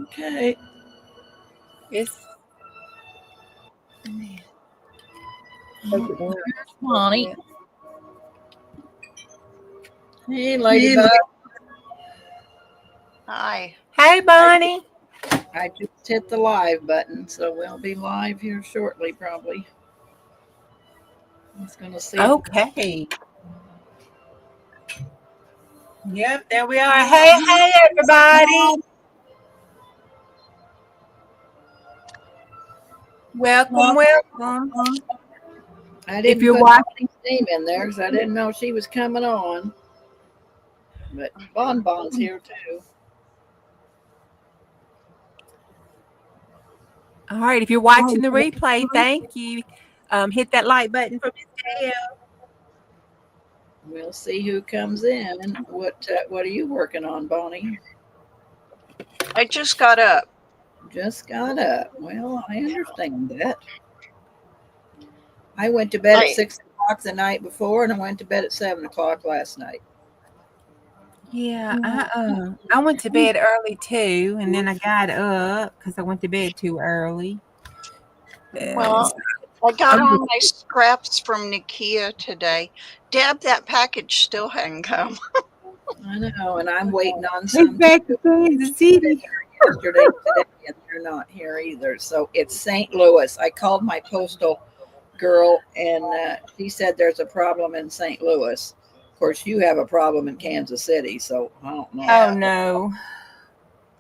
Okay. It's Bonnie. Hey, Ladybug. Hi. Hey, Bonnie. I just hit the live button, so we'll be live here shortly, probably. I was going to see. Okay. Yep, there we are. Hey, everybody. Welcome. I didn't If you're put watching, Bonnie's name in there because I didn't know she was coming on. But Bon's here too. all right. If you're watching the replay, thank you. Hit that like button for Ms. Deb. We'll see who comes in. What are you working on, Bonnie? I just got up. Just got up. Well, I understand that. I went to bed at 6 o'clock the night before, and I went to bed at 7 o'clock last night. Yeah, I went to bed early too, and then I got up because I went to bed too early. Well, I got all my scraps from Nikia today. Deb, that package still hadn't come. I know, and I'm waiting on some back to Kansas City. yesterday, today, and they're not here either. So it's St. Louis. I called my postal girl, and she said there's a problem in St. Louis. Of course, you have a problem in Kansas City, so I don't know. Oh no.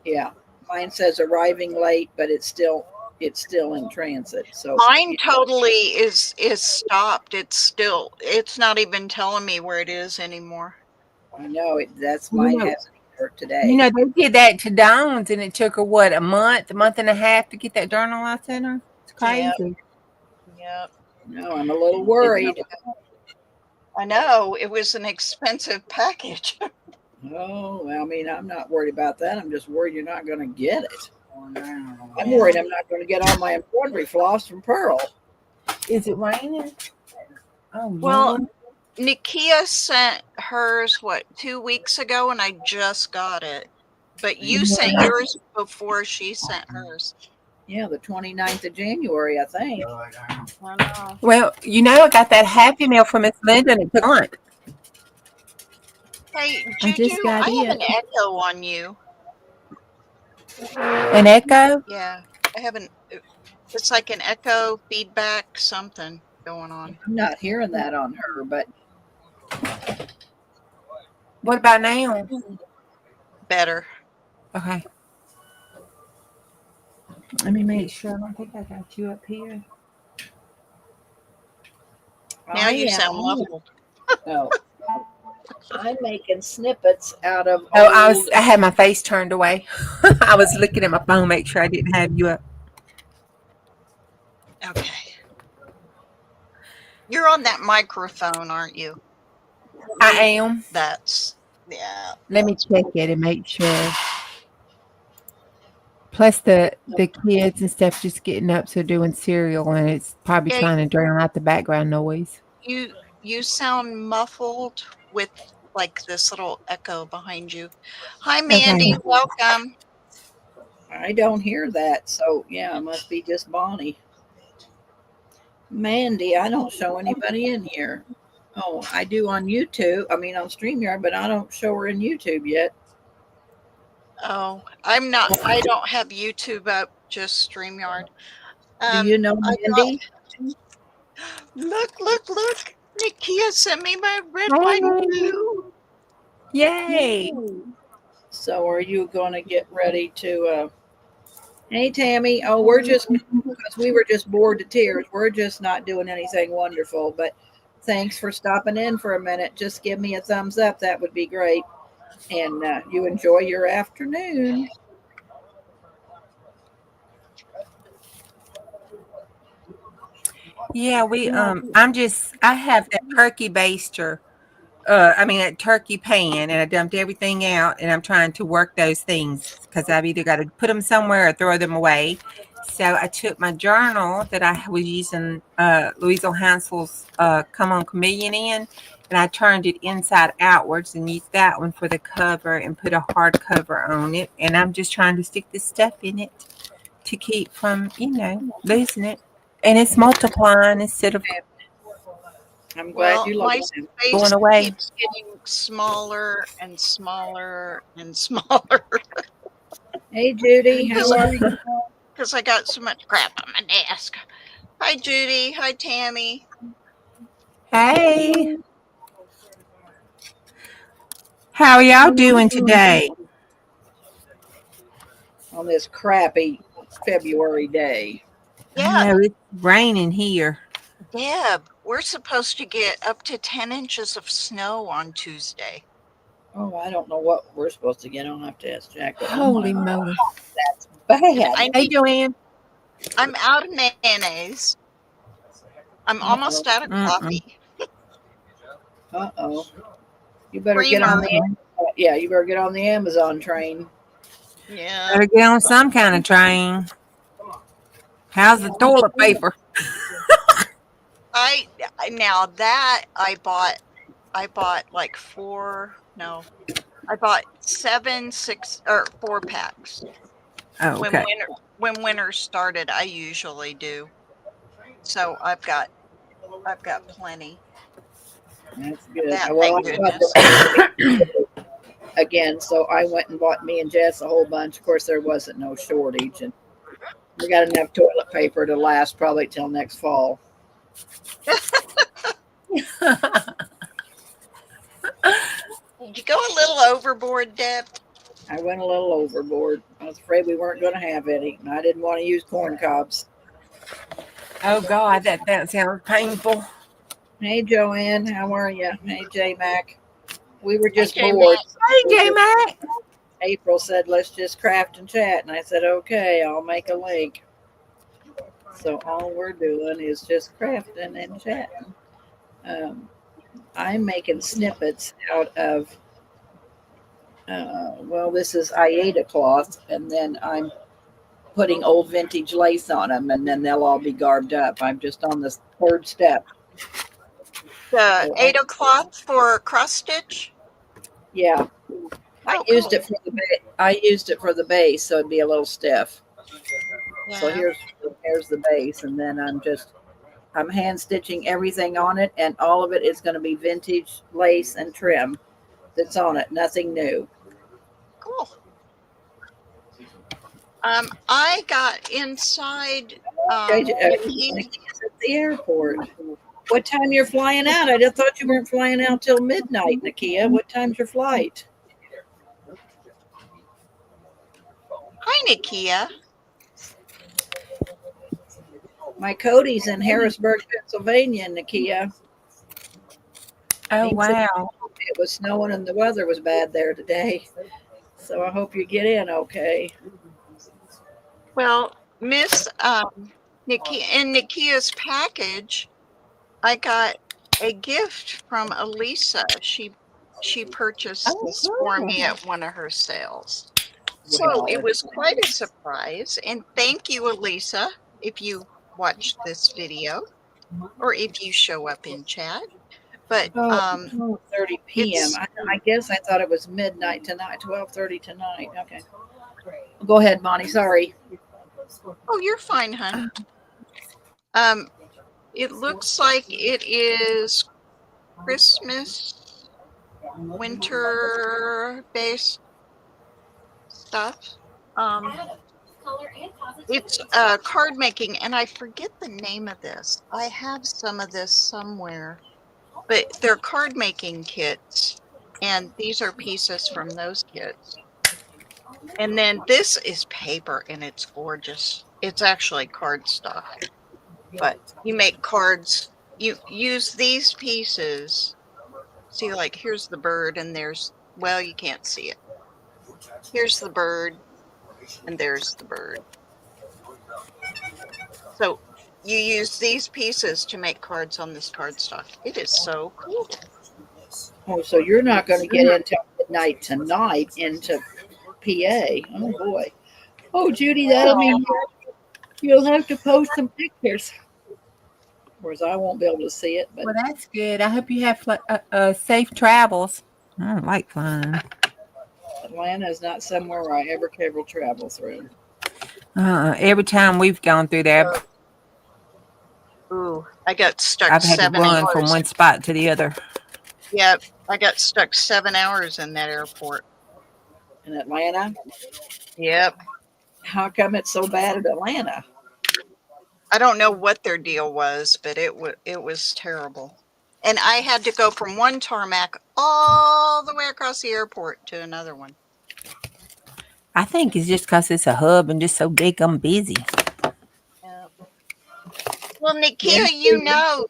Yeah, mine says arriving late, but it's still in transit. So mine totally is stopped. It's not even telling me where it is anymore. I know that's mine hasn't worked today. You know, they did that to Dawn's, and it took her what, a month and a half to get that journal I sent her. It's crazy. Yep. No, I'm a little worried. I know, it was an expensive package. Oh, well, I mean, I'm not worried about that. I'm just worried you're not going to get it. I'm worried I'm not going to get all my embroidery floss from Pearl. Is it raining? Oh, well, Lord. Nikia sent hers, 2 weeks ago, and I just got it. But you sent yours before she sent hers. Yeah, the 29th of January, I think. I know. Well, you know, I got that Happy Meal from Miss Linda, and it took on. Hey, Juju, I have an echo on you. An echo? Yeah, I have it's like an echo, feedback, something going on. I'm not hearing that on her, but. What about now? Better. Okay. Let me make sure. I don't think I got you up here. Now you sound muffled. Oh. I'm making snippets out of. Oh, I had my face turned away. I was looking at my phone, make sure I didn't have you up. Okay. You're on that microphone, aren't you? I am. Yeah. Let me check it and make sure. Plus the kids and stuff just getting up, so doing cereal, and it's probably trying to drown out the background noise. You sound muffled with like this little echo behind you. Hi, Mandy. Okay. Welcome. I don't hear that, so yeah, it must be just Bonnie. Mandy, I don't show anybody in here. Oh, I do on YouTube. I mean on StreamYard, but I don't show her in YouTube yet. Oh, I don't have YouTube up, just StreamYard. Do you know Mandy? Look. Nikia sent me my red, white, and blue. Yay. So are you going to get ready to... Hey, Tammy. Oh, we're just... Because we were just bored to tears. We're just not doing anything wonderful. But thanks for stopping in for a minute. Just give me a thumbs up. That would be great. And you enjoy your afternoon. Yeah, I have that turkey baster. That turkey pan, and I dumped everything out, and I'm trying to work those things because I've either got to put them somewhere or throw them away. So I took my journal that I was using Louisa Hansel's Come On Chameleon in, and I turned it inside outwards and used that one for the cover and put a hard cover on it. And I'm just trying to stick this stuff in it to keep from, losing it. And it's multiplying instead of I'm glad Well, you my like them. space going away. keeps getting smaller and smaller and smaller Hey, Judy, how are you? because I got so much crap on my desk. Hi, Judy. Hi, Tammy. Hey, how are y'all doing today? On this crappy February day. Yeah, I know it's raining here. Deb, we're supposed to get up to 10 inches of snow on Tuesday. Oh, I don't know what we're supposed to get. I'll have to ask Jack. But Holy oh my God, moly. that's And bad. Hey, Joanne. I'm out of mayonnaise. I'm almost out of coffee. Uh-oh. You better get Creamer. on the you better get on the Amazon train. Yeah. Better get on some kind of train. How's the toilet paper? I bought like I bought 4 packs. Oh, okay. When winter started, I usually do. So I've got plenty. That's good. That, Well, thank I goodness. again, so I went and bought me and Jess a whole bunch. Of course, there wasn't no shortage, and we got enough toilet paper to last probably till next fall. Did you go a little overboard, Deb? I went a little overboard. I was afraid we weren't going to have any, and I didn't want to use corn cobs. Oh, God, that sounds painful. Hey, Joanne, how are you? Hey, J Mac. We were just J-Mac. bored. Hey, J-Mac. April said, let's just craft and chat. And I said, okay, I'll make a link. So all we're doing is just crafting and chatting. I'm making snippets out of, this is Aida cloth. And then I'm putting old vintage lace on them. And then they'll all be garbed up. I'm just on the third step. The Ada cloth for cross stitch? Yeah. I used it for the base, so it'd be a little stiff. Yeah. So here's the base, and then I'm hand stitching everything on it, and all of it is going to be vintage lace and trim that's on it. Nothing new. Cool. I got inside. Nikki's at the airport. What time you're flying out? I just thought you weren't flying out till midnight, Nakia. What time's your flight? Hi, Nakia. My Cody's in Harrisburg, Pennsylvania, Nakia. Oh, wow. It was snowing and the weather was bad there today. So I hope you get in okay. Well, Miss Nakia, in Nakia's package, I got a gift from Elisa. She purchased this for me at one of her sales. So it was quite a surprise. And thank you, Elisa, if you watch this video or if you show up in chat. But 12:30 p.m. I guess I thought it was midnight tonight, 12:30 tonight. Okay. Go ahead, Bonnie. Sorry. oh, you're fine, hon. It looks like it is Christmas winter based stuff. It's card making, and I forget the name of this. I have some of this somewhere, but they're card making kits, and these are pieces from those kits. And then this is paper, and it's gorgeous. It's actually cardstock, but you make cards. You use these pieces. See, like here's the bird, and you can't see it. Here's the bird, and there's the bird. So you use these pieces to make cards on this cardstock. It is so cool. Oh, so you're not going to get until midnight tonight into PA. Oh boy. Oh, Judy, that'll mean You'll have to post some pictures. Of course, I won't be able to see it, but Well, that's good. I hope you have safe travels. I don't like flying. Atlanta is not somewhere I ever travel through. Every time we've gone through there, Ooh, I got stuck I've had to 7 hours. run from one spot to the other. Yep, I got stuck 7 hours in that airport. In Atlanta? Yep. How come it's so bad at Atlanta? I don't know what their deal was, but it was terrible. And I had to go from one tarmac all the way across the airport to another one. I think it's just because it's a hub and just so big, I'm busy. Yep. Well, Nikia, you know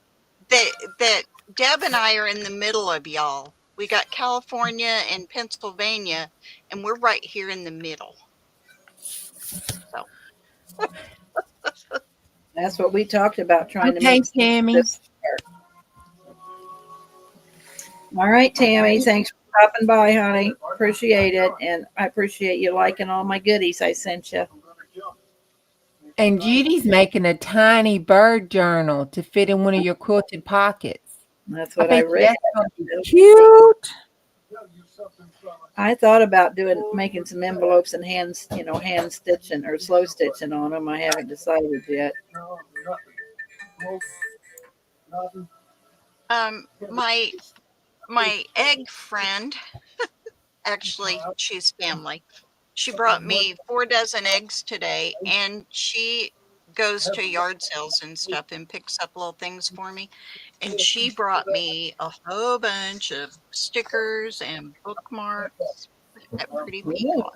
that Deb and I are in the middle of y'all. We got California and Pennsylvania, and we're right here in the middle. So That's what we talked about, trying to Okay, make Tammy. this work. All right, Tammy, thanks for stopping by, honey. Appreciate it. And I appreciate you liking all my goodies I sent you. And Judy's making a tiny bird journal to fit in one of your quilted pockets. That's I what I bet read. that's going to be cute. I thought about making some envelopes and hand stitching or slow stitching on them. I haven't decided yet. My egg friend, actually, she's family. She brought me 4 dozen eggs today, and she goes to yard sales and stuff and picks up little things for me. And she brought me a whole bunch of stickers and bookmarks at Pretty Peacock.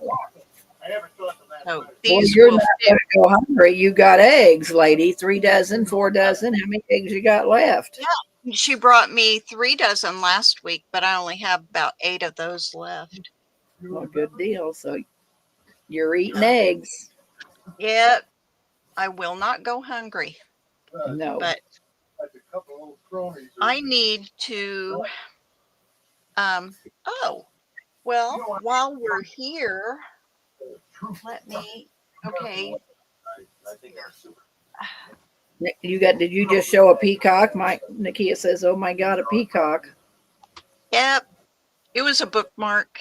So these you're will not fit. going to go hungry. You got eggs, lady. 3 dozen, 4 dozen. How many eggs you got left? Yeah, she brought me 3 dozen last week, but I only have about 8 of those left. Well, good deal. So you're eating eggs. Yep, I will not go hungry. No. But I need to. Oh, well, while we're here, let me. Okay. Did you just show a peacock? Nakia says, "Oh my God, a peacock." Yep, it was a bookmark.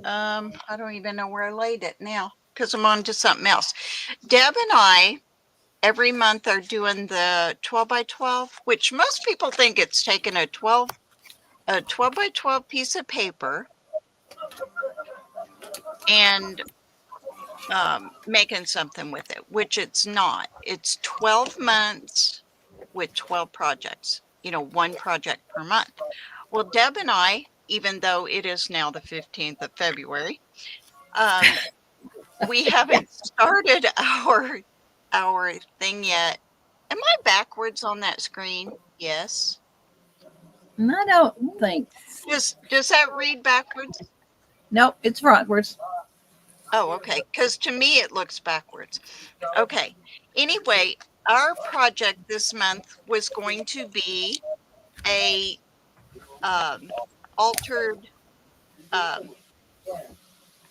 I don't even know where I laid it now because I'm on to something else. Deb and I every month are doing the 12 by 12, which most people think it's taking a 12 by 12 piece of paper and making something with it, which it's not. It's 12 months with 12 projects, 1 project per month. Well, Deb and I, even though it is now the 15th of February, we haven't started our thing yet. Am I backwards on that screen? Yes. I don't think. Does that read backwards? Nope, it's frontwards. Oh, okay. Because to me it looks backwards. Okay. Anyway, our project this month was going to be a altered.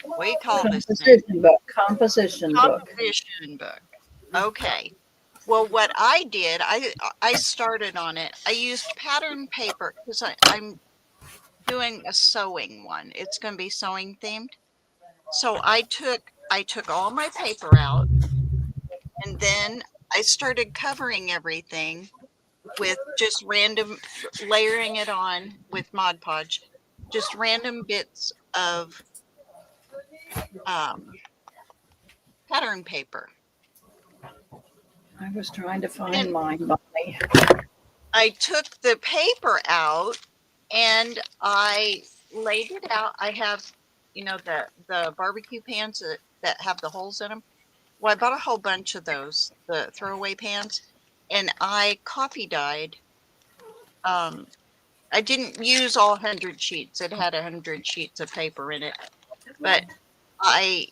What do you call this thing? Composition book. Composition book. Okay. Well, what I did, I started on it. I used pattern paper because I'm doing a sewing one. It's going to be sewing themed. So I took all my paper out, and then I started covering everything with just random, layering it on with Mod Podge, just random bits of pattern paper. I was trying to find mine, Bonnie. I took the paper out and I laid it out. I have, the barbecue pans that have the holes in them. Well, I bought a whole bunch of those, the throwaway pans, and I coffee dyed. I didn't use all 100 sheets. It had 100 sheets of paper in it, but I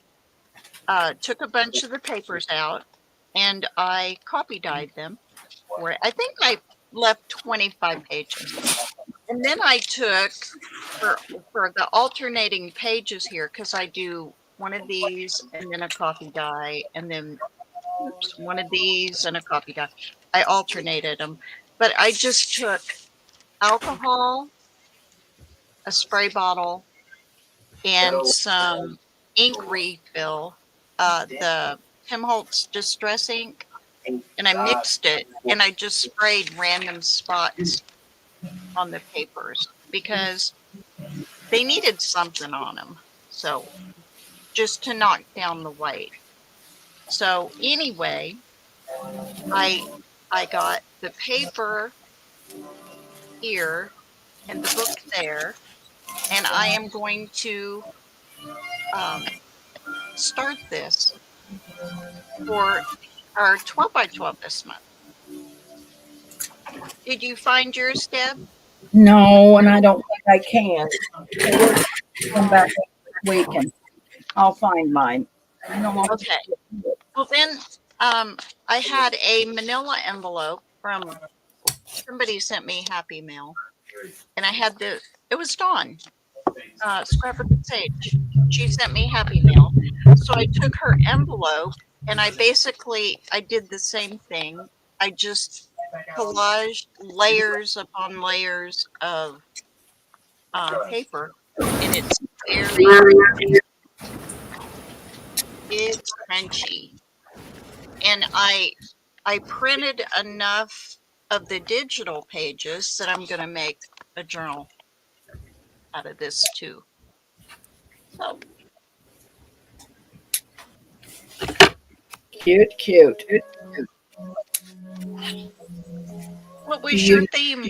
took a bunch of the papers out and I coffee dyed them for it. I think I left 25 pages. And then I took for the alternating pages here, because I do one of these and then a coffee dye and then oops, one of these and a coffee cup. I alternated them, but I just took alcohol, a spray bottle, and some ink refill, the Tim Holtz Distress ink, and I mixed it and I just sprayed random spots on the papers because they needed something on them. So just to knock down the white. So anyway, I I got the paper here and the book there, and I am going to um, start this for our 12 by 12 this month. Did you find yours, Deb? No, and I don't think I can. We'll come back next week and I'll find mine. I don't know. Okay. Well, then I had a manila envelope from somebody sent me Happy Mail, and I had it was Dawn, Scrapbook and Sage. She sent me Happy Mail. So I took her envelope and I did the same thing. I just collaged layers upon layers of paper, and it's crunchy. And I printed enough of the digital pages that I'm going to make a journal out of this too. So Cute, cute. what was your theme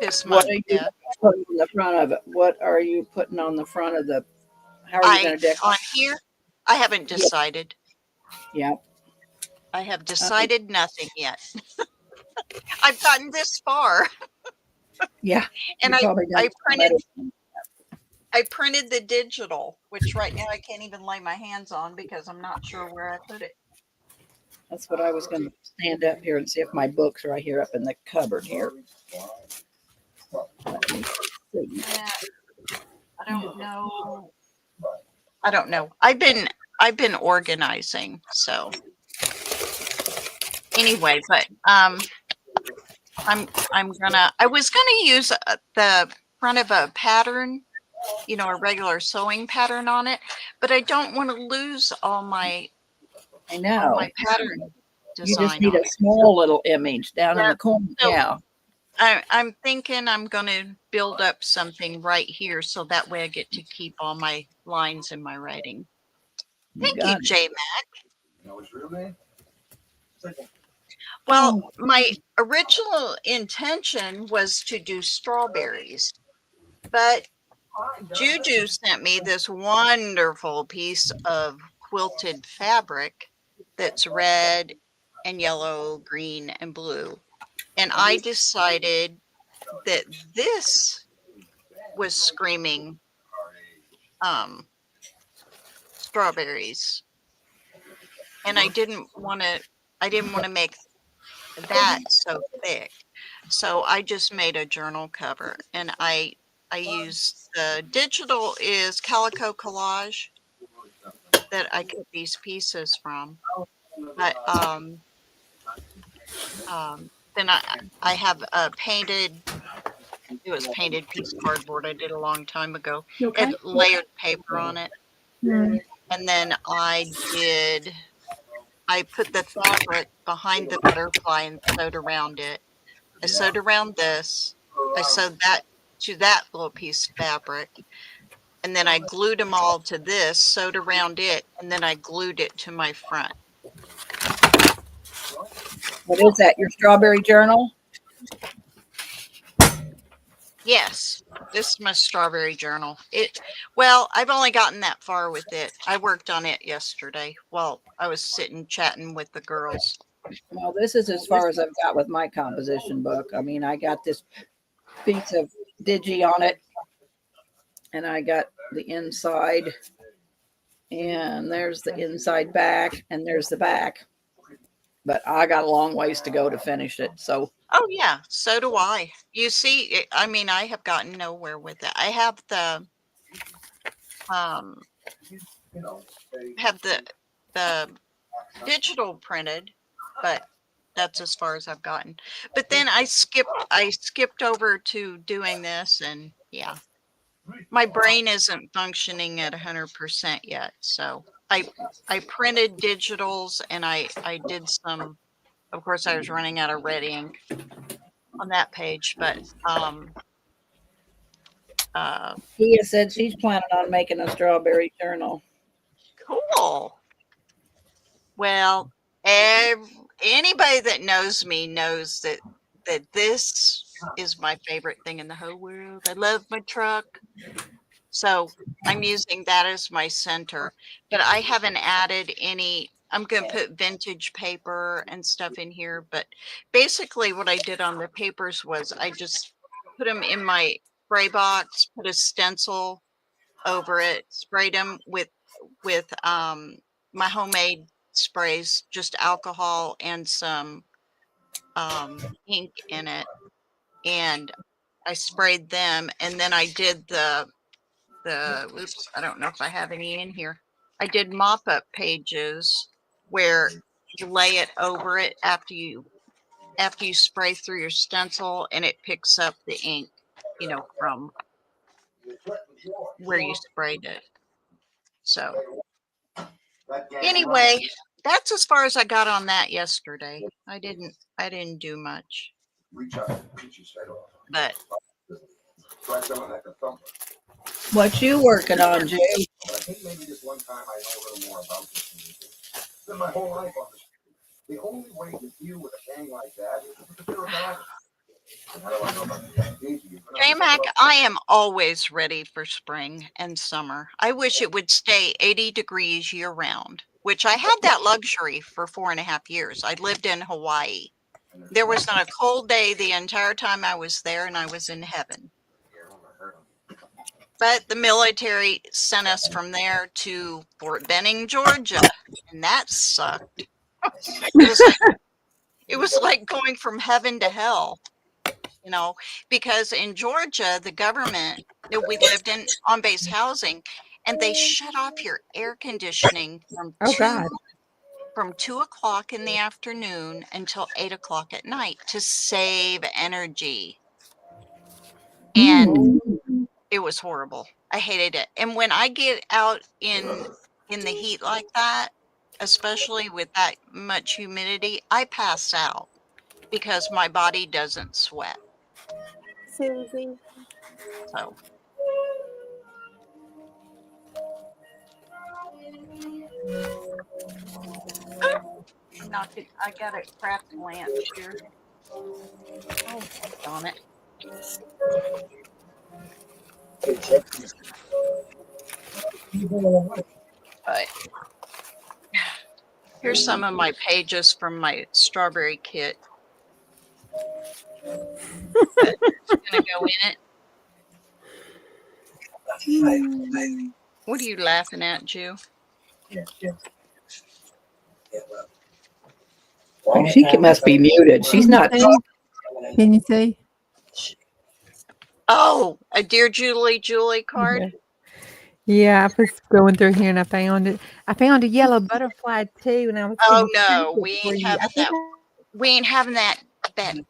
this What month, are you Deb? putting on the front of it? What are you putting on the front of the? How are you going to decorate? On here, I haven't decided. Yeah. I have decided nothing yet. I've gotten this far, Yeah. and You probably done I printed better. I printed the digital, which right now I can't even lay my hands on because I'm not sure where I put it. That's what I was going to stand up here and see if my book's right here up in the cupboard here. Let me see. Yeah, I don't know. I don't know. I've been organizing, so anyway, but I was gonna use the front of a pattern, a regular sewing pattern on it, but I don't want to lose all my pattern You just design need on a it. small little image down in Yeah, the corner. so Yeah. I'm thinking I'm going to build up something right here so that way I get to keep all my lines in my writing. Thank you, got it. J Mac. Well, my original intention was to do strawberries, but Juju sent me this wonderful piece of quilted fabric that's red and yellow, green, and blue. And I decided that this was screaming strawberries. And I didn't want to make that so thick. So I just made a journal cover, and I used the digital is Calico Collage that I cut these pieces from. But then I have a painted piece of cardboard I did a long time ago. Okay. It layered paper on it. And then I put the fabric behind the butterfly and sewed around it. I sewed around this. I sewed that to that little piece of fabric. And then I glued them all to this, sewed around it, and then I glued it to my front. What is that? Your strawberry journal? Yes, this is my strawberry journal. Well, I've only gotten that far with it. I worked on it yesterday while I was sitting chatting with the girls. Well, this is as far as I've got with my composition book. I mean, I got this piece of digi on it, and I got the inside, and there's the inside back, and there's the back. But I got a long ways to go to finish it. So, oh yeah, so do I. You see, I mean, I have gotten nowhere with it. I have the digital printed, but that's as far as I've gotten. But then I skipped over to doing this, and yeah, my brain isn't functioning at 100% yet. So I printed digitals, and I did some. Of course, I was running out of red ink on that page, but Tia said she's planning on making a strawberry journal. cool. Well, anybody that knows me knows that this is my favorite thing in the whole world. I love my truck. So I'm using that as my center, but I haven't added any. I'm going to put vintage paper and stuff in here, but basically what I did on the papers was I just put them in my spray box, put a stencil over it, sprayed them with my homemade sprays, just alcohol and some ink in it, and I sprayed them, and then I did the oops, I don't know if I have any in here. I did mop up pages where you lay it over it after you spray through your stencil, and it picks up the ink, from where you sprayed it. So anyway, that's as far as I got on that yesterday. I didn't do much. But What you working on, Jay? But I think maybe this one time I know a little more about this than you do. Spend my whole life on the street. The only way to deal with a gang like that is to prepare a body. And how do I know about the J-Mac, I am always ready for spring and summer. I wish it would stay 80 degrees year round, which I had that luxury for 4.5 years. I lived in Hawaii. There was not a cold day the entire time I was there, and I was in heaven. But the military sent us from there to Fort Benning, Georgia, and that sucked. It was like going from heaven to hell, because in Georgia, the government, we lived in on-base housing, and they shut off your air conditioning from from 2 o'clock in the afternoon until 8 o'clock at night to save energy. And it was horrible. I hated it. And when I get out in the heat like that, especially with that much humidity, I pass out because my body doesn't sweat. Susie. So I got a craft lamp here. Oh, darn it. But here's some of my pages from my strawberry kit. It's gonna go in it. What are you laughing at, Jew? She must be muted. She's not. Can you see? Oh, a Dear Julie card. Yeah, I was going through here and I found it. I found a yellow butterfly too, and I was. Oh gonna no, print it we for ain't you. having I think that. We ain't having that. That I put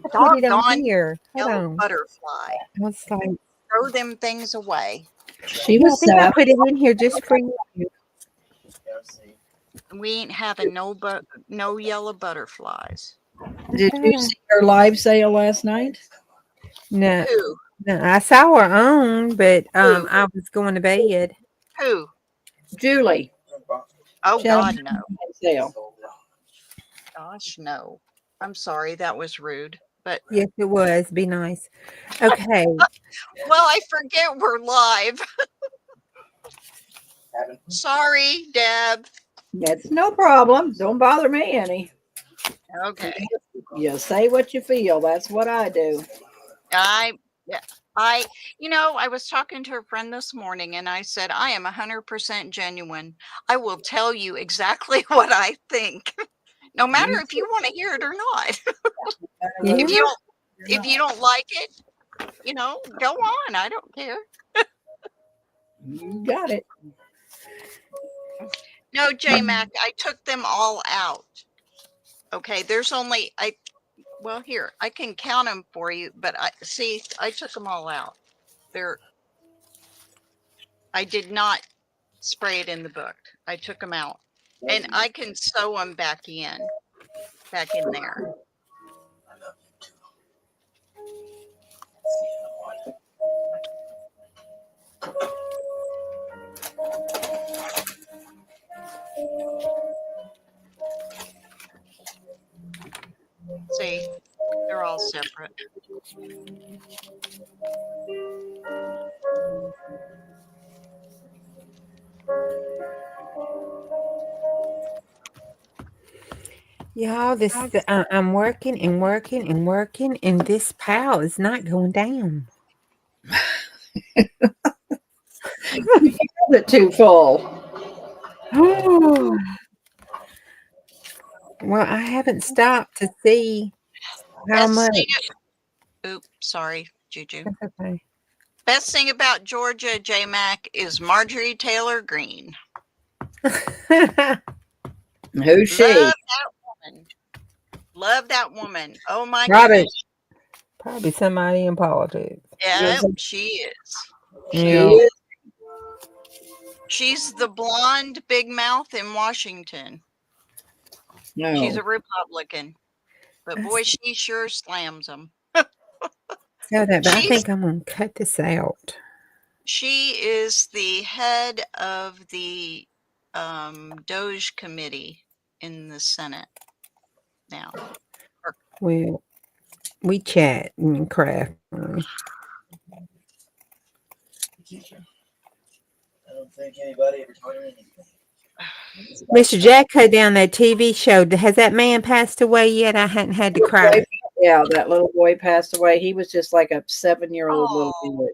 it on doggone here. Hold yellow on. butterfly. I was like, Throw them things away. She yeah, I was think I sad. put it in here just for you. We ain't having no yellow butterflies. Did you see her live sale last night? No, Who? no, I saw her on, but I was going to bed. Who? Julie. Oh She had a God, no. live sale. Gosh, no. I'm sorry, that was rude. But Yes, it was. Be nice. Okay. well, I forget we're live. Sorry, Deb. That's no problem. Don't bother me any. Okay. You say what you feel. That's what I do. I was talking to a friend this morning, and I said, I am 100% genuine. I will tell you exactly what I think, no matter if you want to hear it or not. Yeah. If you don't like it, go on. I don't care. You got it. No, J-Mac, I took them all out. Okay, there's only, well, here, I can count them for you, but I took them all out. I did not spray it in the book. I took them out. And I can sew them back in there. See, they're all separate. Y'all, I'm working and working and working, and this pile is not going down. It too full. Oh. Well, I haven't stopped to see how Best much. thing, oops, sorry, Juju. That's okay. Best thing about Georgia, J-Mac, is Marjorie Taylor Greene. Who's she? Love that woman. Love that woman. Oh my Probably, goodness. probably somebody in politics. Yeah, Yes. she is. Yeah. She is. She's the blonde big mouth in Washington. No. She's a Republican. But boy, she sure slams them. So that, but I think I'm going to cut this out. She is the head of the Doge committee in the Senate now. Well, we chat and craft. I don't think anybody ever told me anything. Mr. Jack cut down that TV show. Has that man passed away yet? I hadn't had to cry. Yeah, that little boy passed away. He was just like a 7-year-old little Oh. boy.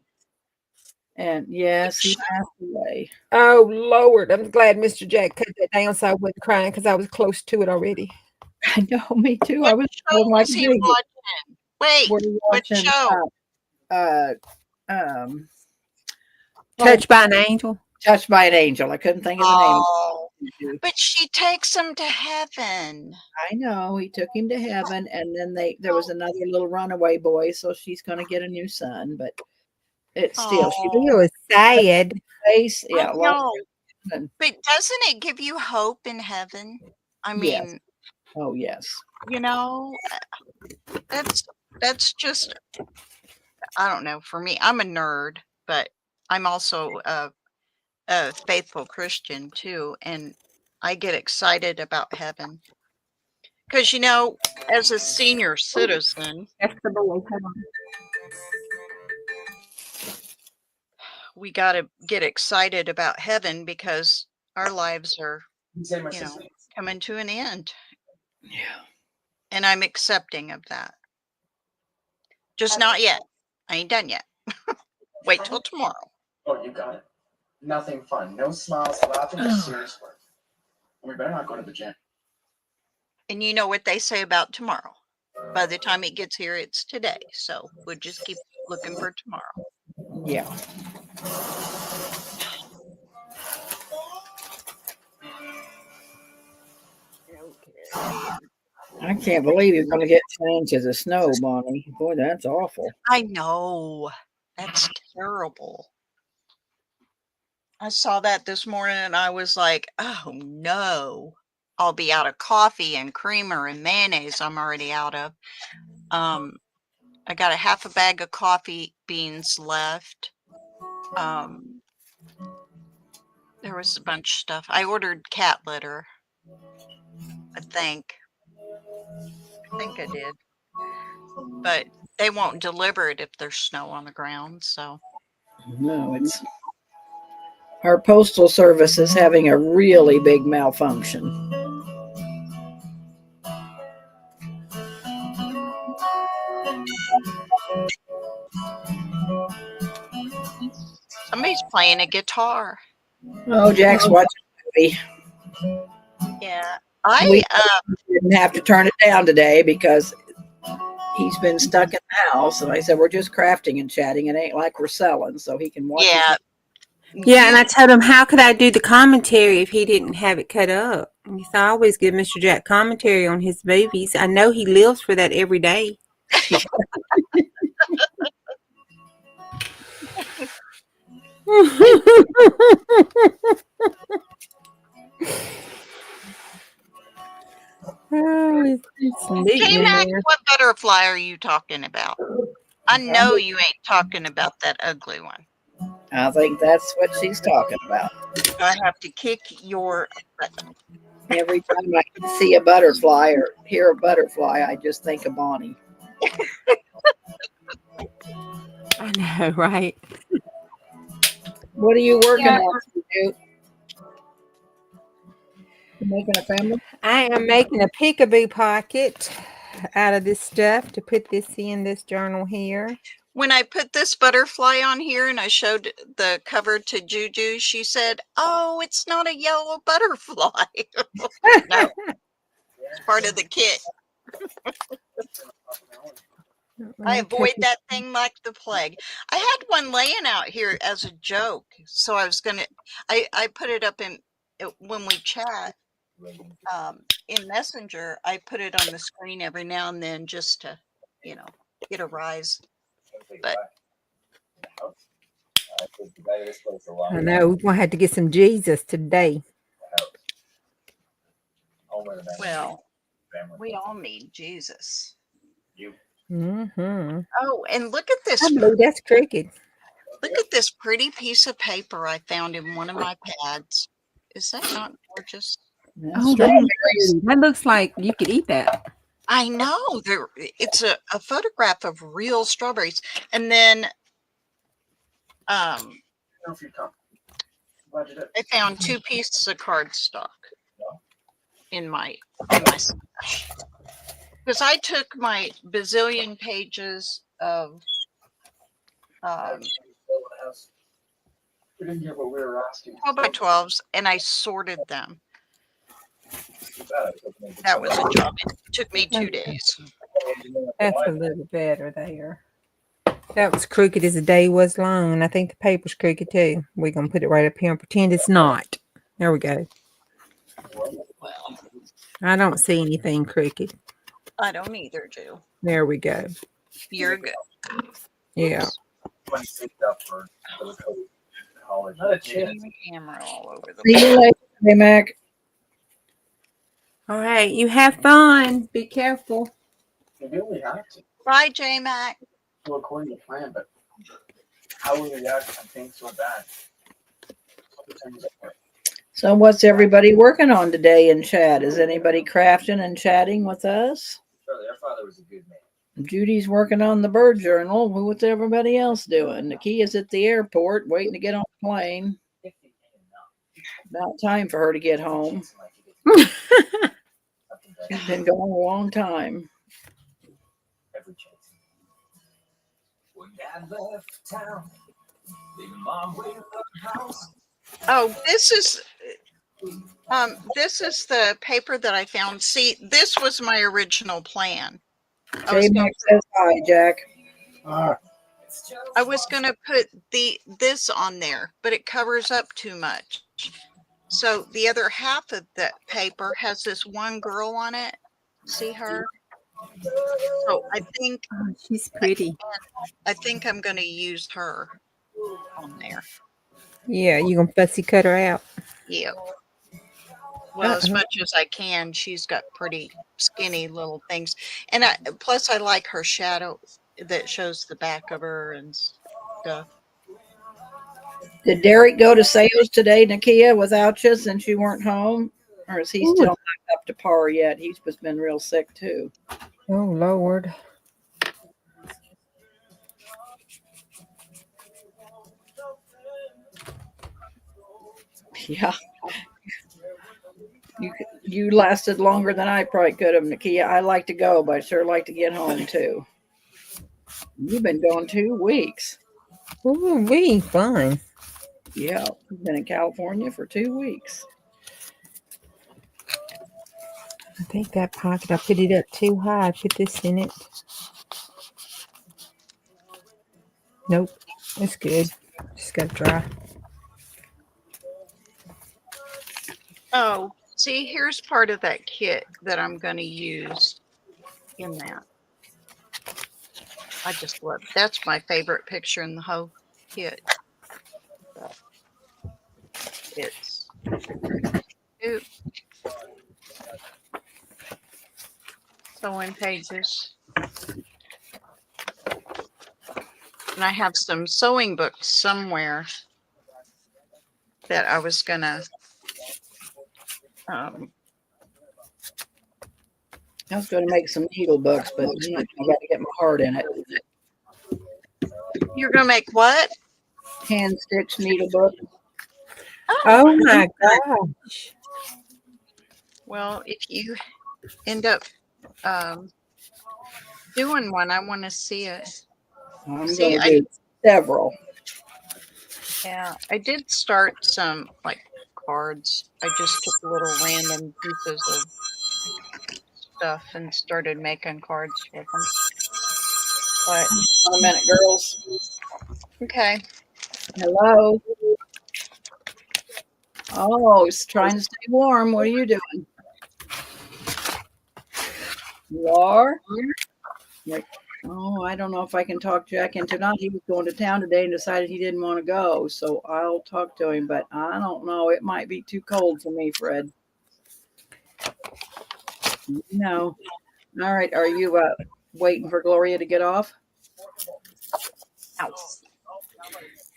And yes, he passed away. Oh, Lord. I'm glad Mr. Jack cut that down so I wasn't crying because I was close to it already. I know, me too. What I was show like, was he watching? Wait, we're what watching, show? Touched by an Angel? Touched by an Angel. I couldn't think of the Oh, name. but she takes him to heaven. I know. He took him to heaven, and then there was another little runaway boy, so she's going to get a new son. But it's still she It was sad. face. Yeah, I know. and- But doesn't it give you hope in heaven? I Yes. mean, oh yes. you know, that's just, I don't know. For me, I'm a nerd, but I'm also a faithful Christian too, and I get excited about heaven because, you know, as a senior citizen, we got to get excited about heaven because our lives are, you know, coming to an end. Yeah. And I'm accepting of that. Just not yet. I ain't done yet. Wait till tomorrow. Oh, you got it. Nothing fun. No smiles, laughing, just serious work. And we better not go to the gym. And you know what they say about tomorrow. By the time it gets here, it's today. So we'll just keep looking for tomorrow. Yeah. I can't believe you're going to get 10 inches of snow, Bonnie. Boy, that's awful. I know. That's terrible. I saw that this morning and I was like, oh no. I'll be out of coffee and creamer and mayonnaise I'm already out of. I got a half a bag of coffee beans left. There was a bunch of stuff. I ordered cat litter. I think I did. But they won't deliver it if there's snow on the ground, so. No, it's our postal service is having a really big malfunction. Somebody's playing a guitar. Oh, Jack's watching a movie. Yeah. We didn't have to turn it down today because he's been stuck in the house. And I said, we're just crafting and chatting. It ain't like we're selling, so he can watch Yeah. it. Yeah, and I told him, how could I do the commentary if he didn't have it cut up? And he said, I always give Mr. Jack commentary on his movies. I know he lives for that every day. Oh, it's neat in J-Mac, there. what butterfly are you talking about? I know you ain't talking about that ugly one. I think that's what she's talking about. I have to kick your butt. Every time I see a butterfly or hear a butterfly, I just think of Bonnie. I know, right? What are you working Yeah. on? You making a family? I am making a peekaboo pocket out of this stuff to put this in this journal here. When I put this butterfly on here and I showed the cover to Juju, she said, "Oh, it's not a yellow butterfly." No, it's part of the kit. I avoid that thing like the plague. I had one laying out here as a joke, so I was gonna. I put it up in when we chat in Messenger. I put it on the screen every now and then just to, get a rise. But I know, we're going to have to get some Jesus today. well, we all need Jesus. Mm-hmm. Oh, and look at this. I believe that's cricket. Look at this pretty piece of paper I found in one of my pads. Is that not gorgeous? Oh, Strawberries. that looks like you could eat that. I know. It's a photograph of real strawberries. And then I found 2 pieces of cardstock in my stash. Because I took my bazillion pages of 12x12s and I sorted them. That was a job. It took me 2 days. That's a little better there. That was crooked as the day was long, and I think the paper's crooked too. We're going to put it right up here and pretend it's not. There we go. Well, I don't see anything crooked. I don't either, Jill. There we go. You're good. Yeah. Camera all over the See you later, hey Mac. All right. You have fun. Be careful. Bye, J Mac. Well, according to plan, but how will we act on things so bad? So what's everybody working on today in chat? Is anybody crafting and chatting with us? Their father was a good man. Judy's working on the bird journal. What's everybody else doing? Nakia's at the airport waiting to get on the plane. About time for her to get home. She's been gone a long time. Oh, this is the paper that I found. See, this was my original plan. J Mac says hi, Jack. I was going to put this on there, but it covers up too much. So the other half of that paper has this one girl on it. See her? So I think She's pretty. I think I'm going to use her on there. Yeah, you going to fussy cut her out. Yeah. Well, as much as I can. She's got pretty skinny little things. And plus I like her shadow that shows the back of her and stuff. Did Derek go to sales today, Nakia, without you since you weren't home? Or is he still not up to par yet? He's just been real sick too. Oh, Lord. Yeah. You lasted longer than I probably could have, Nakia. I like to go, but I sure like to get home too. You've been gone 2 weeks. Ooh, we fun. Yeah, you've been in California for 2 weeks. I think that pocket, I put it up too high. I put this in it. Nope. It's good. Just got to dry. Oh, see, here's part of that kit that I'm going to use in that. I just love, that's my favorite picture in the whole kit. But it's, ooh, sewing pages. And I have some sewing books somewhere that I was going to, I was going to make some needle books, but I got to get my heart in it. you're going to make what? Hand stitch needle book. Oh my gosh. Well, if you end up doing one, I want to see it. I'm See, going to do several. Yeah, I did start some like cards. I just took little random pieces of stuff and started making cards with them. But One minute, girls. okay, Hello. Oh, he's trying to stay warm. What are you doing? You are? Like, oh, I don't know if I can talk Jack into not. He was going to town today and decided he didn't want to go. So I'll talk to him, but I don't know. It might be too cold for me, Fred. No. All right. Are you waiting for Gloria to get off?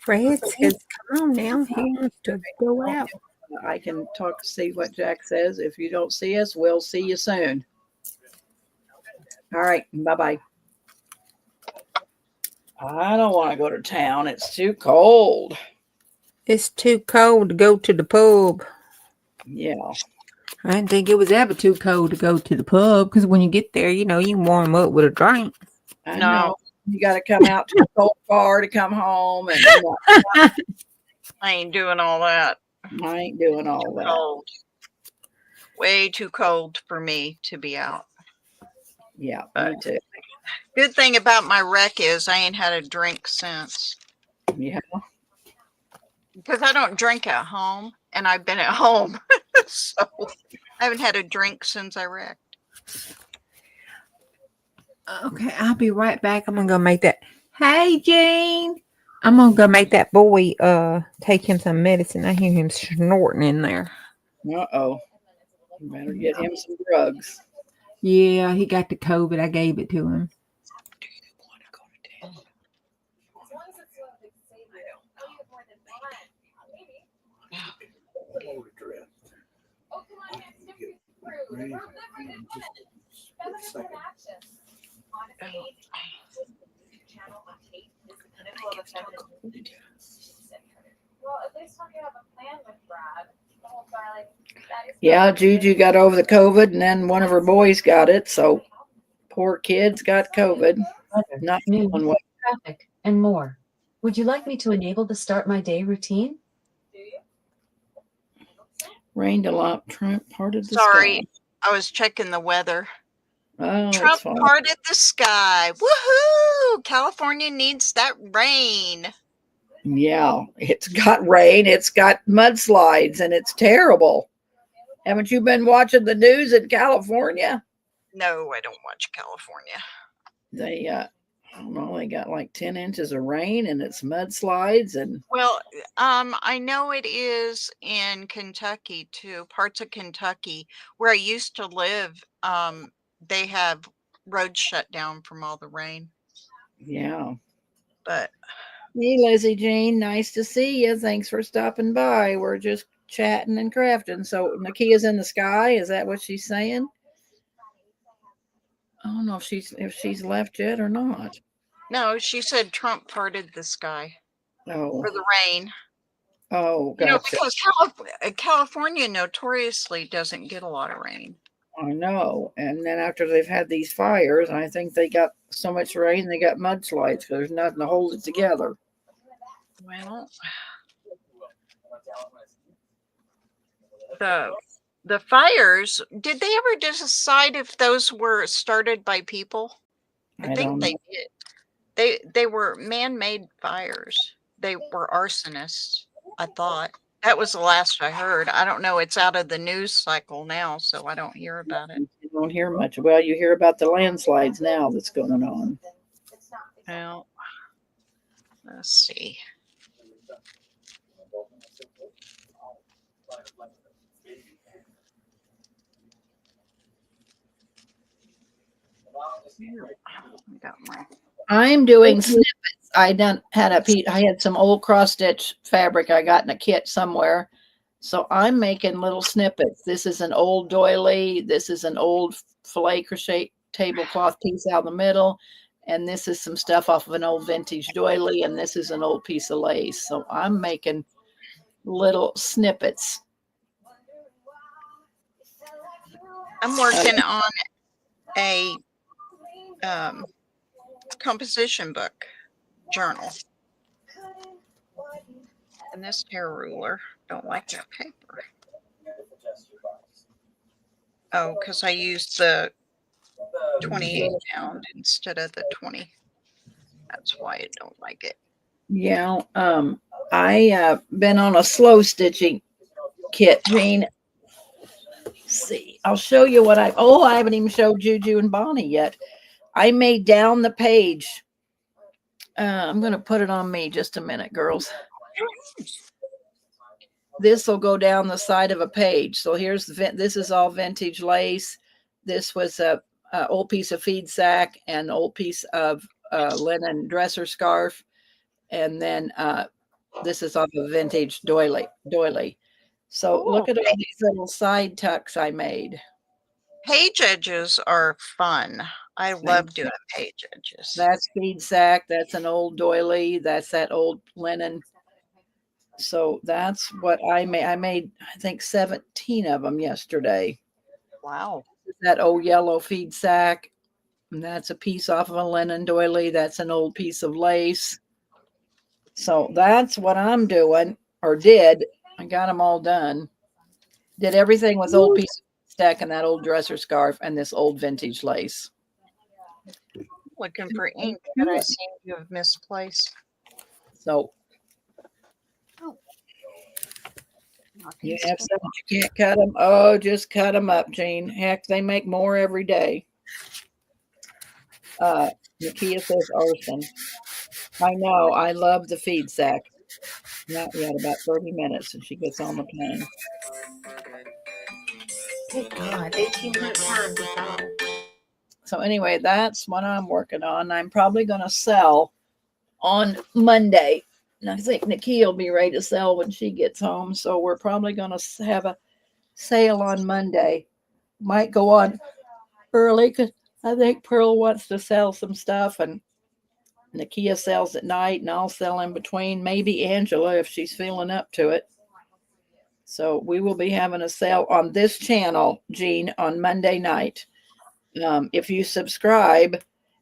Fred says, come on now. He wants to go out. I can talk, see what Jack says. If you don't see us, we'll see you soon. All right. Bye-bye. I don't want to go to town. It's too cold. It's too cold to go to the pub. Yeah. I didn't think it was ever too cold to go to the pub because when you get there, you know, you can warm up with a drink. I No. know. You got to come out to a cold car to come home. And I ain't doing all that. I ain't doing all that. Cold. Way too cold for me to be out. Yeah, me too. Good thing about my wreck is I ain't had a drink since. Yeah. Because I don't drink at home, and I've been at home. So I haven't had a drink since I wrecked. Okay, I'll be right back. I'm gonna go make that. Hey, Gene. I'm gonna go make that boy take him some medicine. I hear him snorting in there. Uh-oh. You better get him some drugs. Yeah, he got the COVID. I gave it to him. Do you want to go to town? Yeah, Juju got over the COVID, and then one of her boys got it. So poor kids got COVID. Not News, feeling well. traffic, and more. Would you like me to enable the start my day routine? Rained a lot. Trump parted the Sorry, sky. I was checking the weather. Oh, Trump it's fine. parted the sky. Woohoo! California needs that rain. Yeah, it's got rain. It's got mudslides, and it's terrible. Haven't you been watching the news in California? No, I don't watch California. They, I don't know, they got like 10 inches of rain, and it's mudslides, and Well, I know it is in Kentucky too, parts of Kentucky where I used to live. They have roads shut down from all the rain. yeah. But Hey, Lizzie Jean, nice to see you. Thanks for stopping by. We're just chatting and crafting. So Nakia's in the sky. Is that what she's saying? I don't know if she's left yet or not. no, she said Trump parted the sky Oh, for the rain. oh, You know, gotcha. because California notoriously doesn't get a lot of rain. I know. And then after they've had these fires, I think they got so much rain they got mudslides because there's nothing to hold it together. Well, the fires, did they ever decide if those were started by people? I I think don't they know. did. They were man-made fires. They were arsonists, I thought. That was the last I heard. I don't know. It's out of the news cycle now, so I don't hear about it. You don't hear much. Well, you hear about the landslides now that's going on. Well, let's see. I got my I'm doing snippets. I had some old cross stitch fabric I got in a kit somewhere. So I'm making little snippets. This is an old doily. This is an old filet crochet tablecloth piece out in the middle. And this is some stuff off of an old vintage doily. And this is an old piece of lace. So I'm making little snippets. I'm working on a composition book journal. And this hair ruler, don't like that paper. Oh, because I used the 28 pound instead of the 20. That's why I don't like it. Yeah. I been on a slow stitching kit, Jean. See, I'll show you what I haven't even showed Juju and Bonnie yet. I made down the page. I'm going to put it on me just a minute, girls. This will go down the side of a page. So this is all vintage lace. This was a old piece of feed sack and old piece of linen dresser scarf. And then this is off a vintage doily. So look at all these little side tucks I made. Page edges are fun. I love doing page edges. That's feed sack. That's an old doily. That's that old linen. So that's what I made. I made, I think, 17 of them yesterday. Wow. That old yellow feed sack. And that's a piece off of a linen doily. That's an old piece of lace. So that's what I'm doing, or did. I got them all done. Did everything with old piece of stack and that old dresser scarf and this old vintage lace. Looking for ink that I seem to have misplaced. So you have some you can't cut them. Oh, just cut them up, Jean. Heck, they make more every day. Nakia says arson. I know. I love the feed sack. Not yet. About 30 minutes, and she gets on the plane. Good God, 1800 pounds. So anyway, that's what I'm working on. I'm probably going to sell on Monday. And I think Nakia will be ready to sell when she gets home. So we're probably going to have a sale on Monday. Might go on early because I think Pearl wants to sell some stuff, and Nakia sells at night, and I'll sell in between. Maybe Angela if she's feeling up to it. So we will be having a sale on this channel, Jean, on Monday night. If you subscribe,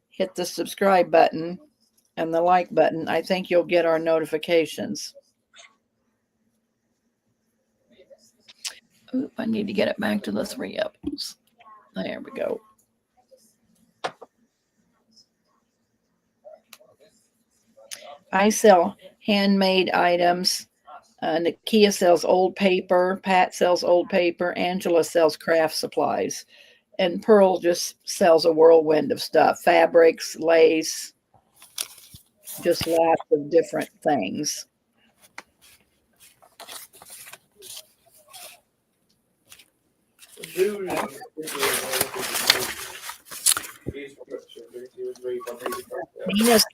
hit the subscribe button and the like button. I think you'll get our notifications. Oop, I need to get it back to the 3-ups. There we go. I sell handmade items. Nakia sells old paper. Pat sells old paper. Angela sells craft supplies. And Pearl just sells a whirlwind of stuff. Fabrics, lace, just lots of different things. Gina's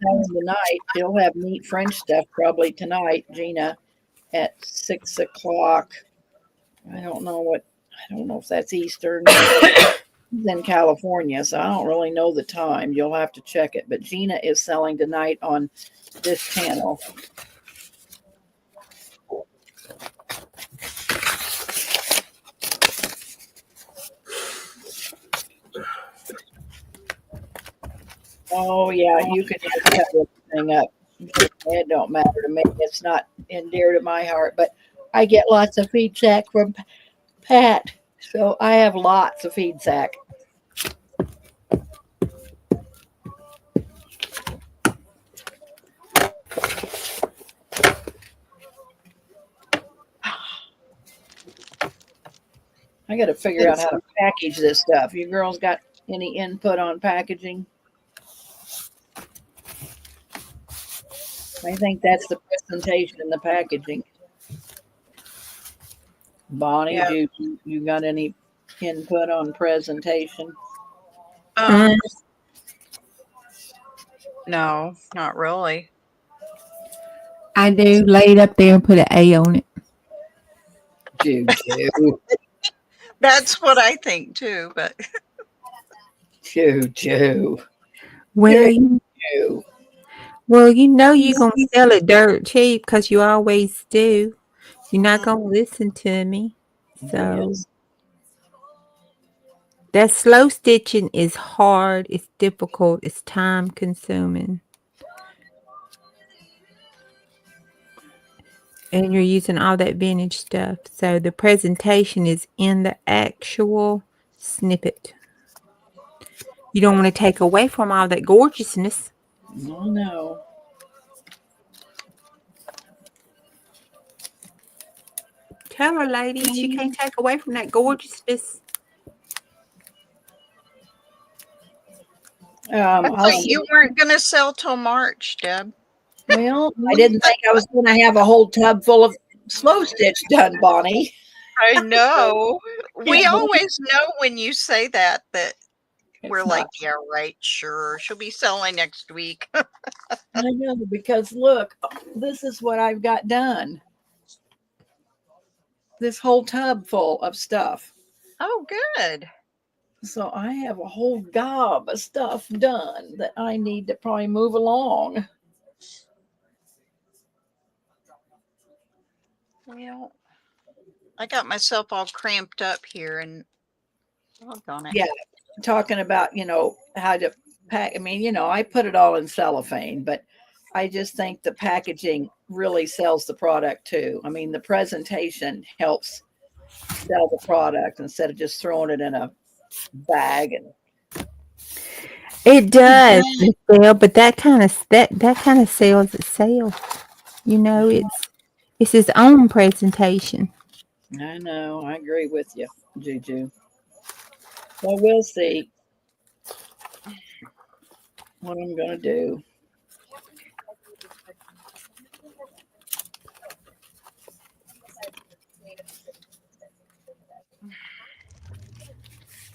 selling tonight. She'll have neat French stuff probably tonight, Gina, at 6 o'clock. I don't know if that's Eastern. In California, so I don't really know the time. You'll have to check it. But Gina is selling tonight on this channel. Oh yeah, you can just cut everything up. It don't matter to me. It's not dear to my heart, but I get lots of feed sack from Pat, so I have lots of feed sack. I got to figure out how to package this stuff. You girls got any input on packaging? I think that's the presentation and the packaging. Bonnie, Yeah. you got any input on presentation? Um, no, not really. I do. Lay it up there and put an A on it. Choo. That's what I think too, but Choo. Well, you Choo. Well, you know you're going to sell it dirt cheap because you always do. You're not going to listen to me. So Yes. that slow stitching is hard. It's difficult. It's time consuming. And you're using all that vintage stuff. So the presentation is in the actual snippet. You don't want to take away from all that gorgeousness. Oh, no. Tell her, ladies, you can't take away from that gorgeousness. I I'll thought see. you weren't going to sell till March, Deb. Well, I didn't think I was going to have a whole tub full of slow stitch done, Bonnie. I know. We Yeah. always know when you say that we're It's like, not. yeah, right, sure. She'll be selling next week. I know, because look, this is what I've got done. This whole tub full of stuff. Oh, good. So I have a whole gob of stuff done that I need to probably move along. Well, I got myself all cramped up here and on it. Yeah. Talking about, how to pack. I mean, I put it all in cellophane, but I just think the packaging really sells the product too. I mean, the presentation helps sell the product instead of just throwing it in a bag. And It does, Michelle, but that kind of sells itself. It's its own presentation. I know, I agree with you, Juju. Well, we'll see what I'm going to do.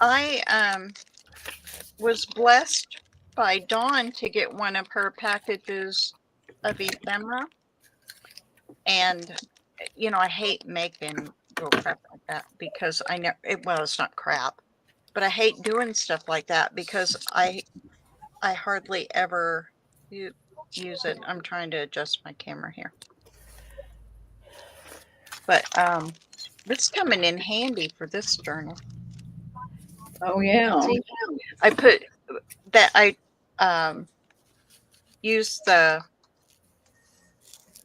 I was blessed by Dawn to get one of her packages of ephemera. And, I hate making little crap like that because it's not crap, but I hate doing stuff like that because I hardly ever use it. I'm trying to adjust my camera here. But this is coming in handy for this journal. Oh, yeah. See, I put that I used the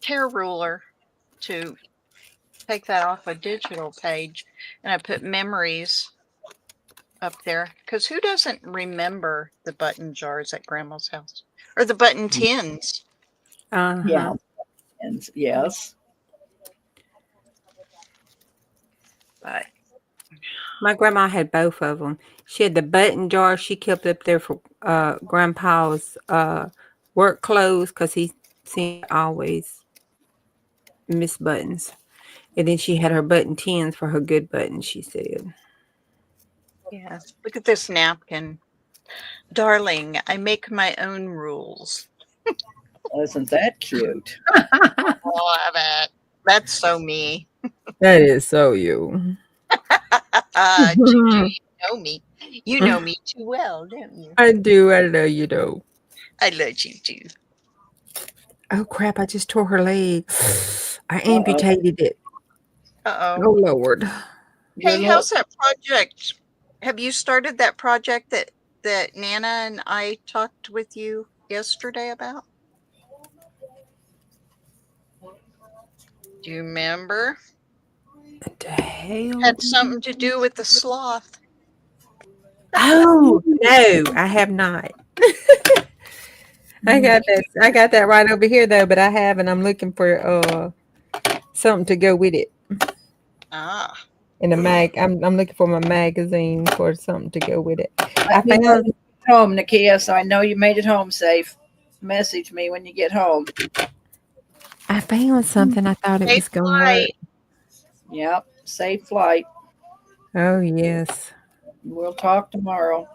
tear ruler to take that off a digital page, and I put memories up there because who doesn't remember the button jars at Grandma's house or the button tins? Uh-huh. Yeah. And yes. But My grandma had both of them. She had the button jar she kept up there for Grandpa's work clothes because he seemed to always miss buttons. And then she had her button tins for her good buttons, she said. yeah, look at this napkin. Darling, I make my own rules. Isn't that cute? Love it. That's so me. That is so you. Gigi, you know me. You know me too well, don't you? I do. I know you do. I love you too. Oh, crap. I just tore her leg. I amputated it. Uh-oh. Oh, Lord. Hey, how's that project? Have you started that project that Nana and I talked with you yesterday about? Do you remember? What the hell? Had something to do with the sloth. Oh, no, I have not. I got that right over here though, but I haven't. I'm looking for something to go with it. Ah. in a mag. I'm looking for my magazine for something to go with it. I Let me know when found you get home, Nakia, so I know you made it home safe. Message me when you get home. something. I thought it Safe was gonna work. flight. Yep. Safe flight. Oh yes. We'll talk tomorrow.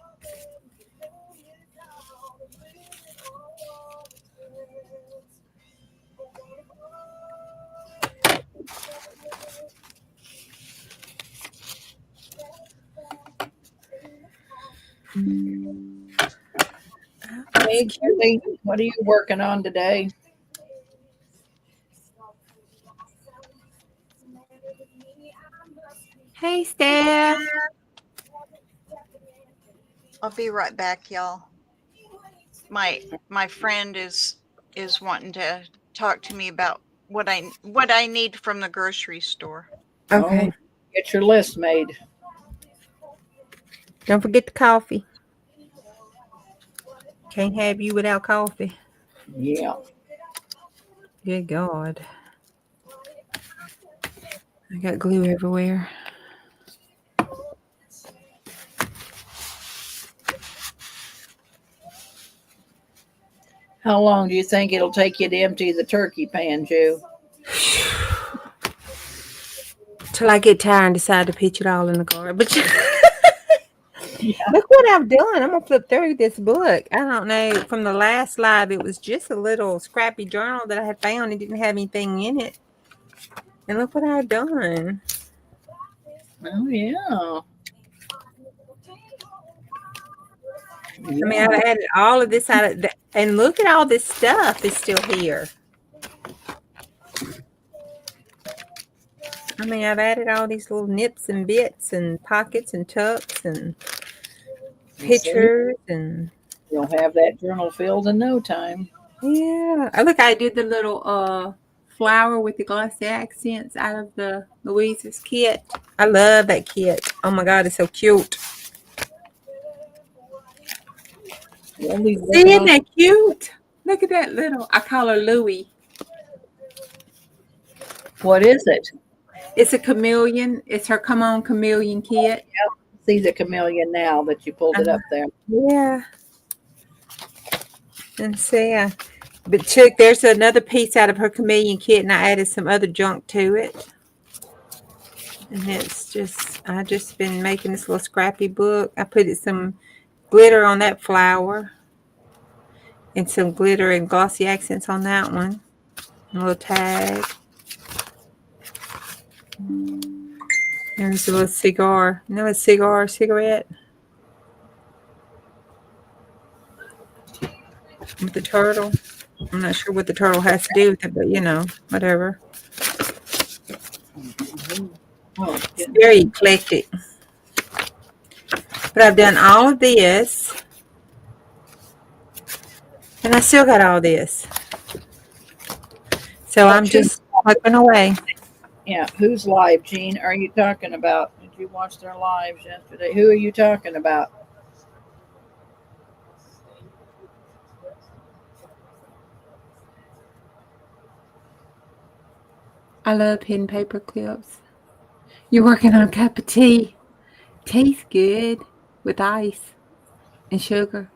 That's Hey, cute. Julie, what are you working on today? Hey, Steph. I'll be right back, y'all. My friend is wanting to talk to me about what I need from the grocery store. Okay. Oh, get your list made. Don't forget the coffee. Can't have you without coffee. Yeah. Good God. I got glue everywhere. How long do you think it'll take you to empty the turkey pan, Jew? Till I get tired and decide to pitch it all in the garbage. Yeah. Look what I've done. I'm gonna flip through this book. I don't know. From the last live, it was just a little scrappy journal that I had found. It didn't have anything in it. And look what I've done. Oh, yeah. I mean, I've added all of this out of the, and look at all this stuff is still here. I mean, I've added all these little nips and bits and pockets and tucks and pictures and You'll have that journal filled in no time. yeah. Oh, look, I did the little flower with the glossy accents out of the Louisa's kit. I love that kit. Oh my God, it's so cute. We'll be See, working isn't on that cute? Look at that little. I call her Louie. what is it? It's a chameleon. It's her Come On Chameleon kit. See the chameleon now that you pulled it up there. Yeah. And see, but check, there's another piece out of her chameleon kit, and I added some other junk to it. And it's just, I just been making this little scrappy book. I put some glitter on that flower, and some glitter and glossy accents on that one. A little tag. And there's a little cigar. You know, a cigarette with the turtle. I'm not sure what the turtle has to do with it, but you know, whatever. Oh, It's very eclectic. But I've done all of this, and I still got all this. So I'm just plugging away. yeah. Who's live, Gene? Are you talking about? Did you watch their lives yesterday? Who are you talking about? I love pen paper clips. You're working on a cup of tea. Tastes good with ice and sugar.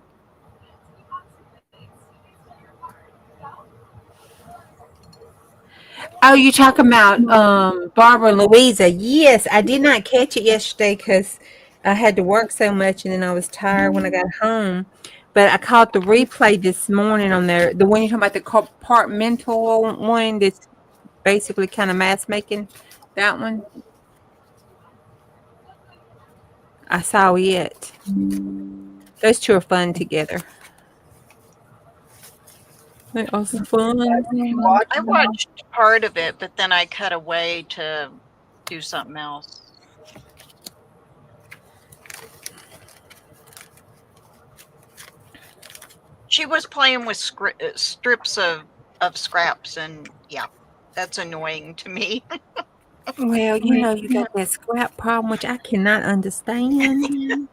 Oh, you're talking about Barbara and Louisa. Yes, I did not catch it yesterday because I had to work so much and then I was tired when I got home. But I caught the replay this morning on there. The one you're talking about, the compartmental one that's basically kind of mask making. That one. I saw it. Those two are fun together. They are fun. Watch I watched part of it, but then I cut away to do something else. She was playing with strips of scraps, and yeah, that's annoying to me. Well, you know, you got that scrap problem, which I cannot understand.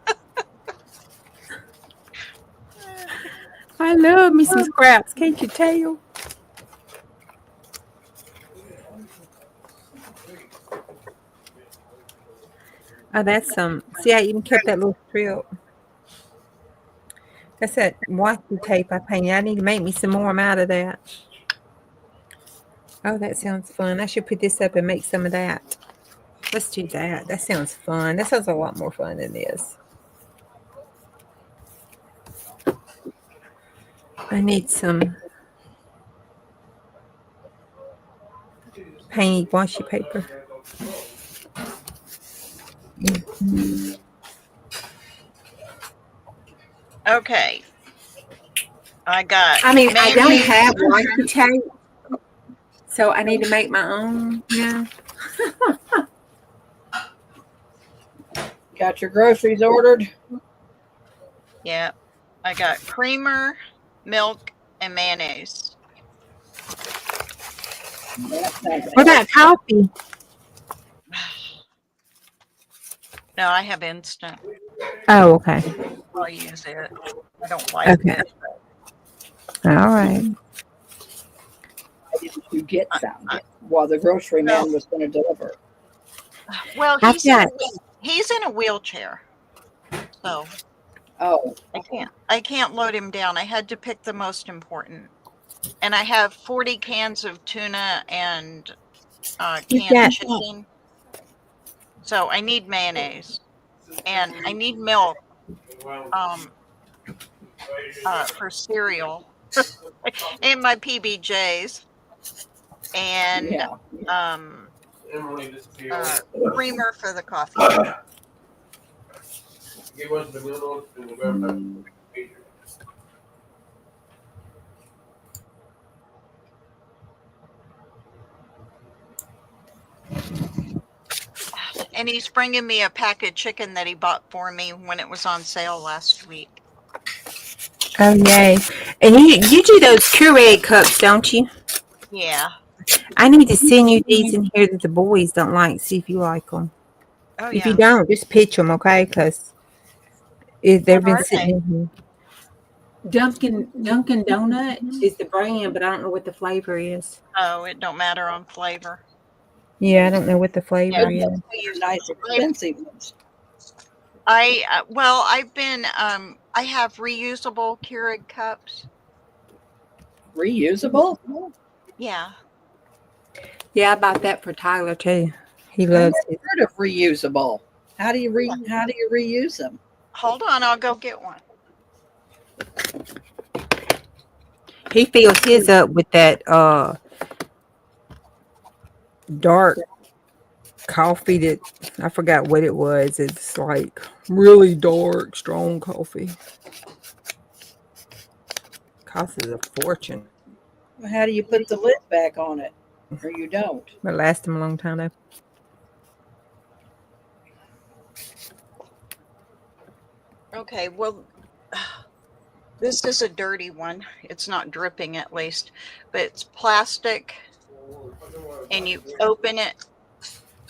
I love me some scraps, can't you tell? Oh, that's some. See, I even kept that little strip. That's that washi tape I painted. I need to make me some more. I'm out of that. Oh, that sounds fun. I should put this up and make some of that. Let's do that. That sounds fun. That sounds a lot more fun than this. I need some painted washi paper. Okay. I got I mean, I don't mayonnaise. have washi tape, so I need to make my own. Yeah. Got your groceries ordered? Yeah. I got creamer, milk, and mayonnaise. That sounds What about coffee? No, I have instant. Oh, okay. I'll use it. I don't like Okay. it. All right. didn't you get some while the grocery man was going to deliver? Well, I've got. he's in a wheelchair, so Oh, I can't load him down. I had to pick the most important, and I have 40 cans of tuna and canned chicken. So I need mayonnaise, and I need milk for cereal, and my PBJs, and yeah. creamer for the coffee. And he's bringing me a pack of chicken that he bought for me when it was on sale last week. Oh, yay. And you do those Keurig cups, don't you? Yeah. I need to send you these in here that the boys don't like. See if you like them. Oh, If yeah. you don't, just pitch them, okay? Because they've What been are sitting they? in here. Dunkin' Donut is the brand, but I don't know what the flavor is. Oh, it don't matter on flavor. Yeah, I don't know what the flavor Yeah. is. These nice expensive ones. I've been I have reusable Keurig cups. Reusable? Yeah. Yeah, I bought that for Tyler too. He I've loves never it. heard of reusable. How do you reuse them? Hold on, I'll go get one. He fills his up with that dark coffee that I forgot what it was. It's like really dark, strong coffee. Costs a fortune. Well, how do you put the lid back on it? Or you don't? But last him a long time though. Okay, well, this is a dirty one. It's not dripping at least, but it's plastic, and you open it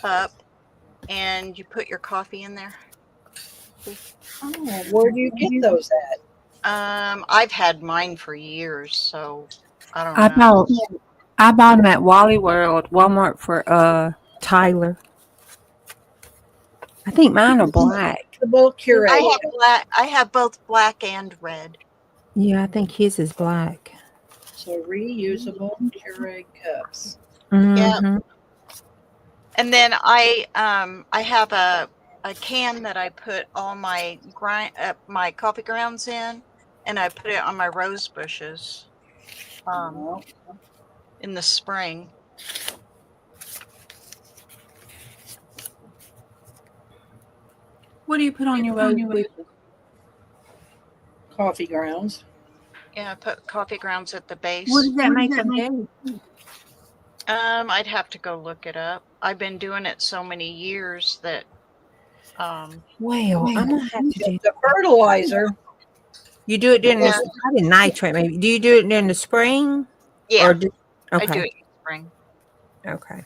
up and you put your coffee in there. Oh, where do you get those at? I've had mine for years, so I don't know. I bought them at Walmart for Tyler. I think mine are black. Reusable Keurig. I have both black and red. Yeah, I think his is black. So reusable Keurig cups. Mm-hmm. And then I have a can that I put all my my coffee grounds in, and I put it on my rose bushes in the spring. What do you put on your rose bushes? Coffee grounds. Yeah, I put coffee grounds at the base. What does that make them do? I'd have to go look it up. I've been doing it so many years that Well, I'm gonna have to do. The fertilizer. You do it during the probably nitrate, maybe. Do you do it during the spring? yeah, Or I do okay. it in the spring. Okay.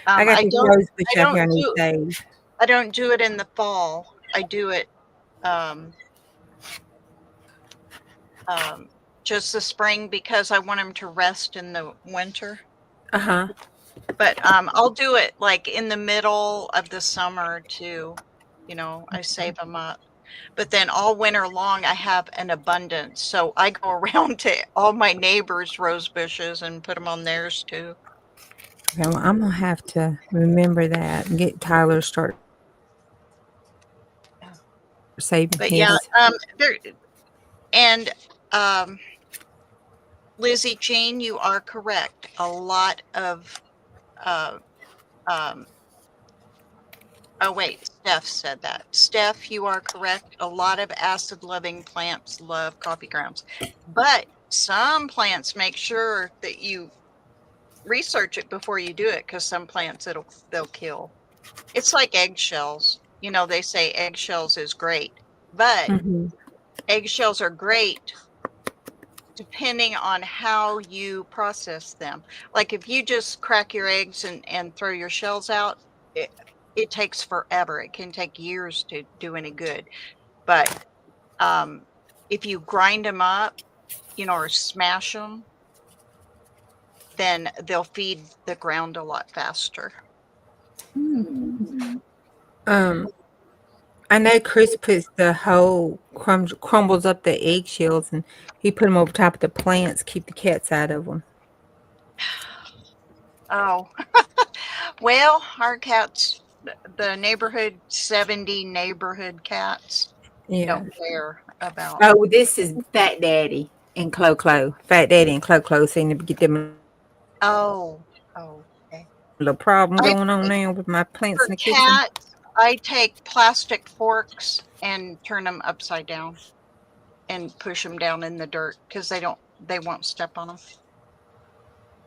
I got I these don't rose bush I out here I don't need do- saved. I don't do it in the fall. I do it just the spring because I want them to rest in the winter. Uh-huh. But I'll do it like in the middle of the summer too. I save them up. But then all winter long, I have an abundance. So I go around to all my neighbors' rose bushes and put them on theirs too. Okay, well, I'm gonna have to remember that and get Tyler to start saving But yeah, his. there and Lizzie Jean, you are correct. A lot of oh wait, Steph said that. Steph, you are correct. A lot of acid-loving plants love coffee grounds, but some plants make sure that you research it before you do it, because some plants they'll kill. It's like eggshells. They say eggshells is great, but Mhm. eggshells are great depending on how you process them. Like if you just crack your eggs and throw your shells out, it takes forever. It can take years to do any good. But if you grind them up, or smash them, then they'll feed the ground a lot faster. I know Chris puts the whole crumbles up the eggshells and he put them over top of the plants, keep the cats out of them. Oh, well, our cats, the neighborhood 70 neighborhood cats, Yeah. don't care about. Oh, this is Fat Daddy and Clo. Fat Daddy and Clo seem to get them Oh, okay. a little problem I going on now with my plants For in the kitchen. cats, I take plastic forks and turn them upside down and push them down in the dirt because they won't step on them.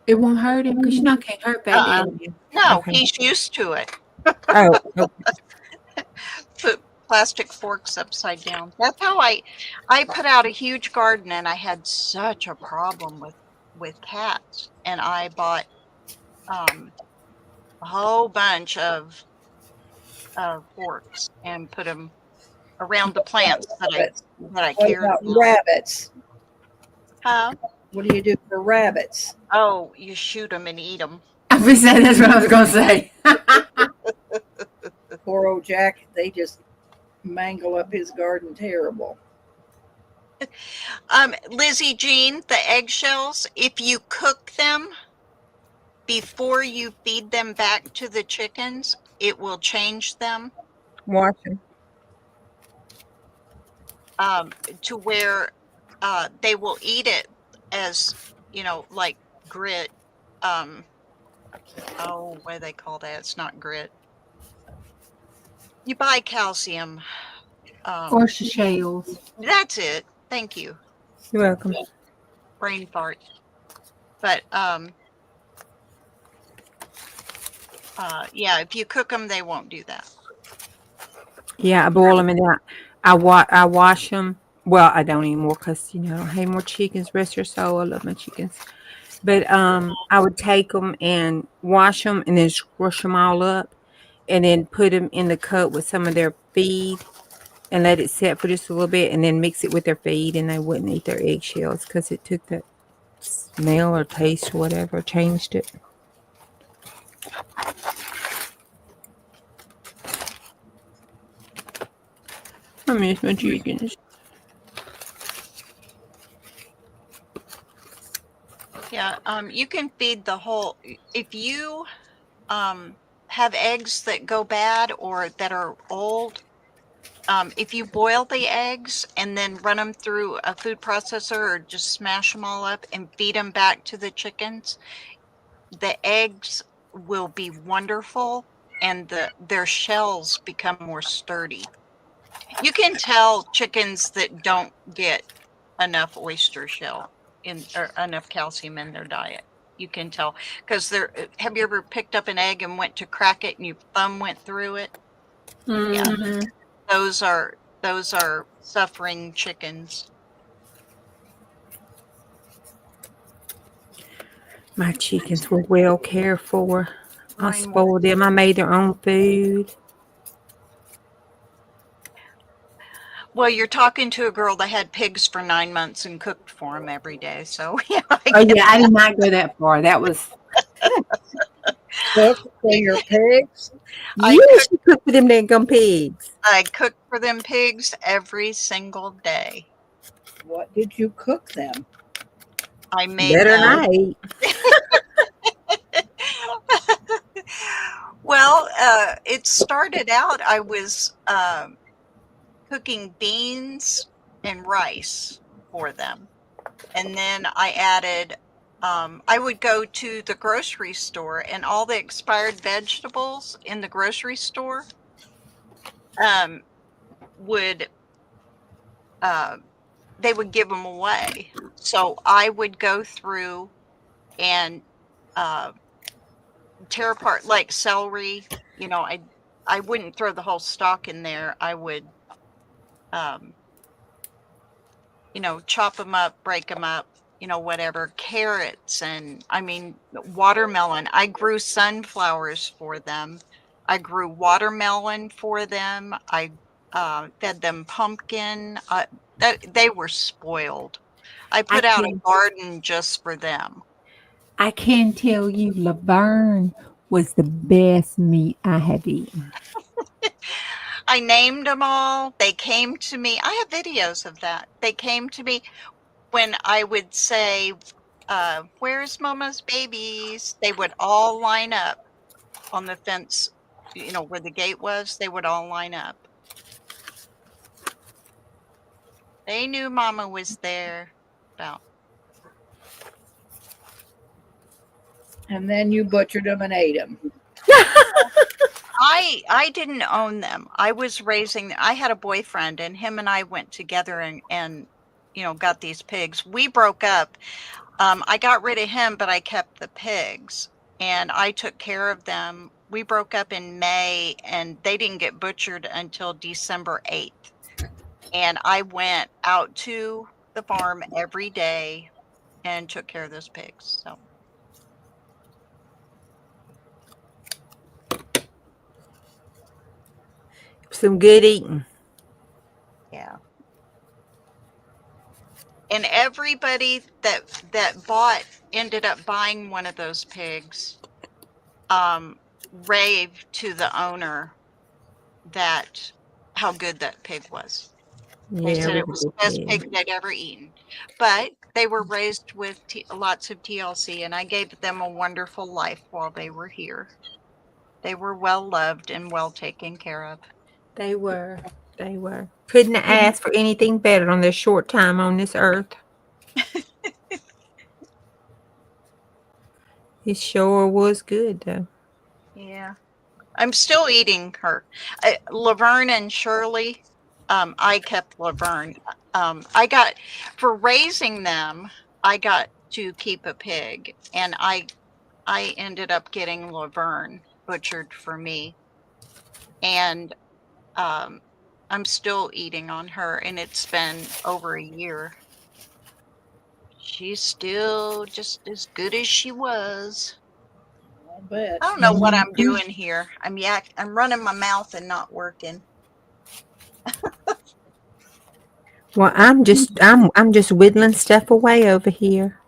It won't hurt him because you know I can't hurt Fat Daddy. No, Okay. he's used to it. Oh, okay. Put plastic forks upside down. That's how I put out a huge garden, and I had such a problem with cats, and I bought a whole bunch of forks and put them around the plants that I What cared about about. rabbits? Huh? What do you do for rabbits? Oh, you shoot them and eat them. I was saying that's what I was gonna say. Poor old Jack, they just mangle up his garden terrible. Lizzie Jean, the eggshells, if you cook them before you feed them back to the chickens, it will change them Watch him. to where they will eat it as, like grit. Oh, what do they call that? It's not grit. You buy calcium. Oyster shells. That's it. Thank you. You're welcome. Brain fart. But yeah, if you cook them, they won't do that. Yeah, I boil them and then I wash them. Well, I don't anymore because I don't have more chickens. Rest your soul, I love my chickens. But I would take them and wash them and then squish them all up, and then put them in the cup with some of their feed and let it set for just a little bit, and then mix it with their feed, and they wouldn't eat their eggshells because it took the smell or taste or whatever, changed it. I miss my chickens. Yeah, you can feed the whole. If you have eggs that go bad or that are old, if you boil the eggs and then run them through a food processor or just smash them all up and feed them back to the chickens, the eggs will be wonderful and their shells become more sturdy. You can tell chickens that don't get enough oyster shell or enough calcium in their diet. You can tell because have you ever picked up an egg and went to crack it and your thumb went through it? Mm-hmm. Yeah, those are suffering chickens. My chickens were well cared for. I Mine were. spoiled them. I made their own food. Well, you're talking to a girl that had pigs for 9 months and cooked for them every day. So yeah, Oh yeah, I did not go that far. That was Cook for your pigs? I Yes, you cook for them dang pigs. I cook for them pigs every single day. What did you cook them? I made Better than them. I ate. Well, it started out, I was cooking beans and rice for them. And then I added, I would go to the grocery store and all the expired vegetables in the grocery store um, would, uh, they would give them away. So I would go through and uh, tear apart like celery. You know, I wouldn't throw the whole stalk in there. I would, um, you know, chop them up, break them up, you know, whatever. Carrots and I mean watermelon. I grew sunflowers for them. I grew watermelon for them. I fed them pumpkin. They were spoiled. I I put out a can garden just for them. I can tell you Laverne was the best meat I have eaten. I named them all. They came to me. I have videos of that. They came to me when I would say, where's Mama's babies? They would all line up on the fence, you know, where the gate was. They would all line up. They knew Mama was there. About And then you butchered them and ate them. I didn't own them. I was raising. I had a boyfriend, and him and I went together and you know got these pigs. We broke up. I got rid of him, but I kept the pigs and I took care of them. We broke up in May and they didn't get butchered until December 8th. And I went out to the farm every day and took care of those pigs. So, Some good eating. yeah. And everybody that bought ended up buying one of those pigs raved to the owner that how good that pig was. They Yeah, said it it was was a the good best pig. pig they'd ever eaten. But they were raised with lots of TLC, and I gave them a wonderful life while they were here. They were well loved and well taken care of. They were. They were. Couldn't ask for anything better on their short time on this earth. It sure was good, though. Yeah. I'm still eating her. Laverne and Shirley, I kept Laverne. I got, for raising them, I got to keep a pig, and I ended up getting Laverne butchered for me. And I'm still eating on her, and it's been over a year. She's still just as good as she was. I bet. I don't know what I'm doing here. I'm running my mouth and not working. Well, I'm just whittling stuff away over here.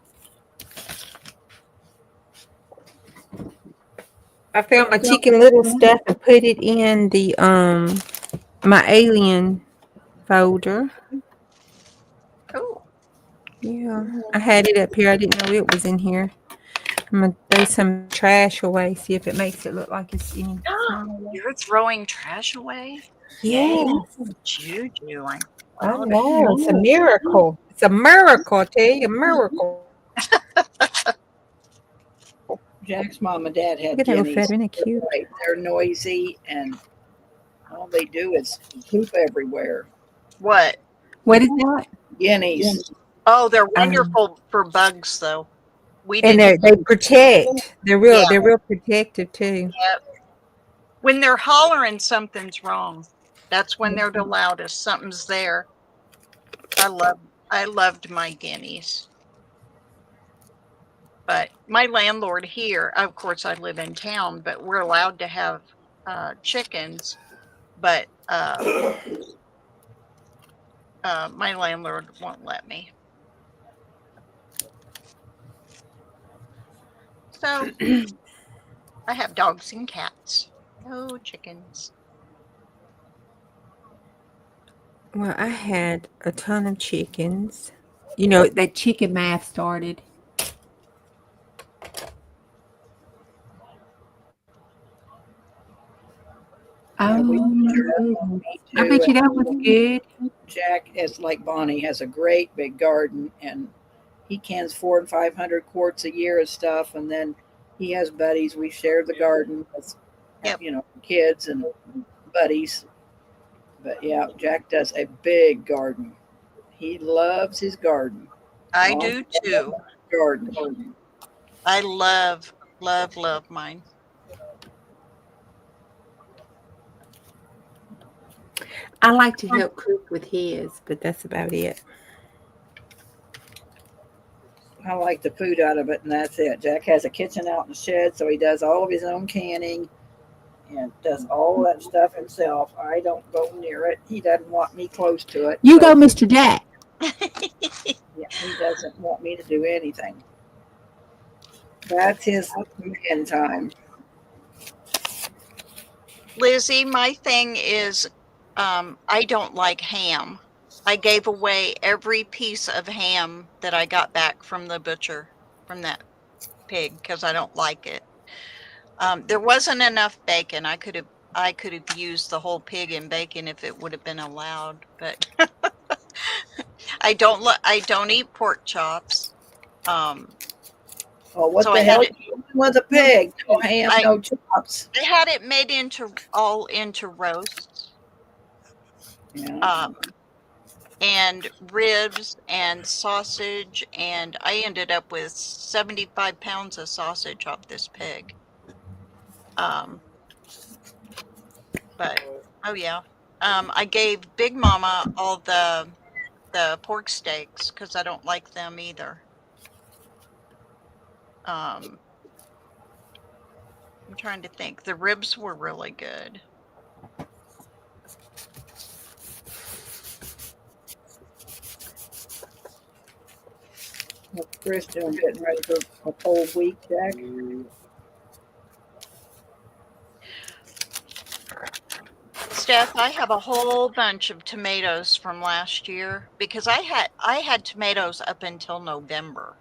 I found my Chicken Little stuff and put it in the my alien folder. Cool. Yeah, I had it up here. I didn't know it was in here. I'm gonna throw some trash away. See if it makes it look like it's any smaller. You're throwing trash away? Yeah, Juju. I'm I proud of know. you. It's a miracle. It's a miracle. I tell you, a miracle. Jack's mom and dad Look had at that little guineas. feather. Isn't it cute? Right. They're noisy and all they do is poop everywhere. What? What is that? Guineas. Oh, they're Um, wonderful for bugs, though. We and didn't. they protect. Yeah. They're real protective too. Yep. When they're hollering, something's wrong. That's when they're the loudest. Something's there. I love. I loved my guineas. But my landlord here, of course, I live in town, but we're allowed to have chickens. But my landlord won't let me. So I have dogs and cats. No chickens. Well, I had a ton of chickens. You know, that chicken math started. Yeah, we Oh, I too. bet you that was good. Jack is like Bonnie, has a great big garden, and he cans 400 and 500 quarts a year of stuff. And then he has buddies. We share the garden with, Yep. kids and buddies. But yeah, Jack does a big garden. He loves his garden. I Long do too. garden. I love, love, love mine. I like to help cook with his, but that's about it. I like the food out of it, and that's it. Jack has a kitchen out in the shed, so he does all of his own canning and does all that stuff himself. I don't go near it. He doesn't want me close to it. You So, go, Mr. Jack. yeah, he doesn't want me to do anything. That's his man time. Lizzie, my thing is I don't like ham. I gave away every piece of ham that I got back from the butcher, from that pig, because I don't like it. There wasn't enough bacon. I could have used the whole pig in bacon if it would have been allowed, but I don't eat pork chops. Oh, what So the I had hell it. you doing with a pig? No ham, I no chops. I had it made into roasts. Yeah. And ribs and sausage, and I ended up with 75 pounds of sausage off this pig. But oh yeah, I gave Big Mama all the pork steaks because I don't like them either. I'm trying to think. The ribs were really good. What's Chris doing? Getting ready for a cold week, Jack? Steph, I have a whole bunch of tomatoes from last year because I had tomatoes up until November.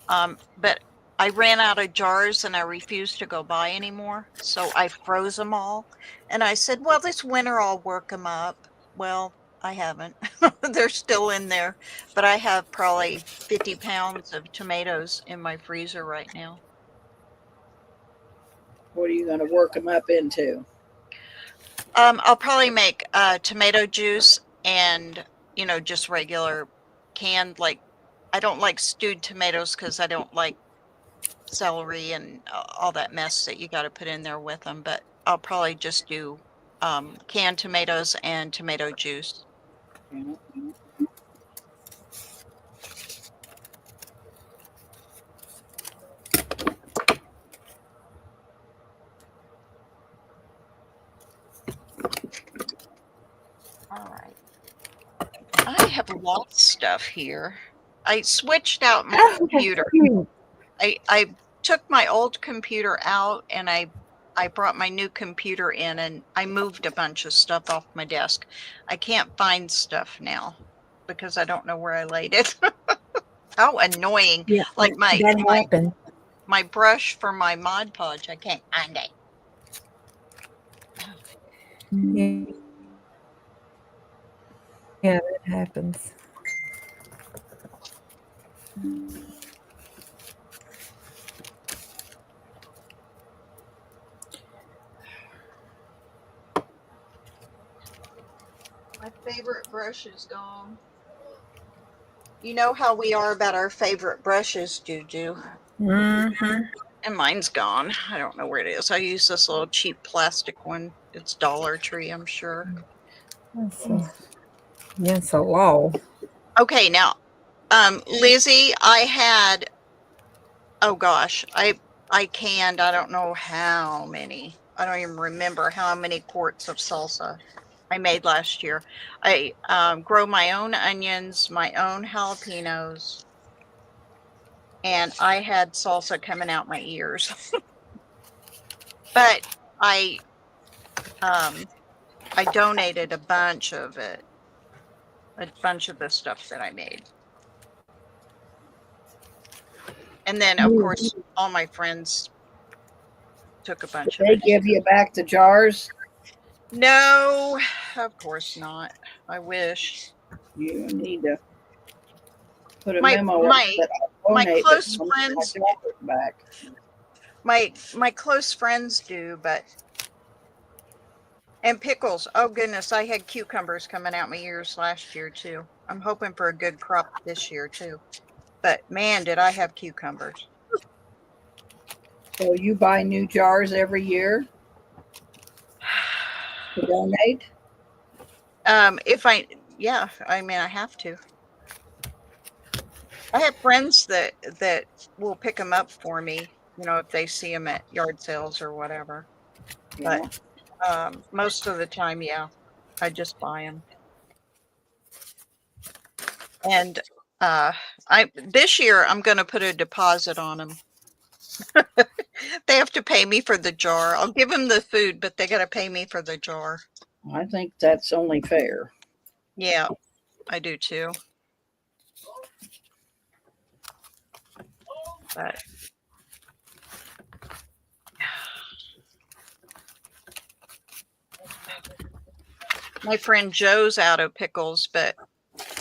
But I ran out of jars and I refused to go buy anymore. So I froze them all. And I said, well, this winter I'll work them up. Well, I haven't. They're still in there. But I have probably 50 pounds of tomatoes in my freezer right now. What are you going to work them up into? I'll probably make tomato juice and, just regular canned, like, I don't like stewed tomatoes because I don't like celery and all that mess that you got to put in there with them. But I'll probably just do canned tomatoes and tomato juice. Yeah. All right. I have lost stuff here. I switched out my computer. I took my old computer out and I brought my new computer in and I moved a bunch of stuff off my desk. I can't find stuff now because I don't know where I laid it. How annoying. Yeah, Like that happened. my brush for my Mod Podge, I can't find it. Yeah, that happens. My favorite brush is gone. You know how we are about our favorite brushes, Juju. Mm-hmm. And mine's gone. I don't know where it is. I use this little cheap plastic one. It's Dollar Tree, I'm sure. That's a law. Okay, now, Lizzie, I had, oh gosh, I canned, I don't know how many. I don't even remember how many quarts of salsa I made last year. I grow my own onions, my own jalapenos, and I had salsa coming out my ears. But I donated a bunch of it, a bunch of the stuff that I made. And then, of course, all my friends took a bunch of They it. give you back the jars. No, of course not. I wish. You need to put a My memo my that I'll my donate, close but friends, my jars back. my close friends do, but and pickles. Oh goodness, I had cucumbers coming out my ears last year too. I'm hoping for a good crop this year too. But man, did I have cucumbers. So you buy new jars every year to donate? Yeah, I mean, I have to. I have friends that will pick them up for me, if they see them at yard sales or whatever. Yeah. But most of the time, yeah, I just buy them. And this year I'm going to put a deposit on them. They have to pay me for the jar. I'll give them the food, but they got to pay me for the jar. I think that's only fair. Yeah, I do too. But my friend Joe's out of pickles, but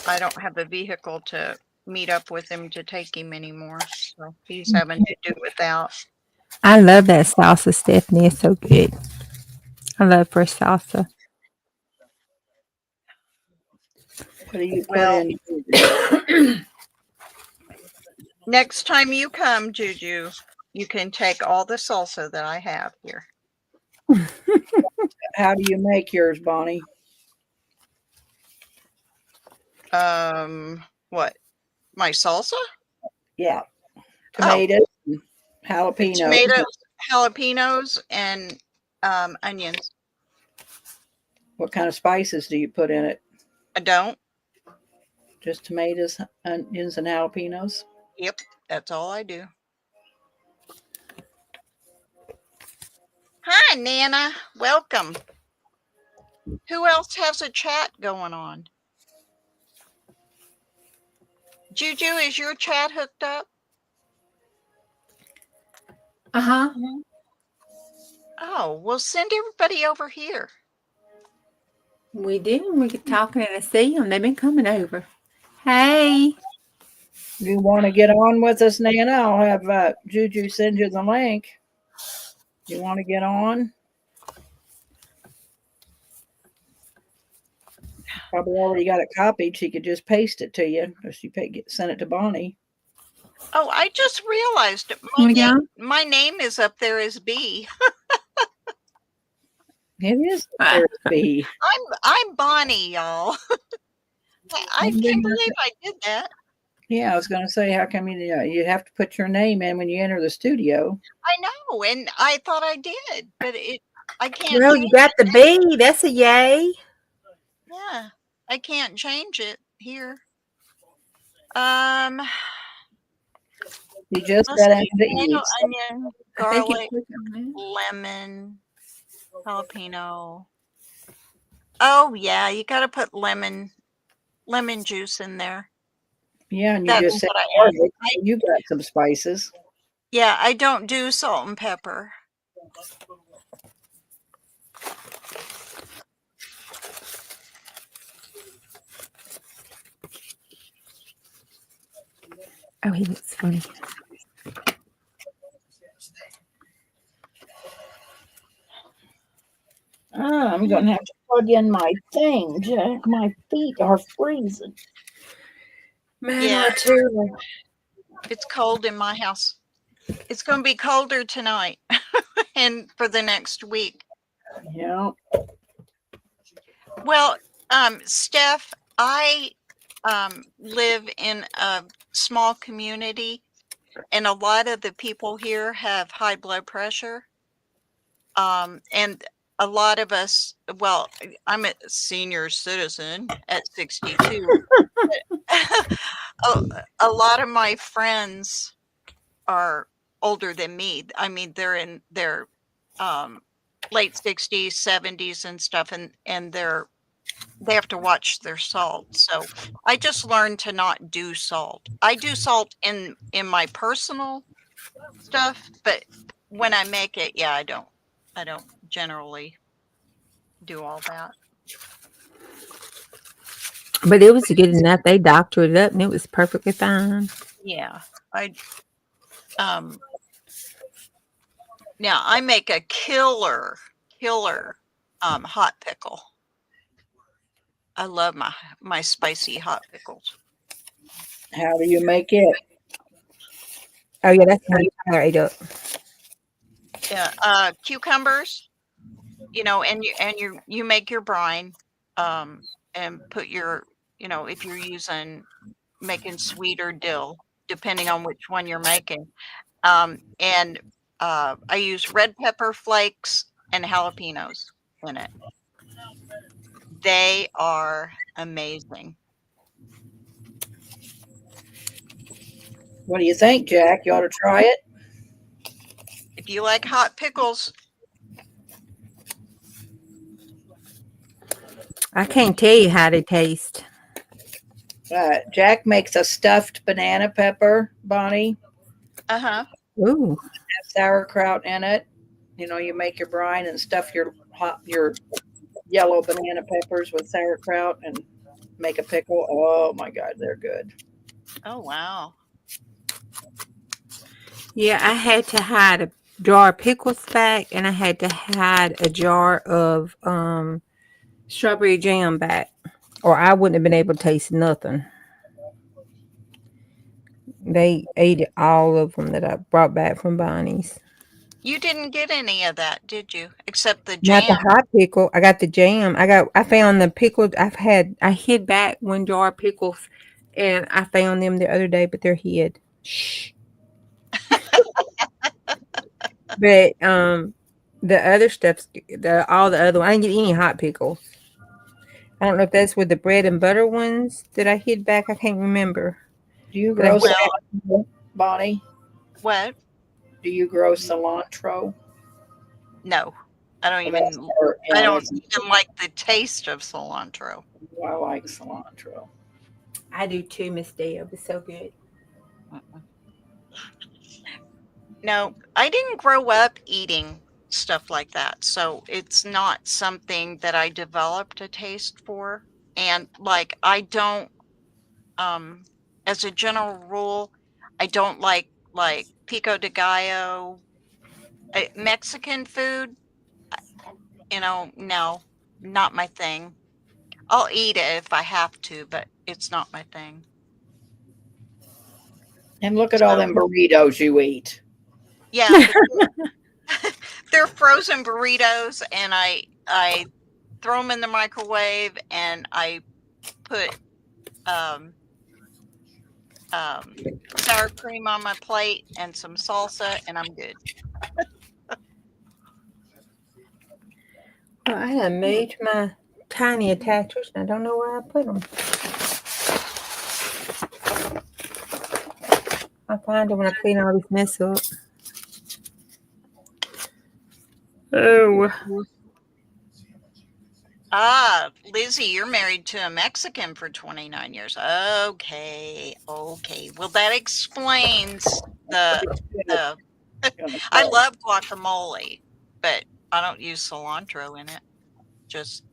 I don't have a vehicle to meet up with him to take him anymore. So he's having to do without. I love that salsa, Stephanie. It's so good. I love fresh salsa. What do you put Well, in? next time you come, Juju, you can take all the salsa that I have here. How do you make yours, Bonnie? What? My salsa? Yeah. Tomatoes, and jalapenos. Tomatoes, jalapenos, and onions. What kind of spices do you put in it? I don't. Just tomatoes, onions, and jalapenos? Yep, that's all I do. Hi, Nana. Welcome. Who else has a chat going on? Juju, is your chat hooked up? Uh-huh. Oh, well, send everybody over here. We do. We get talking and I see them. They've been coming over. Hey. You want to get on with us, Nana? I'll have Juju send you the link. You want to get on? Probably already got it copied. She could just paste it to you. Or she send it to Bonnie. Oh, I just realized my name is up there as B. It is B. I'm Bonnie, y'all. I can't believe I did that. Yeah, I was going to say, how come you have to put your name in when you enter the studio? I know, and I thought I did, but I can't. Well, you got the B. That's a yay. Yeah, I can't change it here. You just got into tomato, eat. onion, garlic, lemon, jalapeno. Oh yeah, you got to put lemon juice in there. Yeah, and you That's just said what garlic. You got some spices. Yeah, I don't do salt and pepper. Oh, he looks funny. I'm going to have to plug in my thing, Jack. My feet are freezing. Yeah, it's cold in my house. It's going to be colder tonight and for the next week. Yeah. Well, Steph, I live in a small community, and a lot of the people here have high blood pressure. And a lot of us, well, I'm a senior citizen at 62. A lot of my friends are older than me. I mean, they're in their late 60s, 70s and stuff, and they have to watch their salt. So I just learned to not do salt. I do salt in my personal stuff, but when I make it, yeah, I don't generally do all that. But it was good enough. They doctored it up and it was perfectly fine. Yeah. Now I make a killer hot pickle. I love my spicy hot pickles. How do you make it? Oh yeah, that's how Tyler ate up. Yeah, cucumbers, and you make your brine, and put your, if you're making sweet or dill, depending on which one you're making. And I use red pepper flakes and jalapenos in it. They are amazing. What do you think, Jack? You ought to try it. If you like hot pickles, I can't tell you how they taste. Jack makes a stuffed banana pepper, Bonnie. Ooh. Has sauerkraut in it. You make your brine and stuff your yellow banana peppers with sauerkraut and make a pickle. Oh my God, they're good. Oh wow. Yeah, I had to hide a jar of pickles back and I had to hide a jar of strawberry jam back. Or I wouldn't have been able to taste nothing. They ate all of them that I brought back from Bonnie's. You didn't get any of that, did you? Except the Not the jam. hot pickle. I got the jam. I found the pickled. I hid back one jar of pickles, and I found them the other day, but they're hid. Shh. But the other stuff's all the other. I didn't get any hot pickles. I don't know if that's with the bread and butter ones that I hid back. I can't remember. Do you But I grow hid cilantro, Bonnie? What? Do you grow cilantro? No. I don't That's even like the taste of cilantro. I like cilantro. I do too, Ms Deb. It's so good. No, I didn't grow up eating stuff like that. So it's not something that I developed a taste for. And like I don't as a general rule, I don't like pico de gallo, Mexican food, no, not my thing. I'll eat it if I have to, but it's not my thing. And look at all them burritos you eat. Yeah, they're frozen burritos, and I throw them in the microwave, and I put sour cream on my plate and some salsa, and I'm good. Well, I done moved my tiny attachers, and I don't know where I put them. I'll find them when I clean all this mess up. Oh. Lizzie, you're married to a Mexican for 29 years. Okay. Well, that explains the I love guacamole, but I don't use cilantro in it. Just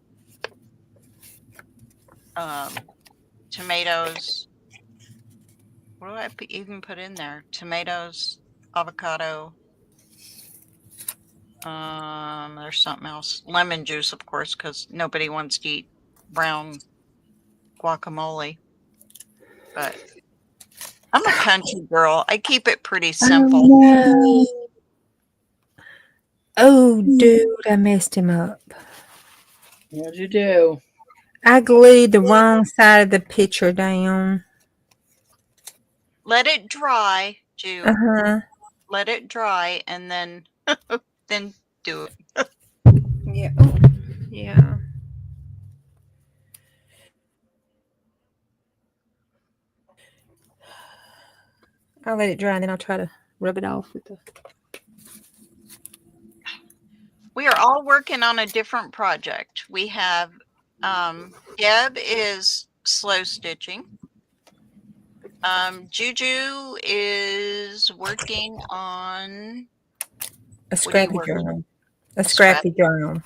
tomatoes. What do I even put in there? Tomatoes, avocado. There's something else. Lemon juice, of course, because nobody wants to eat brown guacamole. But I'm a country girl. I keep it pretty simple. Oh, no. Oh, dude, I messed him up. What'd you do? I glued the wrong side of the picture down. Let it dry, Ju. Uh-huh. Let it dry, and then then do it. Yeah. Oh, yeah. I'll let it dry and then I'll try to rub it off with the. We are all working on a different project. We have Deb is slow stitching. Juju is working on A what are you scrappy working on? journal. A scrap. scrappy journal.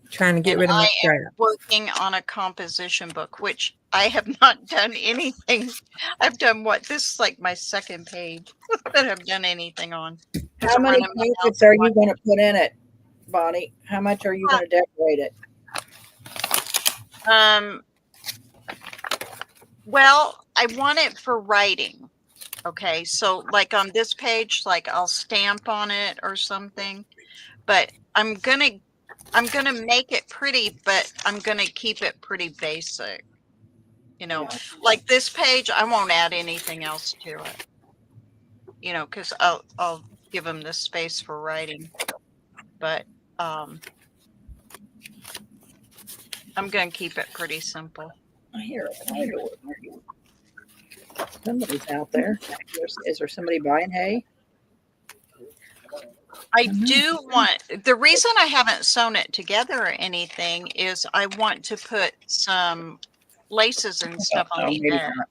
Trying to get And rid of my I am scrap. working on a composition book, which I have not done anything. I've done what? This is like my second page that I've done anything on. Because How I'm many running my mouth. pages are you going to put in it, Bonnie? How much are you going to decorate it? Well, I want it for writing. Okay, so like on this page, like I'll stamp on it or something. But I'm gonna make it pretty, but I'm gonna keep it pretty basic. You know, Yeah. like this page, I won't add anything else to it. You know, because I'll give them the space for writing. But I'm gonna keep it pretty simple. I hear a car door. Somebody's out there. Is there somebody buying hay? I do want, the reason I haven't sewn it together or anything is I want to put some laces and stuff on Oh, the maybe end. not.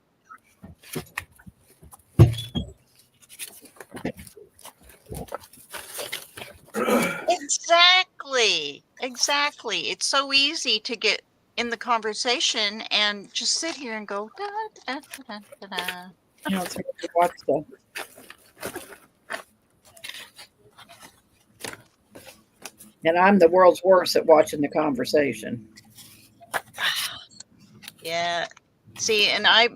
Exactly. It's so easy to get in the conversation and just sit here and go da da da da da. No, it's hard to watch the. And I'm the world's worst at watching the conversation. Yeah. See, and I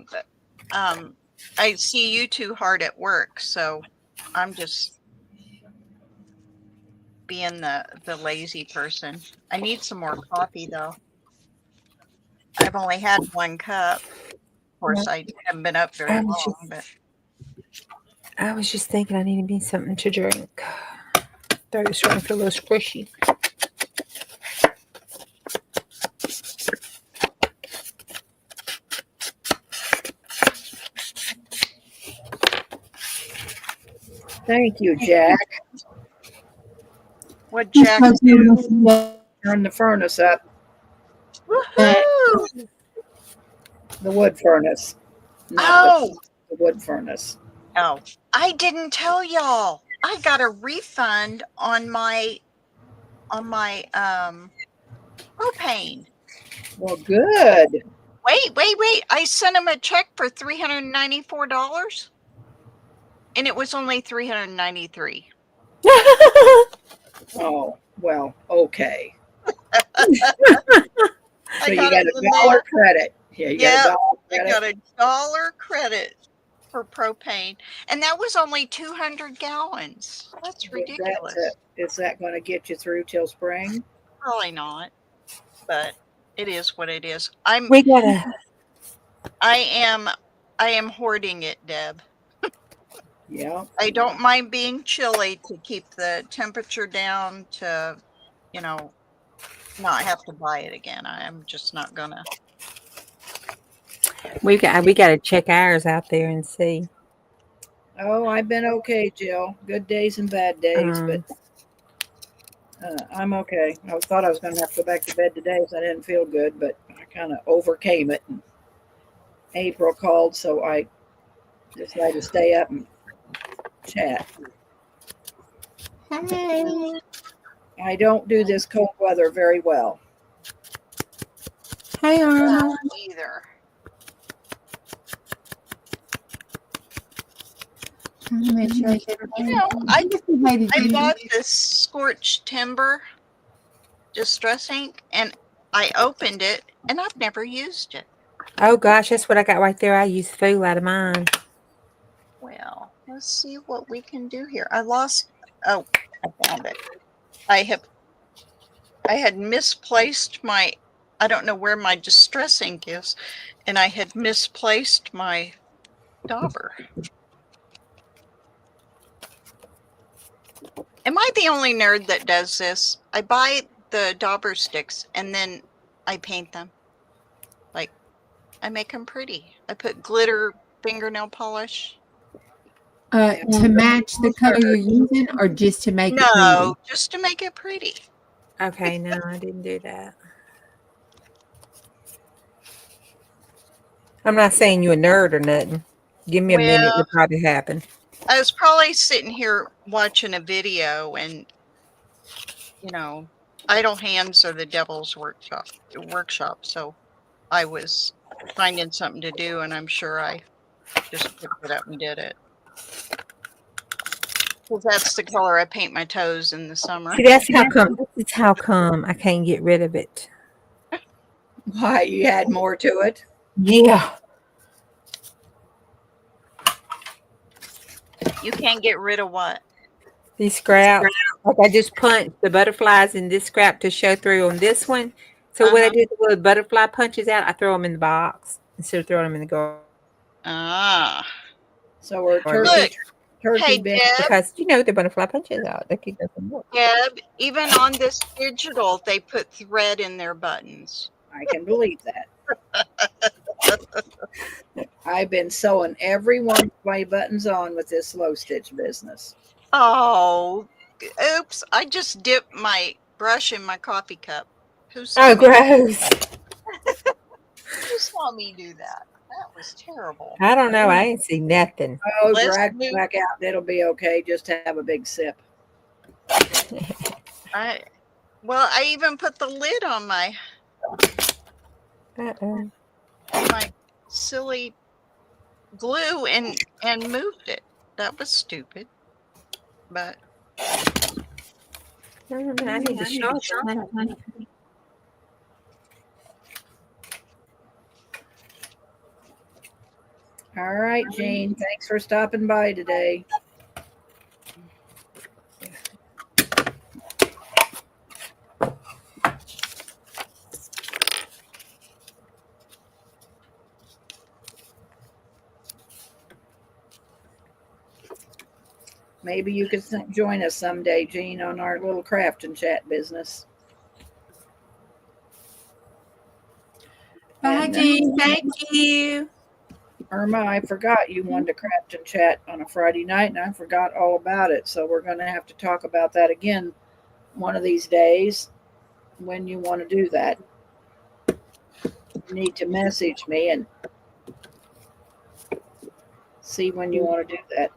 see you too hard at work, so I'm just being the lazy person. I need some more coffee though. I've only had one cup. Of course, I haven't been up very long, but I was just thinking I need to be something to drink. Throat is starting to feel a little squishy. Thank you, Jack. what Jack do? Turn the furnace up, Woohoo! the wood furnace. Not Oh, the wood furnace. oh! I didn't tell y'all. I got a refund on my propane. Well, good. Wait! I sent him a check for $394, and it was only $393. Oh, well, okay. I So you got got it in a the dollar mail. credit. Yeah, you got a dollar I credit. got a dollar credit for propane, and that was only 200 gallons. That's ridiculous. Is that going to get you through till spring? Probably not, but it is what it is. We gotta. I am hoarding it, Deb. Yeah. I don't mind being chilly to keep the temperature down to, not have to buy it again. I am just not gonna. We gotta check ours out there and see. Oh, I've been okay, Jill. Good days and bad days, but I'm okay. I thought I was going to have to go back to bed today because I didn't feel good, but I kind of overcame it. And April called, so I decided to stay up and chat. Hey. I don't do this cold weather very well. Hey, Arnold. Either. Make sure I get I bought this scorched timber distress ink, and I opened it, and I've never used it. Oh gosh, that's what I got right there. I used food out of mine. Well, let's see what we can do here. I found it. I had misplaced my, I don't know where my distress ink is, and I had misplaced my dauber. Am I the only nerd that does this? I buy the dauber sticks and then I paint them. Like, I make them pretty. I put glitter fingernail polish. To match the color you're using, or just to make it pretty? No, just to make it pretty. Okay, no, I didn't do that. I'm not saying you a nerd or nothing. Give me a minute, Well, it'll probably happen. I was probably sitting here watching a video and, idle hands are the devil's workshop. So I was finding something to do, and I'm sure I just picked it up and did it. Because that's the color I paint my toes in the summer. See, that's how come. This is how come I can't get rid of it. Why, you had more to it? Yeah. You can't get rid of what? These scraps. Like I just punched the butterflies in this scrap to show through on this one. So what I Uh-huh. do with the butterfly punches out, I throw them in the box instead of throwing them in the garden. Ah. So we're Look, turkey hey, bin. Deb, Because the butterfly punches out. They could go some more. Deb, even on this digital, they put thread in their buttons. I can believe that. I've been sewing every one of my buttons on with this slow stitch business. Oh, oops. I just dipped my brush in my coffee cup. Who saw Oh, me? gross. Who saw me do that? That was terrible. I don't know. I ain't see nothing. Oh, Let's drag move. it back out. It'll be okay. Just have a big sip. I even put the lid on my Uh-oh. silly glue and moved it. That was stupid. But I need to show something. All right, Jean. Thanks for stopping by today. Maybe you could join us someday, Jean, on our little craft and chat business. Bye, And, Jean. Thank you. Irma, I forgot you wanted to craft and chat on a Friday night, and I forgot all about it. So we're going to have to talk about that again one of these days when you want to do that. You need to message me and see when you want to do that.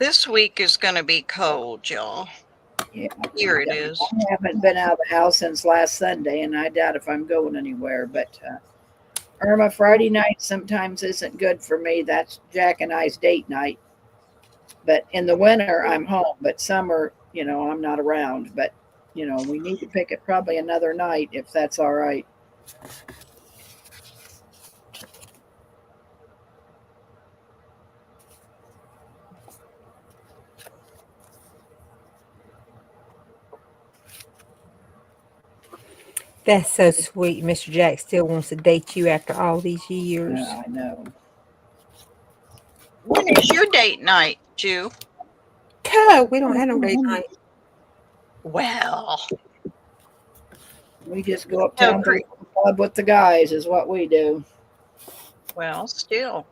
this week is going to be cold, y'all. Yeah, Here it is. I haven't been out of the house since last Sunday, and I doubt if I'm going anywhere. But Irma, Friday night sometimes isn't good for me. That's Jack and I's date night. But in the winter, I'm home. But summer, I'm not around. But we need to pick it probably another night if that's all right. That's so sweet. Mr. Jack still wants to date you after all these years. Yeah, I know. When is your date night, Jew? We don't have no date night. Well, We just go uptown to the club with the guys is what we do. well, still,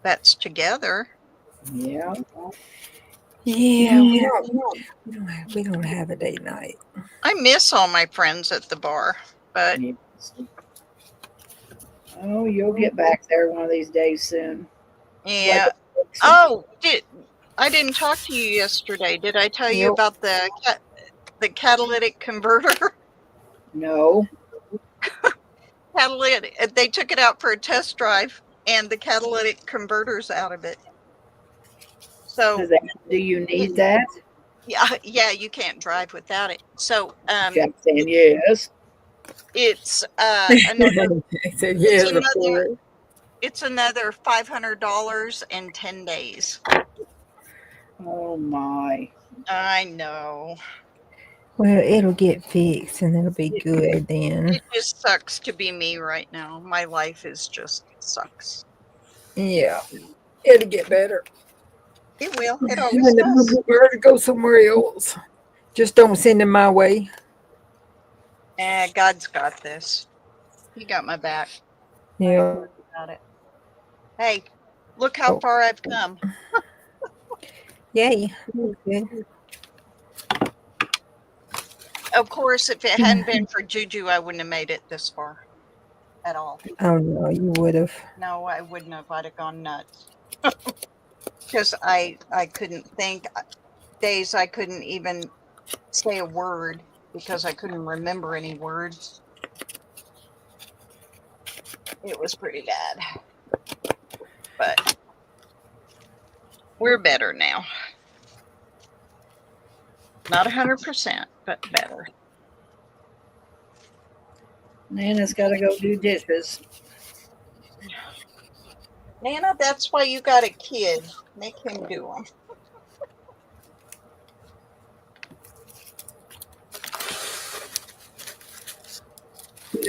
that's together. Yeah. Yeah, we don't have a date night. I miss all my friends at the bar, but Oh, you'll get back there one of these days soon. yeah. Oh, I didn't talk to you yesterday. Did I tell you about the catalytic converter? No. Catalytic. They took it out for a test drive, and the catalytic converter's out of it. So, Do you need that? yeah, you can't drive without it. So, Jack saying yes. it's another. Said yes, It's another $500 in 10 days. Oh my. I know. Well, it'll get fixed and it'll be good then. It just sucks to be me right now. My life is just sucks. Yeah, it'll get better. It will. It You always does. to go somewhere else. Just don't send them my way. God's got this. He got my back. I ain't Yeah. worried about it. Hey, look how Oh. far I've come. Yay. Good. Of course, if it hadn't been for Juju, I wouldn't have made it this far at all. Oh no, you would have. No, I wouldn't have. I'd have gone nuts. Because I couldn't think. Days I couldn't even say a word because I couldn't remember any words. It was pretty bad. But we're better now. Not 100%, but better. Nana's got to go do dishes. Nana, that's why you got a kid. Make him do them.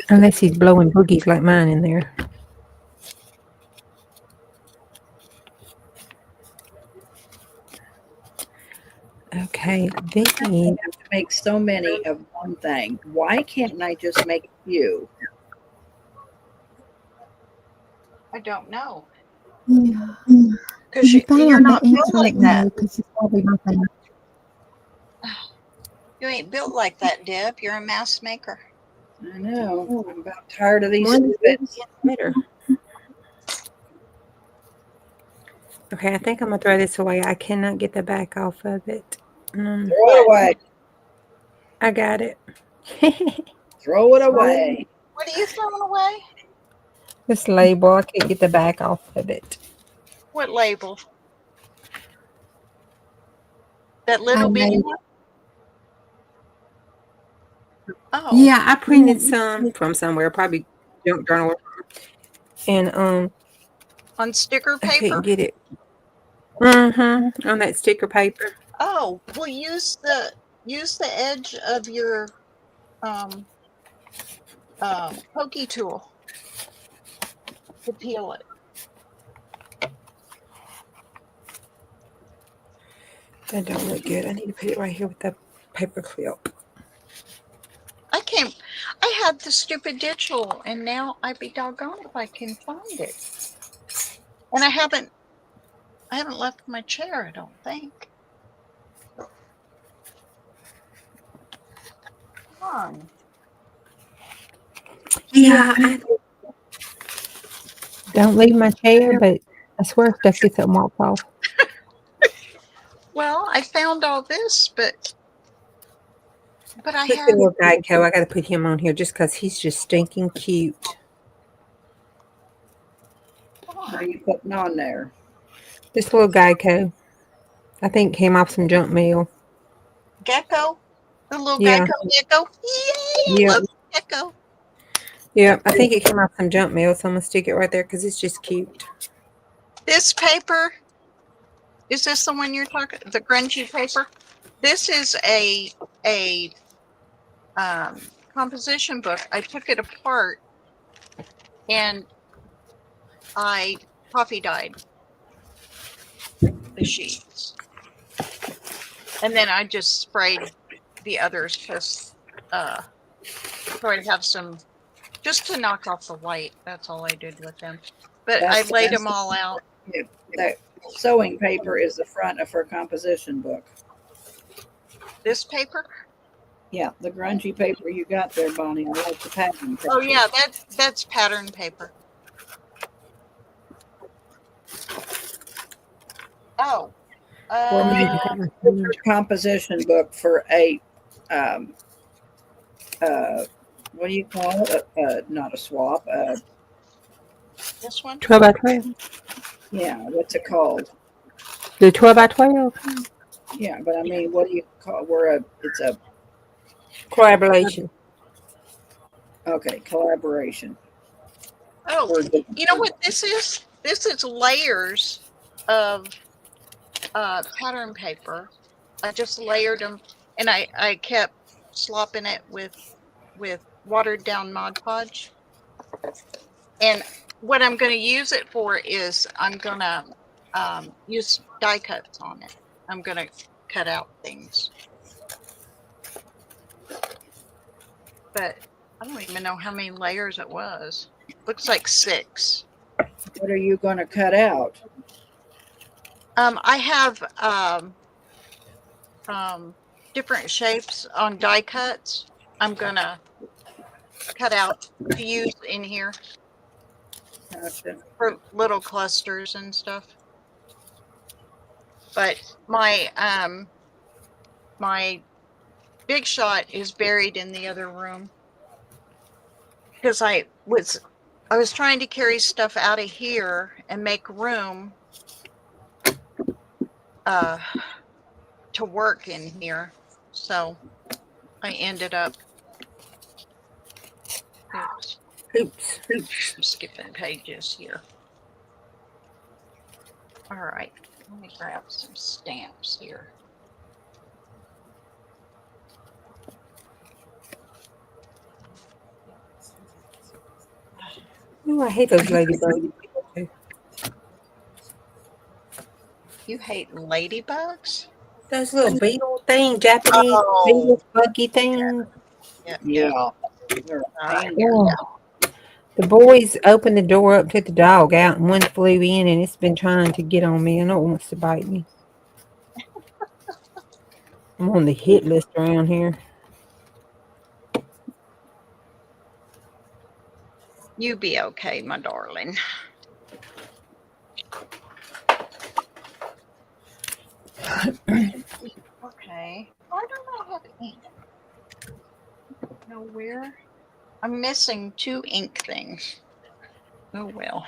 Unless he's blowing boogies like mine in there. Okay, then I have to make so many of one thing. Why can't I just make a few? I don't know. Yeah. Because Can you find you're out not the built answer? like Let me know, that. because it's probably my thing. You ain't built like that, Deb. You're a mass maker. I know. I'm about tired of these one stupid. is better. Okay, I think I'm gonna throw this away. I cannot get the back off of it. Throw it away. I got it. Throw it away. What are you throwing away? This label, I can't get the back off of it. What label? That little bitty one? Oh, Yeah, I printed some from somewhere, probably junk journal, and on sticker I paper? couldn't get it. On that sticker paper. Oh, well, use the edge of your pokey tool to peel it. That don't look good. I need to put it right here with the paper clip. I had the stupid digital, and now I'd be doggone if I can find it. And I haven't left my chair, I don't think. Come on. Yeah, I don't leave my chair, but I swear stuff gets up and walks off. Well, I found all this, but I Look at had little Geico. I got to put him on here just because he's just stinking cute. What are you putting on there? This little Geico. I think came off some junk mail. gecko, the little Yeah. gecko. Yay! I Yeah. love gecko. Yeah, I think it came off some junk mail, so I'm gonna stick it right there because it's just cute. This paper, is this the one you're talking? The grungy paper. This is a composition book. I took it apart and I coffee dyed the sheets, and then I just sprayed the others because so I'd have some just to knock off the white. That's all I did with them. But That's I laid them all out. That sewing paper is the front of her composition book. This paper? Yeah, the grungy paper you got there, Bonnie. I like the pattern. Oh yeah, that's pattern paper. Oh, composition book for a what do you call it? Not a swap. this one? 12 by 12. Yeah, what's it called? The 12 by 12 Yeah, but I mean, what do you call? It's a collaboration. okay collaboration. Oh, you know what this is? This is layers of pattern paper. I just layered them, and I kept slopping it with watered down Mod Podge. And what I'm going to use it for is I'm going to use die cuts on it. I'm going to cut out things. But I don't even know how many layers it was. Looks like 6. What are you going to cut out? I have different shapes on die cuts. I'm going to cut out to use in here Gotcha. for little clusters and stuff. But my my big shot is buried in the other room because I was trying to carry stuff out of here and make room to work in here. So I ended up Oops. I'm skipping pages here. All right, let me grab some stamps here. Ooh, I hate those ladybugs. You hate ladybugs? Those little beetle thing, Japanese beetle buggy thing. Yeah. They're a All right. pain. Oh. The boys opened the door up, took the dog out, and one flew in, and it's been trying to get on me. I know it wants to bite me. I'm on the hit list around here. You be okay, my darling. Okay. Why don't I have ink? Nowhere. I'm missing 2 ink things. Oh well.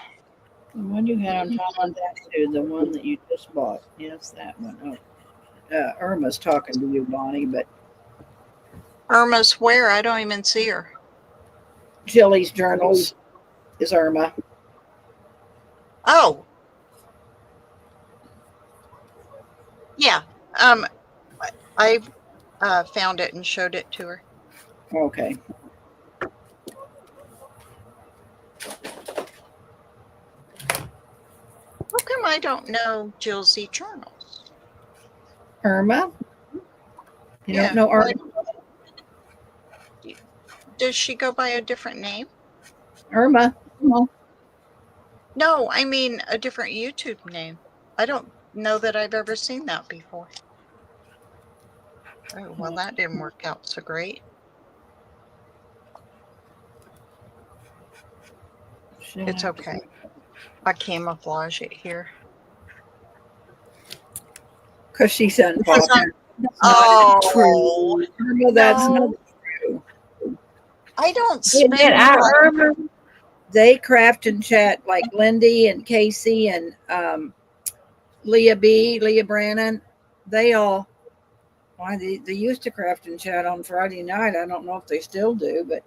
The one you had on top of that too, the one that you just bought. Yes, that one. Oh, Irma's talking to you, Bonnie, but Irma's where? I don't even see her. Jilly's journals is Irma. Oh. Yeah. I found it and showed it to her. Okay. How come I don't know Jill's Z journals? Irma? You don't know Irma? Does she go by a different name? Irma? No, I mean a different YouTube name. I don't know that I've ever seen that before. Oh, well, that didn't work out so great. It's okay. I camouflage it here. Because she's unpopular. Oh, Irma, that's no. not true. I don't Isn't spend that much. our Irma? They craft and chat like Lindy and Casey and Leah Brannon. They all, why they used to craft and chat on Friday night. I don't know if they still do, but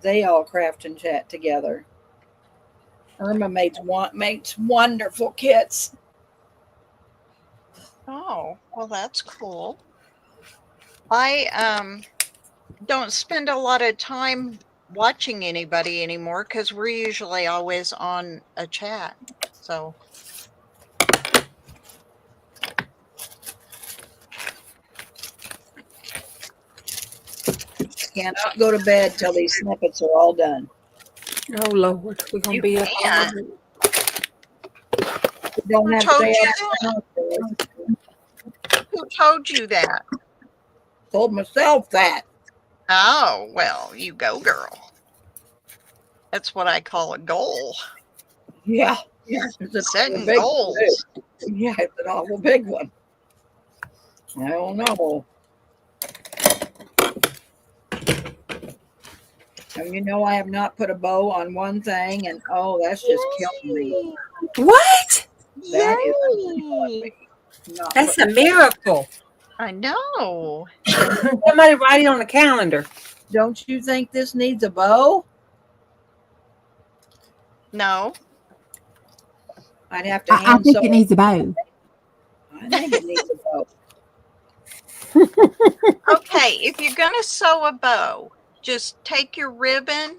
they all craft and chat together. Irma makes wonderful kits. Oh, well, that's cool. I don't spend a lot of time watching anybody anymore because we're usually always on a chat. So Cannot go to bed till these snippets are all done. Oh Lord, we're gonna you be up. can. You don't Who have to told stay you up. Who told you that? Told myself that. Oh, well, you go, girl. That's what I call a goal. Yeah. It's an Setting awful big one, goals. too. Yeah, it's an awful big one. I don't know. And you know, I have not put a bow on one thing, and oh, that's just killing me. What? That is Yay! not That's putting- a miracle. I know. Somebody write it on the calendar. Don't you think this needs a bow? No. I'd have to I hand think sew. it needs a bow. I think it needs a bow. Okay, if you're gonna sew a bow, just take your ribbon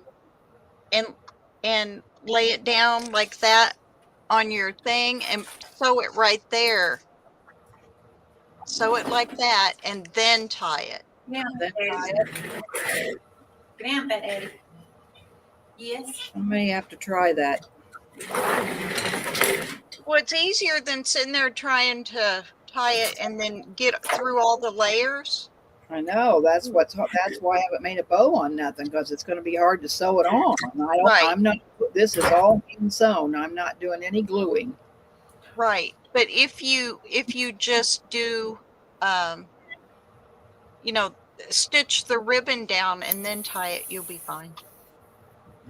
and lay it down like that on your thing and sew it right there. Sew it like that and then tie it. Yeah. Grandpa, Eddie. Yes. I may have to try that. Well, it's easier than sitting there trying to tie it and then get through all the layers. I know that's why I haven't made a bow on nothing, because it's going to be hard to sew it on. Right. I'm not. This is all being sewn. I'm not doing any gluing. Right. But if you just do, stitch the ribbon down and then tie it, you'll be fine.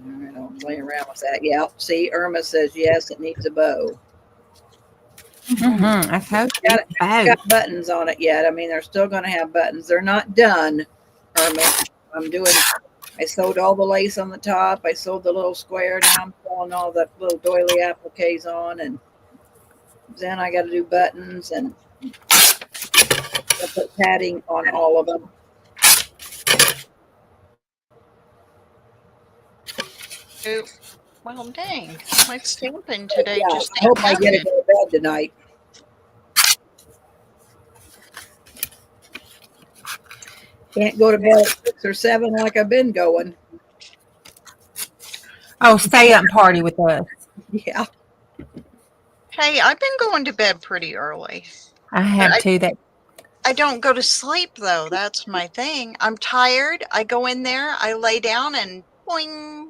I don't play around with that. Yeah. See, Irma says yes, it needs a bow. I told you. It's got buttons on it yet. I mean, they're still going to have buttons. They're not done, Irma. I sewed all the lace on the top. I sewed the little square. Now I'm sewing all the little doily appliques on, and then I got to do buttons and I put padding on all of them. Well, dang, my stamping today Yeah, just I hope ain't I get to happening. go to bed tonight. Can't go to bed at 6 or 7 like I've been going. Oh, stay up and party with us. Yeah. Hey, I've been going to bed pretty early. I have too. That I don't go to sleep though. That's my thing. I'm tired. I go in there, I lay down, and boing.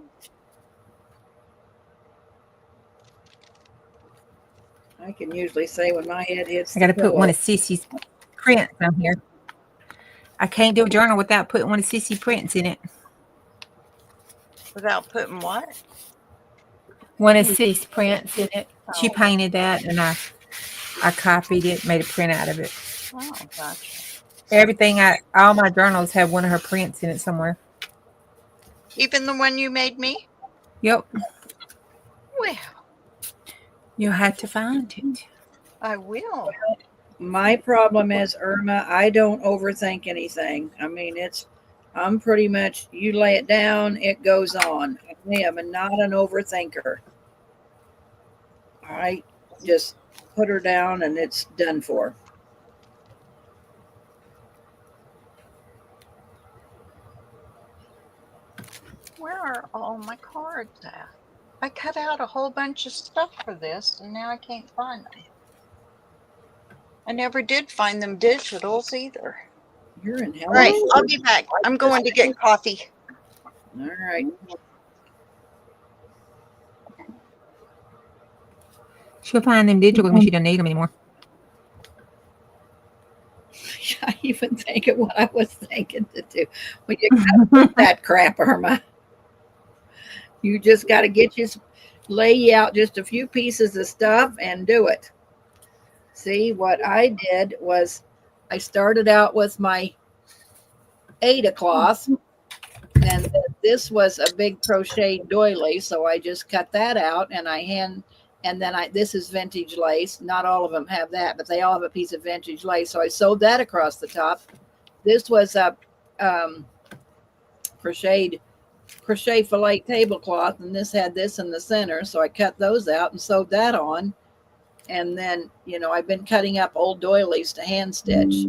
I can usually say when my head hits I got to the put one pillow. of Sissy's prints on here. I can't do a journal without putting one of Sissy prints in it. Without putting what? One of Sissy's prints in it. She Oh. painted that, and I copied it, made a print out of it. Oh, gotcha. All my journals have one of her prints in it somewhere. Even the one you made me? Yep. Well, You'll have to find it. I will. My problem is, Irma, I don't overthink anything. I mean, I'm pretty much, you lay it down, it goes on. I am not an overthinker. I just put her down and it's done for. Where are all my cards at? I cut out a whole bunch of stuff for this, and now I can't find them. I never did find them digitals either. You're in hell. All right, I'll be back. I'm going to get coffee. All right. She'll find them digital when she doesn't need them anymore. I even think of what I was thinking to do. Well, you gotta put that crap, Irma. You just got to lay out just a few pieces of stuff and do it. See, what I did was I started out with my Ada cloth, and this was a big crocheted doily, so I just cut that out and this is vintage lace. Not all of them have that, but they all have a piece of vintage lace. So I sewed that across the top. This was a crochet fillet tablecloth, and this had this in the center. So I cut those out and sewed that on. And then, I've been cutting up old doilies to hand stitch.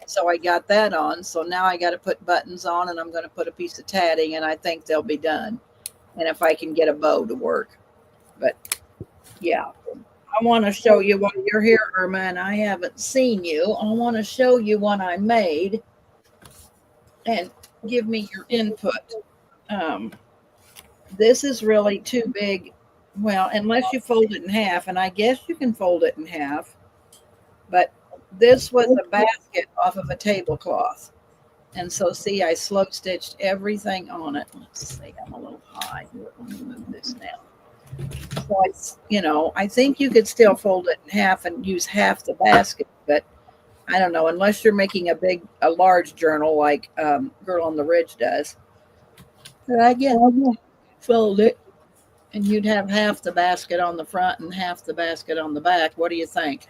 So I got that on. So now I got to put buttons on, and I'm going to put a piece of tatting, and I think they'll be done. And if I can get a bow to work. But yeah, I want to show you while you're here, Irma, and I haven't seen you. I want to show you what I made and give me your input. This is really too big. Well, unless you fold it in half, and I guess you can fold it in half, but this was a basket off of a tablecloth. And so, see, I slow stitched everything on it. Let's see, I'm a little high. Let me move this now. So, I think you could still fold it in half and use half the basket, but I don't know, unless you're making a large journal like Girl on the Ridge does. But I guess fold it, and you'd have half the basket on the front and half the basket on the back. What do you think?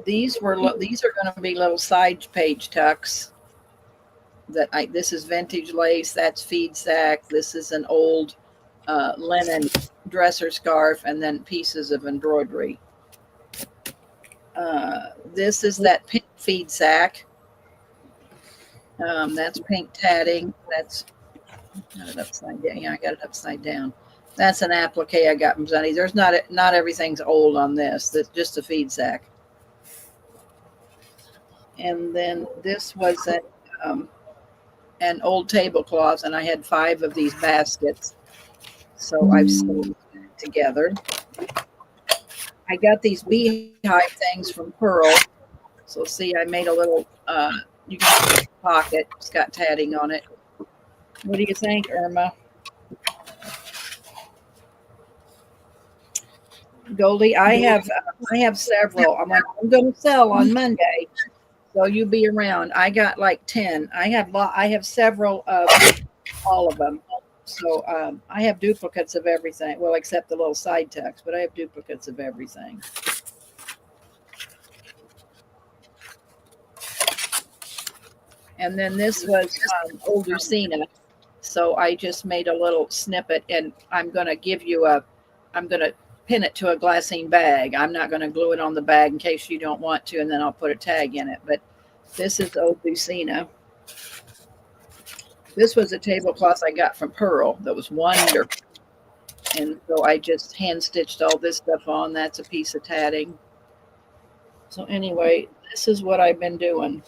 These are going to be little side page tucks This is vintage lace. That's feed sack. This is an old linen dresser scarf, and then pieces of embroidery. This is that pink feed sack. That's pink tatting. That's got it upside down. Yeah, I got it upside down. That's an applique I got from Zunny. There's not everything's old on this. That's just a feed sack. And then this was an old tablecloth, and I had 5 of these baskets. So I've sewed it together. I got these beehive things from Pearl. So see, I made a little, you can see the pocket. It's got tatting on it. What do you think, Irma? Goldie, I have several. I'm going to sell on Monday, so you be around. I got like 10. I have several of all of them. So I have duplicates of everything. Well, except the little side tucks, but I have duplicates of everything. And then this was old Lucina. So I just made a little snippet, and I'm going to pin it to a glassine bag. I'm not going to glue it on the bag in case you don't want to, and then I'll put a tag in it. But this is old Lucina. This was a tablecloth I got from Pearl that was wonderful. And so I just hand stitched all this stuff on. That's a piece of tatting. So anyway, this is what I've been doing.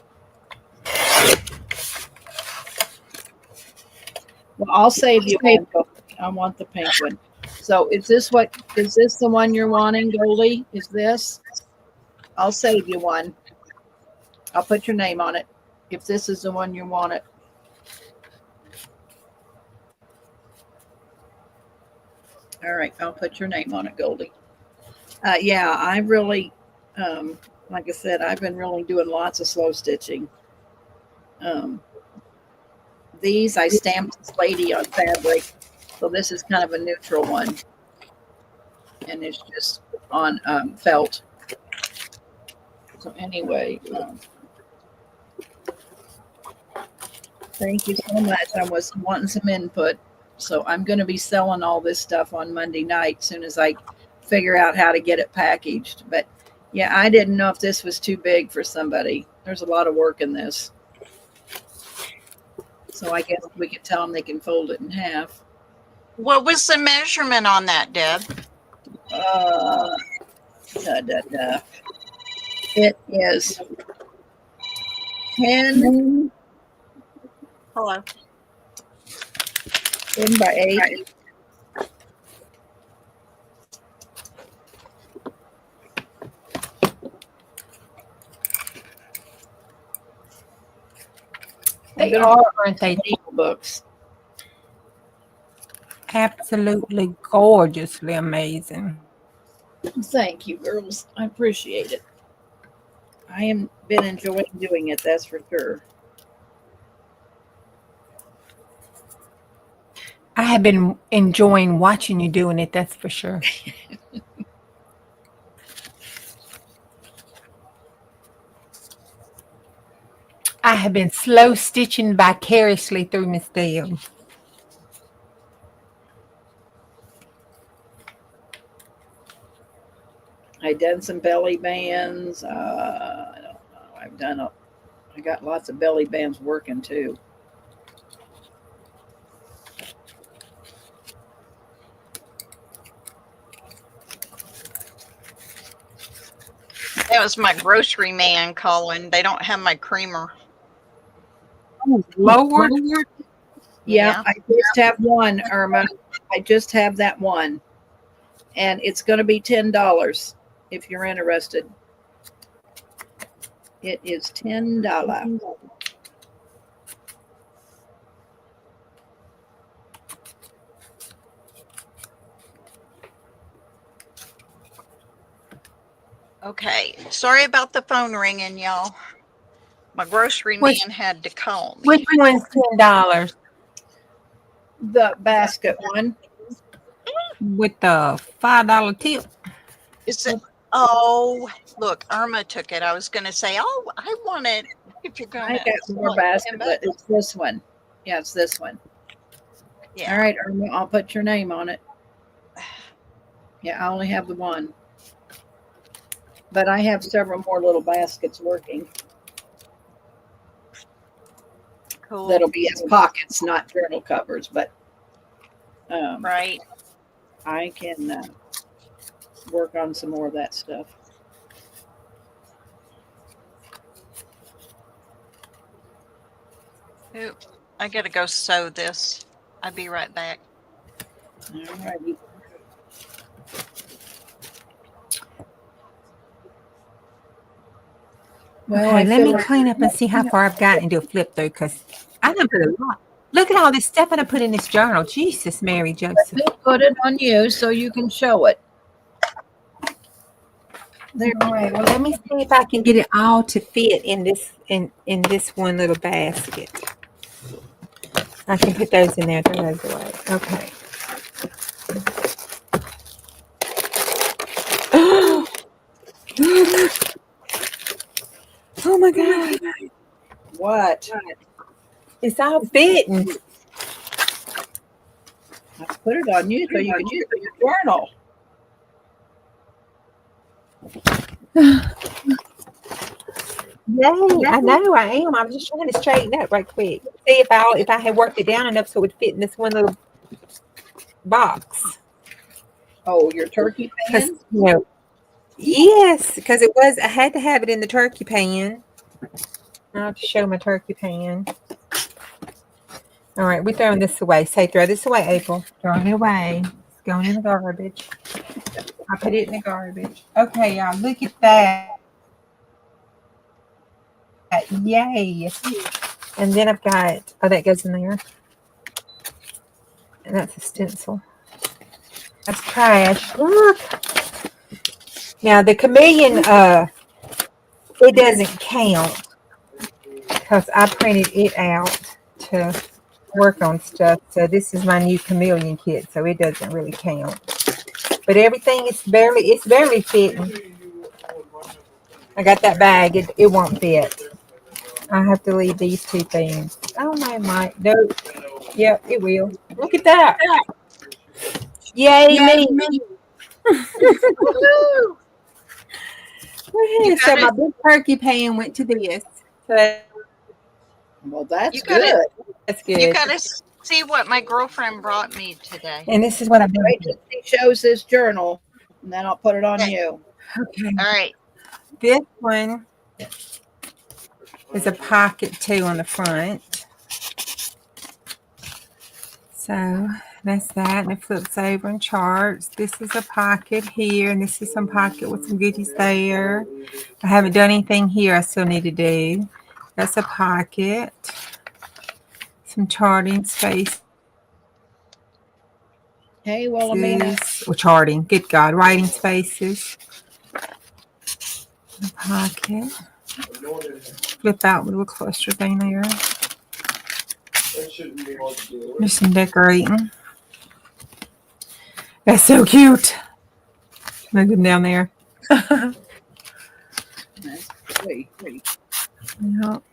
Well, I'll save you one. I want the pink one. So is this the one you're wanting, Goldie? Is this? I'll save you one. I'll put your name on it if this is the one you want it. All right, I'll put your name on it, Goldie. Yeah, I really, like I said, I've been really doing lots of slow stitching. These I stamped this lady on fabric, so this is kind of a neutral one, and it's just on felt. So anyway, thank you so much. I was wanting some input, so I'm going to be selling all this stuff on Monday night as soon as I figure out how to get it packaged. But yeah, I didn't know if this was too big for somebody. There's a lot of work in this. So I guess we could tell them they can fold it in half. What was the measurement on that, Deb? It is 10 Hello. 10 by 8. They are, aren't they? Books. Absolutely gorgeously amazing. Thank you, girls. I appreciate it. I have been enjoying doing it, that's for sure. I have been enjoying watching you doing it, that's for sure. I have been slow stitching vicariously through Ms Deb. I done some belly bands. I don't know. I got lots of belly bands working too. That was my grocery man calling. They don't have my creamer. Lord, Yeah, I just have one, Irma. I just have that one. And it's going to be $10 if you're interested. It is $10. Okay. Sorry about the phone ringing, y'all. My grocery man had to call me. which one's $10 The basket one. with the $5 tip? Is it? Oh, look, Irma took it. I was going to say, oh, I want it. If you're going I to. got more basket, but it's this one. Yeah, it's this one. Yeah. All right, Irma, I'll put your name on it. Yeah, I only have the one. But I have several more little baskets working. Cool. That'll be as pockets, not journal covers, but Right. I can work on some more of that stuff. Ooh, I got to go sew this. I'll be right back. All righty. Well, Okay, I let feel me like clean up and see how far I've gotten into a flip through because I done put a lot. Look at all this stuff I done put in this journal. Jesus, Mary Joseph. we put it on you so you can show it. There. All right, well, let me see if I can get it all to fit in this one little basket. I can put those in there, throw those away. Okay. Oh my God. What? It's all fitting. I put it on you so you can use it in your journal. Yay, I know I am. I'm just trying to straighten up right quick. See if I had worked it down enough so it would fit in this one little box. Oh, your turkey Because pan? yes, because I had to have it in the turkey pan. I'll have to show my turkey pan. All right, we're throwing this away. Say, throw this away, April. Throwing it away. It's going in the garbage. I put it in the garbage. Okay, y'all, look at that. Yay. And then I've got, oh, that goes in there. And that's a stencil. That's trash. Look. Now, the chameleon, it doesn't count because I printed it out to work on stuff. So this is my new chameleon kit, so it doesn't really count. But everything is barely fitting. I got that bag. It won't fit. I have to leave these two things. Oh my, my. No. Yep, it will. Look at that. Yay, me. Woo! So my big turkey pan went to this. So Well, that's You gotta- good. that's good. You got to see what my girlfriend brought me today. And this is what I've done. Wait till she shows this journal, and then I'll put it on Okay. you. Okay. All right. This one is a pocket too on the front. So that's that, and it flips over and charts. This is a pocket here, and this is some pocket with some goodies there. I haven't done anything here I still need to do. That's a pocket. Some charting space. Hey, Wilhelmina. Or charting, good God, writing spaces. A pocket. Flip out with a little cluster thing there. There's some decorating. That's so cute. Look at down there. That's great. Yep.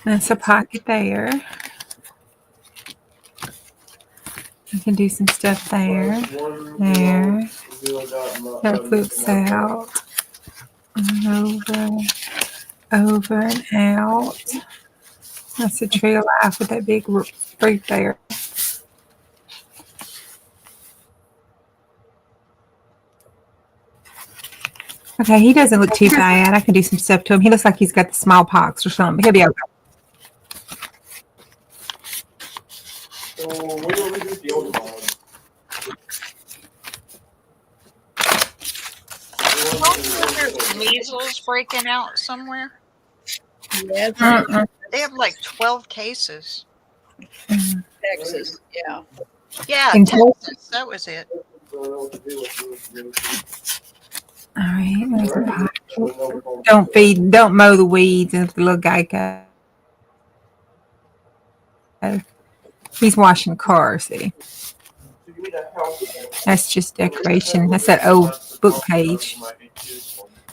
That's a pocket there. I can do some stuff there. There. That flips out. And over and out. That's a tree of life with that big fruit there. Okay, he doesn't look too bad. I can do some stuff to him. He looks like he's got the smallpox or something. He'll be okay. Measles breaking out somewhere. Yes, They have like 12 cases. Texas. Yeah. Yeah, In Texas. That was it. All right, there's a pocket. Don't mow the weeds and the little guy goes. He's washing cars, see. That's just decoration. That's that old book page.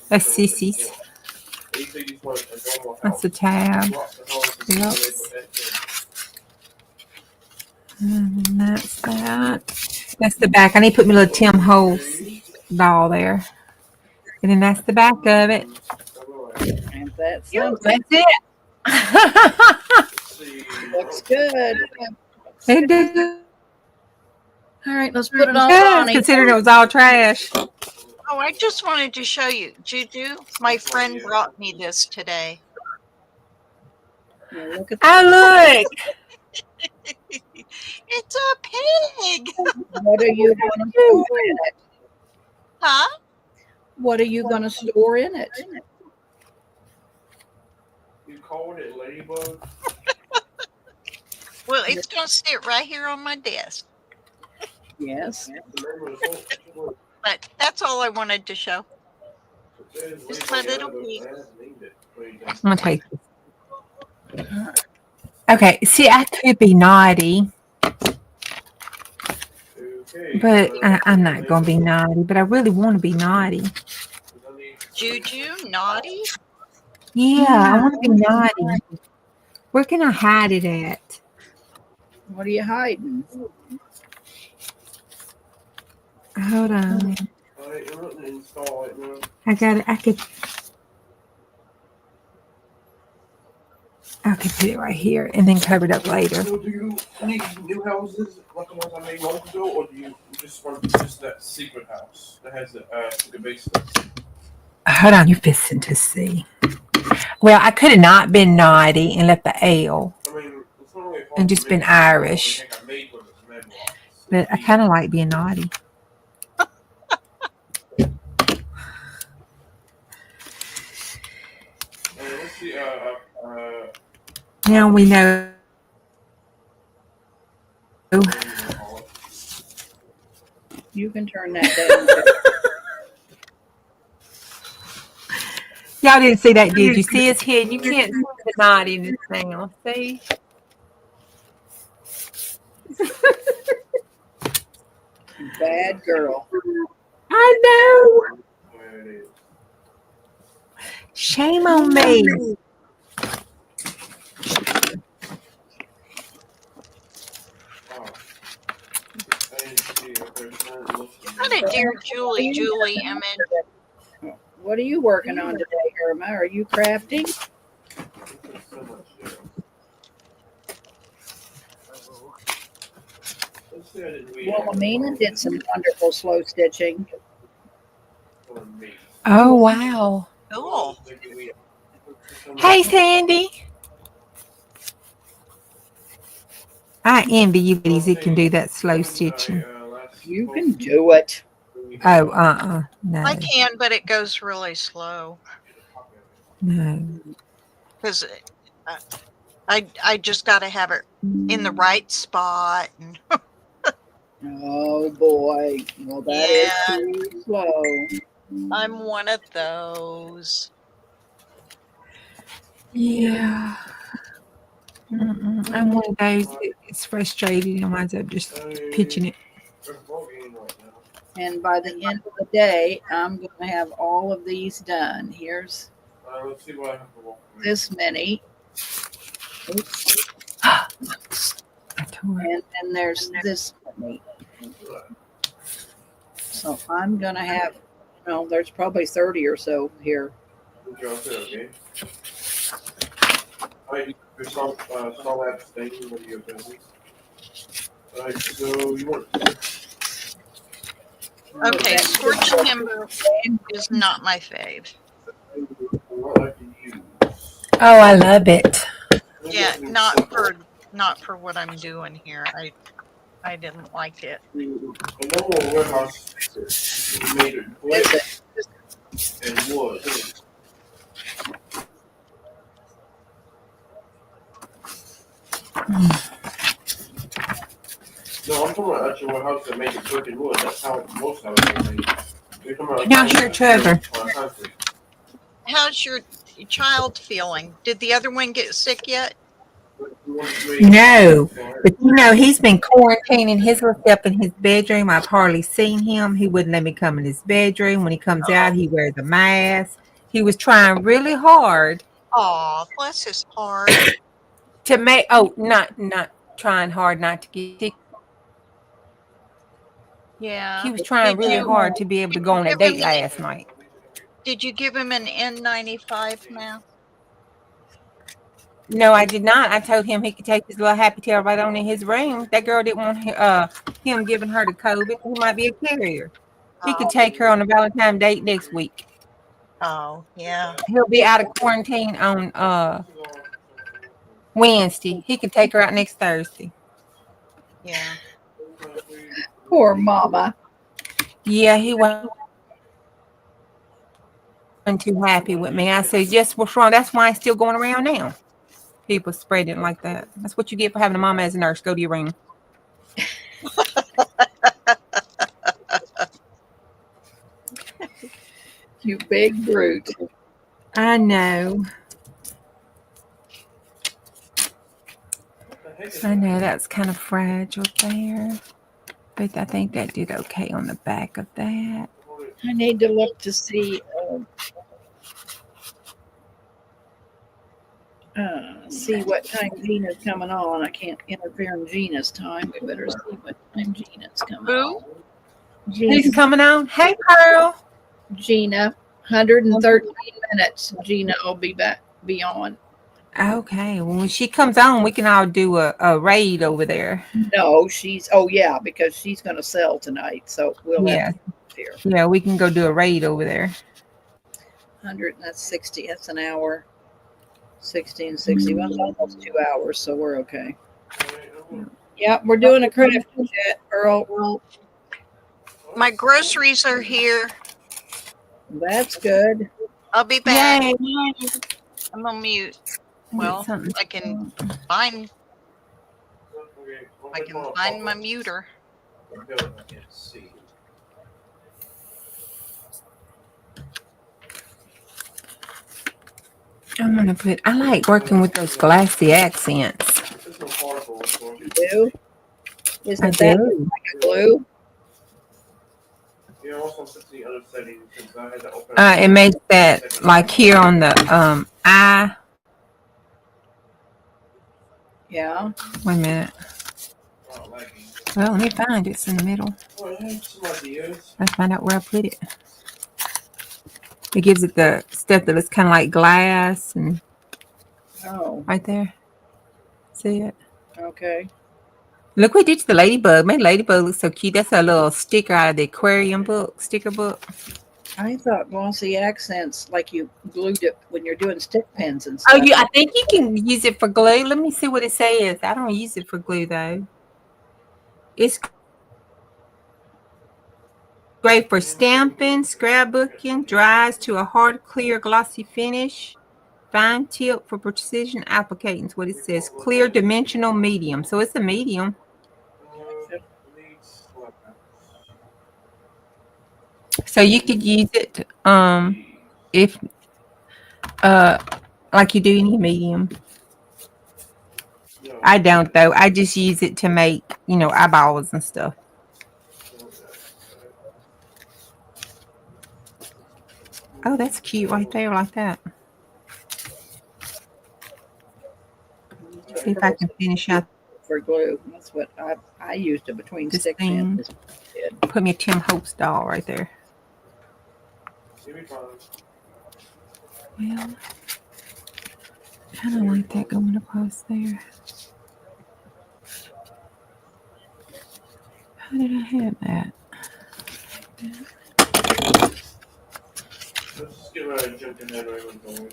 That's Sissy's. That's the tab. Yep. And that's that. That's the back. I need to put my little Tim Holtz doll there. And then that's the back of it. And that's That's it. looks good. It does, All right, let's put it on Bonnie. considering it was all trash. Oh, I just wanted to show you. Juju, my friend brought me this today. Yeah, look at Oh, look. It's a pig. what are you going to store in it? Huh? What are you going to store in it? You called it ladybug? Well, it's going to sit right here on my desk. Yes. But that's all I wanted to show. Just my little pig. I'm going to take this. Okay, see, I could be naughty, but I'm not going to be naughty, but I really want to be naughty. Juju, naughty? Yeah, I want to be naughty. Where can I hide it at? What are you hiding? Hold on. I got it. I could put it right here and then cover it up later. So do you need new houses like the ones I made months ago, or do you just want just that secret house that has the basement? Hold on, you're fixing to see. Well, I could have not been naughty and left the L, I mean, it's not really a and just been Irish. But I kind of like being naughty. Let's see. Now we know. You can turn that down. Y'all didn't see that, did you? See his head? You can't see the naughtiness now. See? Bad girl. I know. Shame on me. Not a dear Julie image. What are you working on today, Irma? Are you crafting? Wilhelmina did some wonderful slow stitching. Oh, wow. Cool. Hey, Sandy. I envy you ladies that can do that slow stitching. You can do it. Oh, no. I can, but it goes really slow No. because I just got to have it in the right spot. And Oh boy. Well, that is too slow. I'm one of those. Yeah. I'm one of those that gets frustrated and winds up just pitching it. And by the end of the day, I'm going to have all of these done. Here's Let's see what I have to walk. this many. Oops. I tore it. And then there's this many. So I'm going to have, there's probably 30 or so here. Okay. Alright, you saw that statement with your business. Alright, so you want. Okay, scorched timber is not my fave. Oh, I love it. Yeah, not for what I'm doing here. I didn't like it. A normal warehouse is made of wood and wood. No, I'm talking about actual warehouse that make it brick and wood. That's how most houses are made. You're talking about Now, sure, Trevor. How's your child feeling? Did the other one get sick yet? No, but he's been quarantining his little step in his bedroom. I've hardly seen him. He wouldn't let me come in his bedroom. When he comes out, he wears a mask. He was trying really hard Oh, bless his heart. to make. Not trying hard not to get sick. Yeah. He was trying really hard to be able to go on a date last night. Did you give him an N95 mask? No, I did not. I told him he could take his little happy tail right on in his room. That girl didn't want him giving her the COVID. He might be a carrier. He could take her on a Valentine's date next week. Oh, yeah. He'll be out of quarantine on Wednesday. He can take her out next Thursday. Yeah. Poor mama. Yeah, he wasn't too happy with me. I said, "Yes, what's wrong?" That's why it's still going around now. People spread it like that. That's what you get for having a mama as a nurse. Go to your room. You big brute. I know. I know that's kind of fragile there, but I think that did okay on the back of that. I need to look to see what time Gina's coming on. I can't interfere in Gina's time. We better see what time Gina's coming Who? on. Who's coming on? Hey, Pearl. Gina, 113 minutes. Gina will be on. Okay, well, when she comes on, we can all do a raid over there. No, because she's going to sell tonight. So we'll have here. Yeah, we can go do a raid over there. 100, that's 60. That's an hour. 60 and 60. Well, it's almost 2 hours, so we're okay. Yeah, we're doing a craft chat, Earl. My groceries are here. That's good. I'll be back. Yay. I'm on mute. Well, I can find my muter. I'm gonna put. I like working with those glassy accents. You do? Isn't I that do. like a glue? It makes that like here on the eye. Yeah. Wait a minute. Well, let me find it. It's in the middle. Let's find out where I put it. It gives it the stuff that looks kind of like glass and right there. See it? Okay. Look what did to the ladybug. Man, ladybug looks so cute. That's a little sticker out of the aquarium sticker book. I thought glossy accents like you glued it when you're doing stick pins and stuff. Oh, I think you can use it for glue. Let me see what it says. I don't use it for glue though. It's great for stamping, scrapbooking, dries to a hard, clear, glossy finish. Fine tip for precision applicating. What it says, clear dimensional medium. So it's a medium. So you could use it if like you do any medium. I don't though. I just use it to make, eyeballs and stuff. Oh, that's cute right there, like that. See if I can finish out for glue. That's what I used it between this stick thing. pins. Put me a Tim Holtz doll right there. Well, kind of like that going across there. How did I have that? Let's just get right and jump in that right going.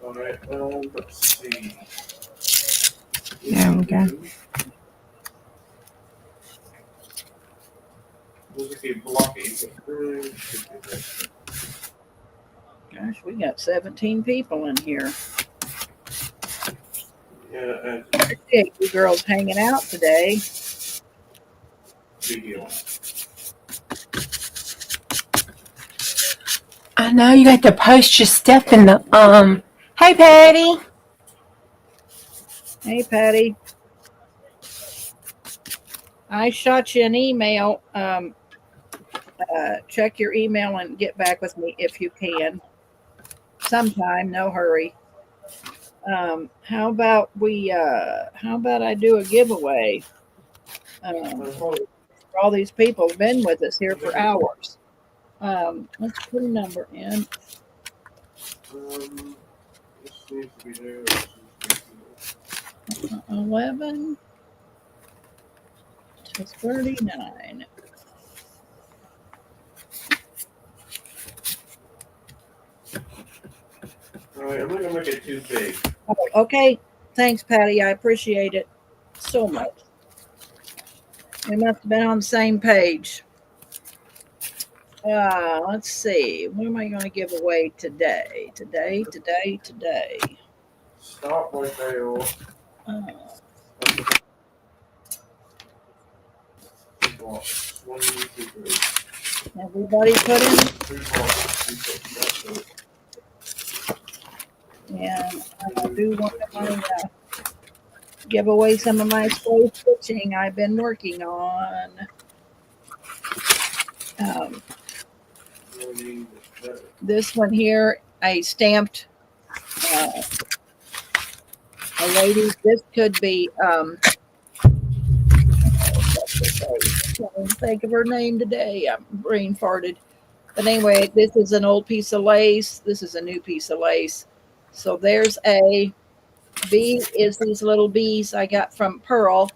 All right, let's see. There we go. Those would be blocky. Gosh, we got 17 people in here. Yeah, Hey, you girls hanging out today. video. I know you got to post your stuff in the Hey Patty. Hey, Patty. I shot you an email. Check your email and get back with me if you can. Sometime, no hurry. How about I do a giveaway? For all these people have been with us here for hours. Let's put a number in. This needs to be there. This needs to be there. 11 to 39. All right, I'm not gonna make it too big. Oh, okay. Thanks, Patty. I appreciate it so much. We must have been on the same page. Let's see. What am I going to give away today? Today. Stop right there. Uh, Two blocks. 1, 2, 3. everybody put in. 3 blocks. 3 blocks. And I do want to give away some of my slow stitching I've been working on. This one here, I stamped a lady. This could be, I can't think of her name today. I'm brain farted. But anyway, this is an old piece of lace. This is a new piece of lace. So there's A. B is these little bees I got from Pearl.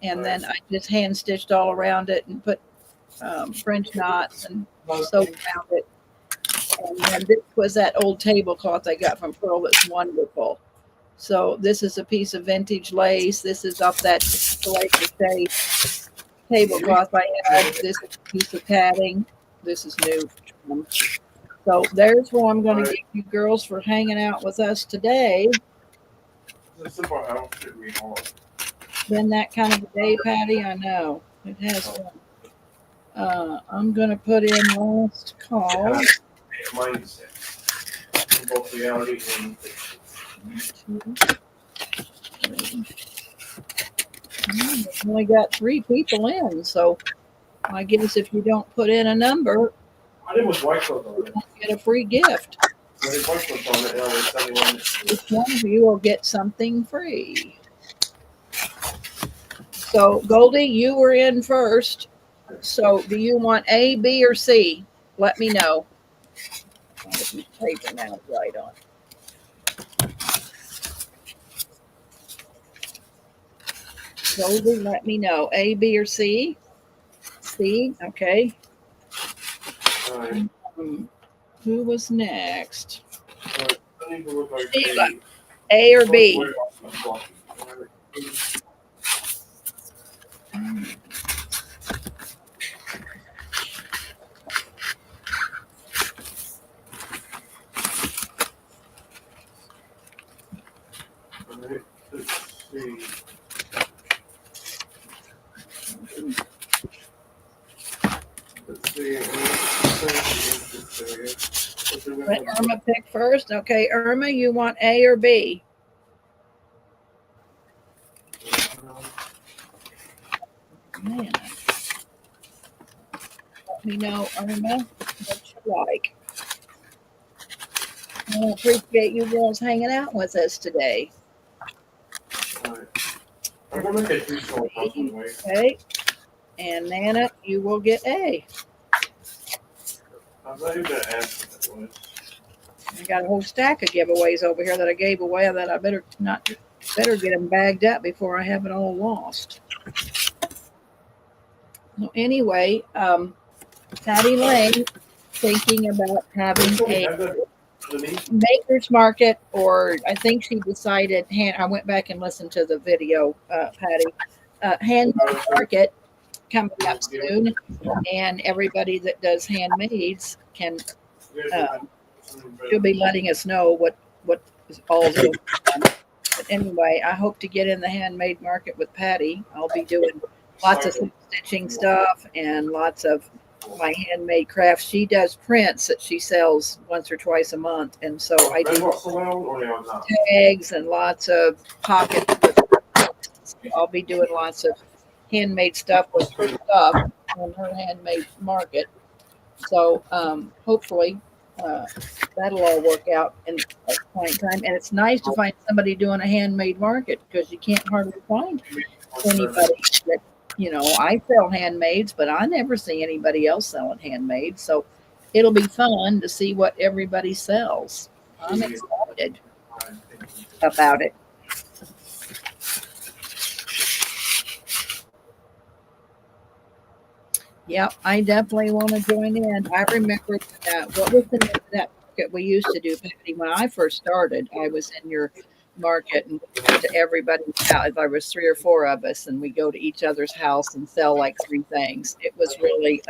And then I just hand stitched all around it and put French knots and sewed around it. And then this was that old tablecloth I got from Pearl that's wonderful. So this is a piece of vintage lace. This is off that crochet tablecloth I had. This is a piece of padding. This is new. So there's what I'm going to give you girls for hanging out with us today. Been that kind of a day, Patty? I know. It has been. I'm going to put in last call. Mindset. Both reality and fiction. 2, 3. We've only got 3 people in, so I guess if you don't put in a number, I did with white clothes on it. you get a free gift. I did white clothes on it, and I was 71. Each one of you will get something free. So, Goldie, you were in first. So, do you want A, B, or C? Let me know. I'll get this paper now to write on. Goldie, let me know. A, B, or C? C, okay. All right. Who was next? I need to look like Sheila. A or B? Let's see. Let Irma pick first. Okay, Irma, you want A or B? Man. Let me know, Irma, what you like. I appreciate you girls hanging out with us today. I'm gonna make it 3 small blocks one way. Okay. And Nana, you will get A. I'm not even gonna ask what that was. I got a whole stack of giveaways over here that I gave away that I better get them bagged up before I have it all lost. So anyway, Patty Lane thinking about having a maker's market, or I think she decided, I went back and listened to the video, Patty, handmade market coming up soon, and everybody that does handmades can, she'll be letting us know what is all going on. But anyway, I hope to get in the handmade market with Patty. I'll be doing lots of stitching stuff and lots of my handmade crafts. She does prints that she sells once or twice a month, and so I do tags and lots of pockets with I'll be doing lots of handmade stuff with her stuff on her handmade market. So hopefully that'll all work out in a point in time. And it's nice to find somebody doing a handmade market because you can't hardly find anybody that, I sell handmaids, but I never see anybody else selling handmade. So it'll be fun to see what everybody sells. I'm excited about it. Yep, I definitely want to join in. I remember that. What was the name of that market we used to do, Patty? When I first started, I was in your market and we went to everybody's house. There was 3 or 4 of us, and we go to each other's house and sell like 3 things. It was really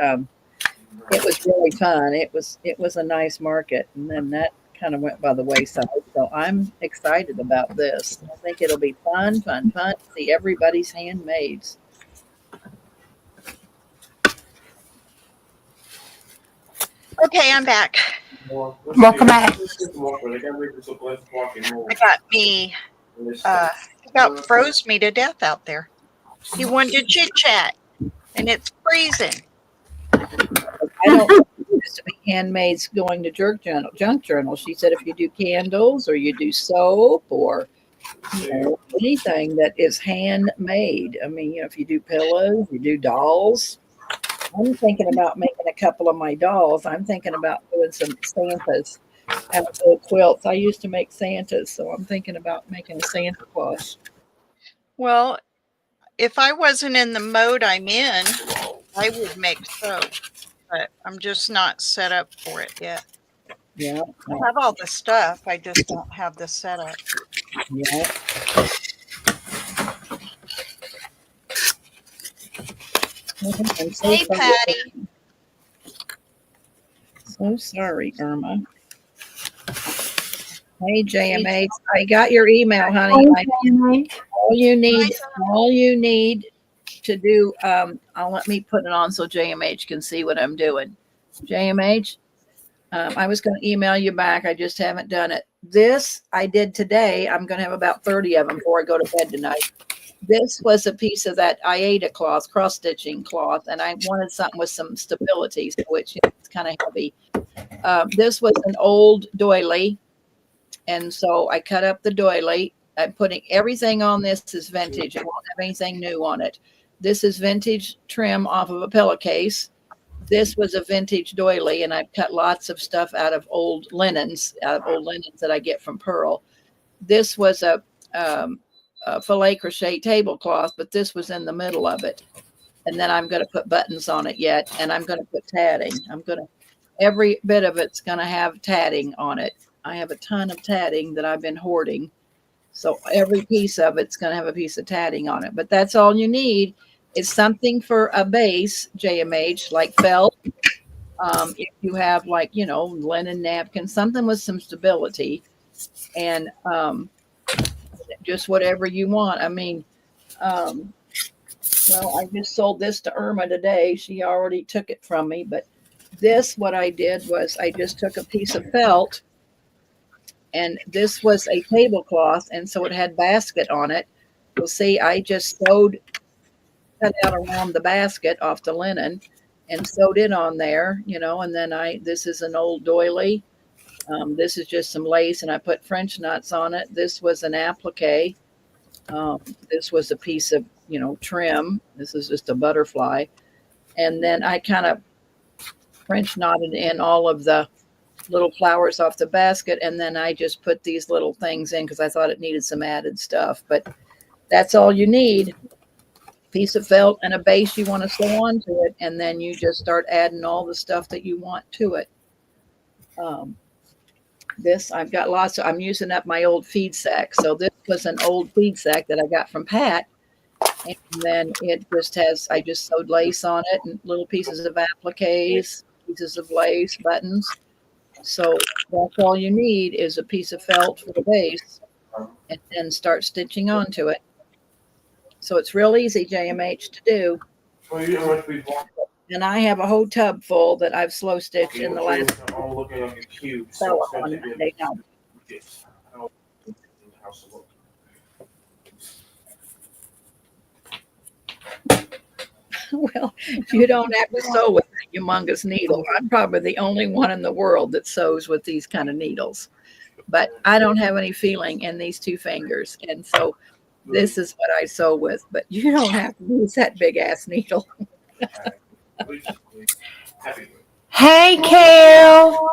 fun. It was a nice market, and then that kind of went by the wayside. So I'm excited about this. I think it'll be fun to see everybody's handmaids. Okay, I'm back. Welcome back. I got me, about froze me to death out there. He wanted to chit chat, and it's freezing. I don't know if it used to be handmaids going to junk journal. She said if you do candles or you do soap or anything that is handmade. I mean, if you do pillows, you do dolls. I'm thinking about making a couple of my dolls. I'm thinking about doing some Santas out of old quilts. I used to make Santas, so I'm thinking about making a Santa Claus. Well, if I wasn't in the mode I'm in, I would make soap, but I'm just not set up for it yet. Yeah, I have all the stuff. I just don't have the setup. yeah. I'm so Hey, sorry. Patty. So sorry, Irma. Hey, JMH. I got your email, honey. All you need to do, I'll let me put it on so JMH can see what I'm doing. JMH, I was going to email you back. I just haven't done it. This I did today. I'm going to have about 30 of them before I go to bed tonight. This was a piece of that Aida cloth, cross stitching cloth, and I wanted something with some stability, which it's kind of heavy. This was an old doily, and so I cut up the doily. I'm putting everything on this is vintage. I won't have anything new on it. This is vintage trim off of a pillowcase. This was a vintage doily, and I've cut lots of stuff out of old linens that I get from Pearl. This was a filet crochet tablecloth, but this was in the middle of it. And then I'm going to put buttons on it yet, and I'm going to put tatting. Every bit of it's going to have tatting on it. I have a ton of tatting that I've been hoarding. So every piece of it's going to have a piece of tatting on it. But that's all you need is something for a base, JMH, like felt. If you have linen napkin, something with some stability, and just whatever you want. I mean, well, I just sold this to Irma today. She already took it from me, but what I did was I just took a piece of felt, and this was a tablecloth, and so it had basket on it. You'll see I just cut out around the basket off the linen and sewed it on there, and then this is an old doily. This is just some lace, and I put French knots on it. This was an applique. This was a piece of, trim. This is just a butterfly. And then I kind of French knotted in all of the little flowers off the basket. And then I just put these little things in because I thought it needed some added stuff. But that's all you need. Piece of felt and a base you want to sew onto it. And then you just start adding all the stuff that you want to it. I've got I'm using up my old feed sack. So this was an old feed sack that I got from Pat. And then I just sewed lace on it and little pieces of appliques, pieces of lace, buttons. So that's all you need is a piece of felt for the base and then start stitching onto it. So it's real easy, JMH, to do. And I have a whole tub full that I've slow stitched in the last on Monday night. Well, you don't have to sew with a humongous needle. I'm probably the only one in the world that sews with these kind of needles. But I don't have any feeling in these two fingers. And so this is what I sew with. But you don't have to use that big ass needle. Hey, Cal.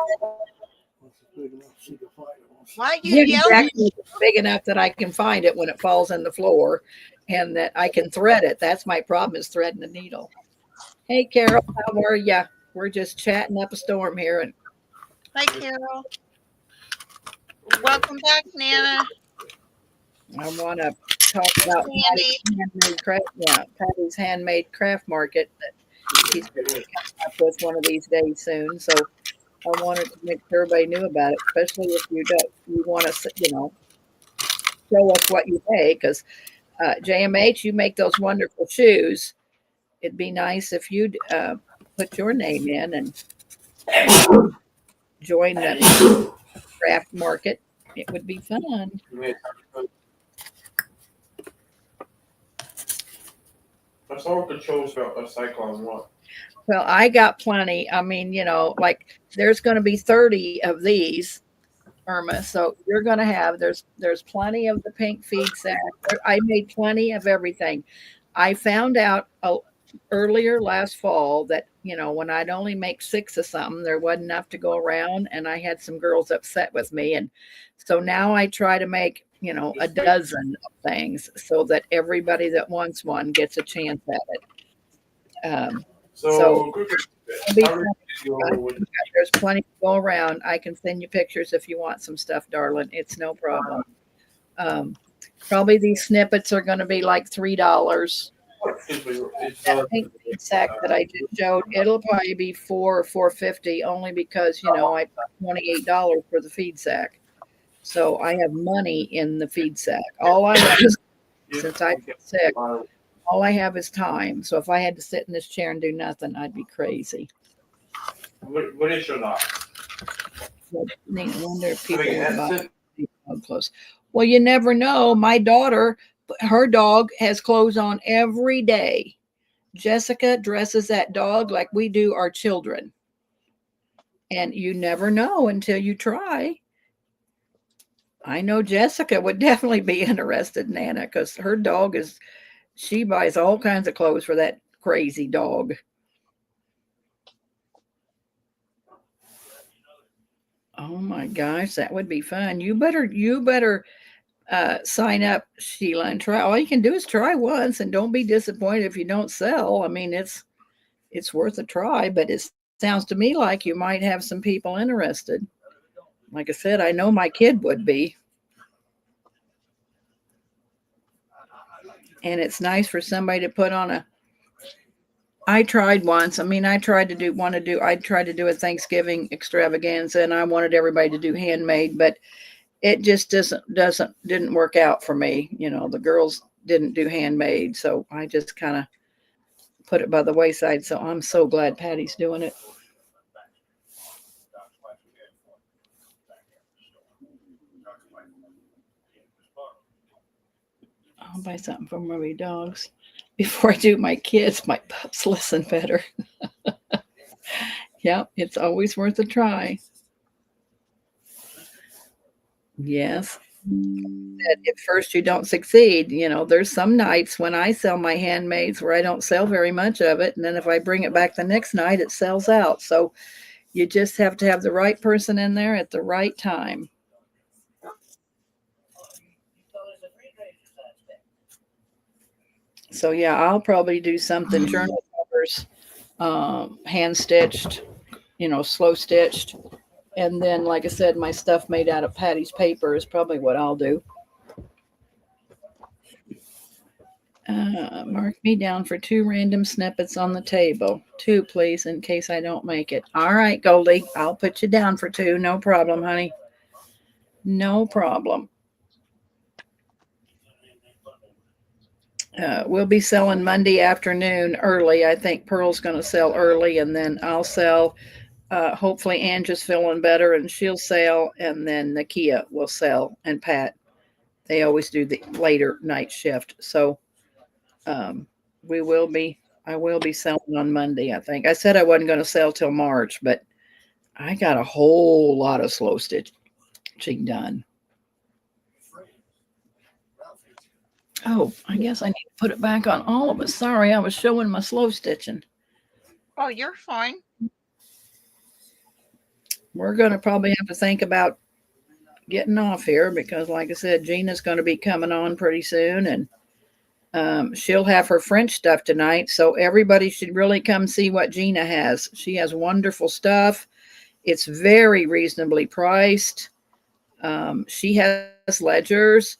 Why you Yeah, yelling? exactly. It's big enough that I can find it when it falls on the floor and that I can thread it. That's my problem is threading the needle. Hey, Carol, how are ya? We're just chatting up a storm here. And Hi, Carol. Welcome back, Nana. I want to talk about Sandy. Patty's handmade craft market that she's going to come up with one of these days soon. So I wanted to make sure everybody knew about it, especially if you want to, show us what you make. Because JMH, you make those wonderful shoes. It'd be nice if you'd put your name in and join the craft market. It would be fun. I saw what the controls about a cyclone one. Well, I got plenty. I mean, like there's going to be 30 of these, Irma. So you're going to have there's plenty of the pink feed sack. I made plenty of everything. I found out earlier last fall that when I'd only make 6 of something, there wasn't enough to go around, and I had some girls upset with me, and so now I try to make a dozen of things so that everybody that wants one gets a chance at it. So there's plenty to go around. I can send you pictures if you want some stuff, darling. It's no problem. Probably these snippets are going to be like $3. That pink feed sack that I just showed, it'll probably be $4 or $4.50 only because I paid $28 for the feed sack. So I have money in the feed sack. All I have is, since I get sick, all I have is time. So if I had to sit in this chair and do nothing, I'd be crazy. What is your lot? I wonder if people would buy dog clothes. Well, you never know. My daughter, her dog has clothes on every day. Jessica dresses that dog like we do our children. And you never know until you try. I know Jessica would definitely be interested in Nana because her dog she buys all kinds of clothes for that crazy dog. Oh my gosh, that would be fun. You better sign up, Sheila, and try. All you can do is try once and don't be disappointed if you don't sell. I mean, it's worth a try, but it sounds to me like you might have some people interested. Like I said, I know my kid would be. And it's nice for somebody to put on I tried once. I mean, I tried to do a Thanksgiving extravaganza, and I wanted everybody to do handmade, but it just didn't work out for me. The girls didn't do handmade, so I just kind of put it by the wayside. So I'm so glad Patty's doing it. I'll buy something for my dogs before I do my kids. My pups listen better. Yep, it's always worth a try. Yes. At first you don't succeed. There's some nights when I sell my handmaids where I don't sell very much of it. And then if I bring it back the next night, it sells out. So you just have to have the right person in there at the right time. So yeah, I'll probably do something journal covers, hand stitched, slow stitched. And then, like I said, my stuff made out of Patty's paper is probably what I'll do. Mark me down for 2 random snippets on the table. 2, please, in case I don't make it. All right, Goldie, I'll put you down for 2. No problem, honey. No problem. We'll be selling Monday afternoon early. I think Pearl's going to sell early, and then I'll sell. Hopefully Angie's feeling better and she'll sell, and then Nakia will sell, and Pat. They always do the later night shift. So we will be I will be selling on Monday, I think. I said I wasn't going to sell till March, but I got a whole lot of slow stitching done. Oh, I guess I need to put it back on all of us. Sorry, I was showing my slow stitching. Oh, you're fine. We're going to probably have to think about getting off here because, like I said, Gina's going to be coming on pretty soon, and she'll have her French stuff tonight. So everybody should really come see what Gina has. She has wonderful stuff. It's very reasonably priced. She has ledgers.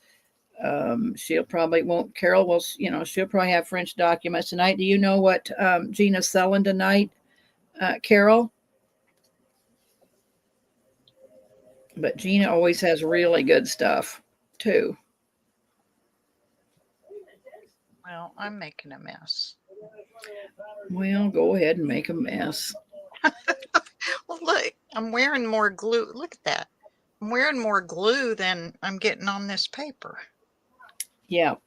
She'll probably won't. Carol will. She'll probably have French documents tonight. Do you know what Gina's selling tonight, Carol? But Gina always has really good stuff too. Well, I'm making a mess. Well, go ahead and make a mess. Well, look, I'm wearing more glue. Look at that. I'm wearing more glue than I'm getting on this paper. Yeah.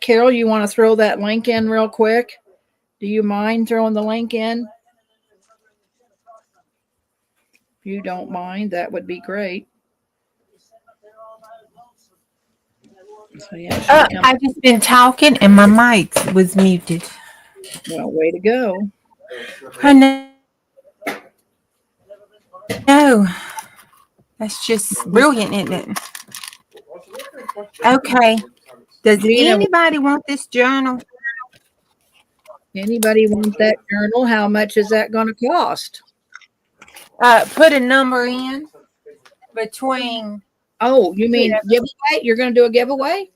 Carol, you want to throw that link in real quick? Do you mind throwing the link in? If you don't mind, that would be great. So, yeah, I just been talking and my mic was muted. well, way to go. I know. That's just brilliant, isn't it? Okay. Does Gina, anybody want this journal? anybody want that journal? How much is that going to cost? Put a number in between. Oh, you mean giveaway? You're going to do a giveaway?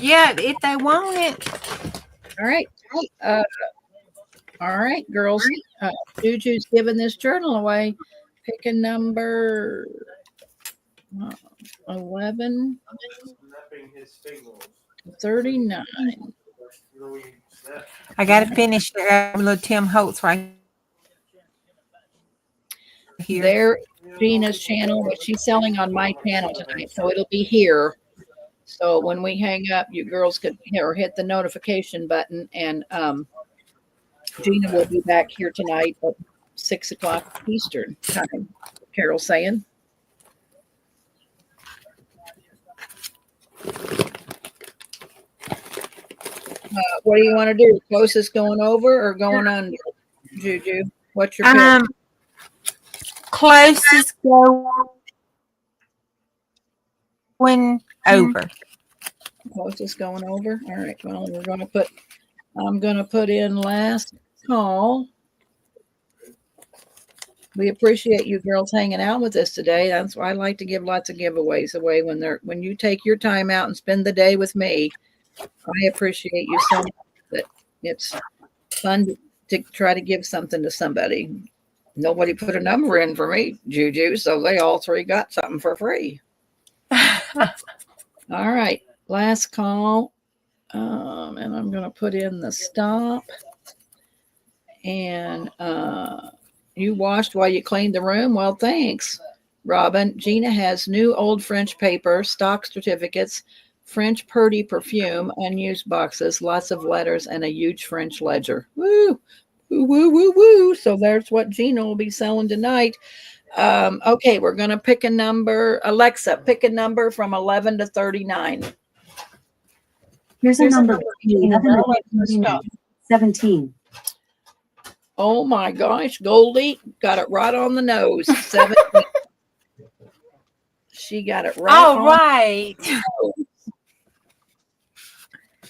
Yeah, if they want it. All right. All right, girls. Juju's giving this journal away. Pick a number 11, 39. I got to finish little Tim Holtz right here. There, Gina's channel, but she's selling on my channel tonight, so it'll be here. So when we hang up, you girls could hit the notification button, and Gina will be back here tonight at 6 o'clock Eastern time. Carol's saying. What do you want to do? Closest going over or going under? Juju, what's your pick? Closest going over. Closest going over. All right. Well, I'm going to put in last call. We appreciate you girls hanging out with us today. That's why I like to give lots of giveaways away when you take your time out and spend the day with me. I appreciate you so much that it's fun to try to give something to somebody. Nobody put a number in for me, Juju, so they all three got something for free. All right, last call. And I'm going to put in the stop. And you washed while you cleaned the room? Well, thanks, Robin. Gina has new old French paper, stock certificates, French Purdy perfume, unused boxes, lots of letters, and a huge French ledger. Woo! Woo, woo, woo, woo. So there's what Gina will be selling tonight. Okay, we're going to pick a number. Alexa, pick a number from 11 to 39. Here's a number between 11 and 17. Oh my gosh, Goldie got it right on the nose. 17. She got it right All on right. the nose.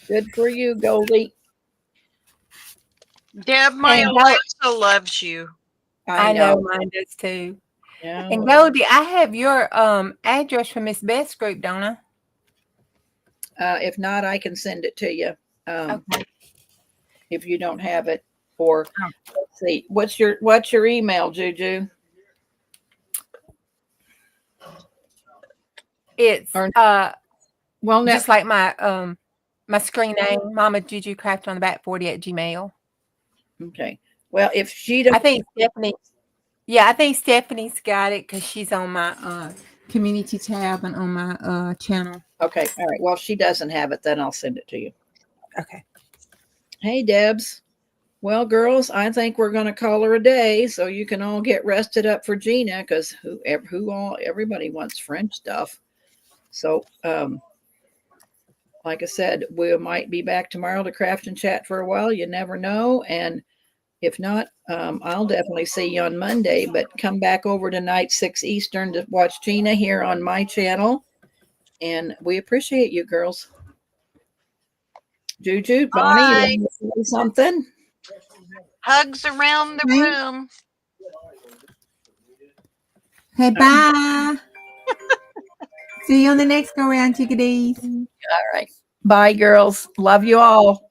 Good for you, Goldie. Deb, my Alexa loves you. I know mine does too. Yeah. And Goldie, I have your address from Miss Beth's group, don't I? If not, I can send it to you. Okay. If you don't have it, or let's see, what's your email, Juju? It's well, just like my my screen name, Mama Juju Craft on the back 40@gmail. Okay. Well, if she don't, I think Stephanie. Yeah, I think Stephanie's got it because she's on my community tab and on my channel. Okay. All right. Well, if she doesn't have it, then I'll send it to you. Okay. Hey, Debs. Well, girls, I think we're going to call her a day so you can all get rested up for Gina because everybody wants French stuff. So, like I said, we might be back tomorrow to craft and chat for a while. You never know. And if not, I'll definitely see you on Monday, but come back over tonight, 6 Eastern, to watch Gina here on my channel. And we appreciate you, girls. Juju, Bonnie, you Bye. want to say something? Hugs around the room. Hey, bye. See you on the next go round, chickadees. All right. Bye, girls. Love you all.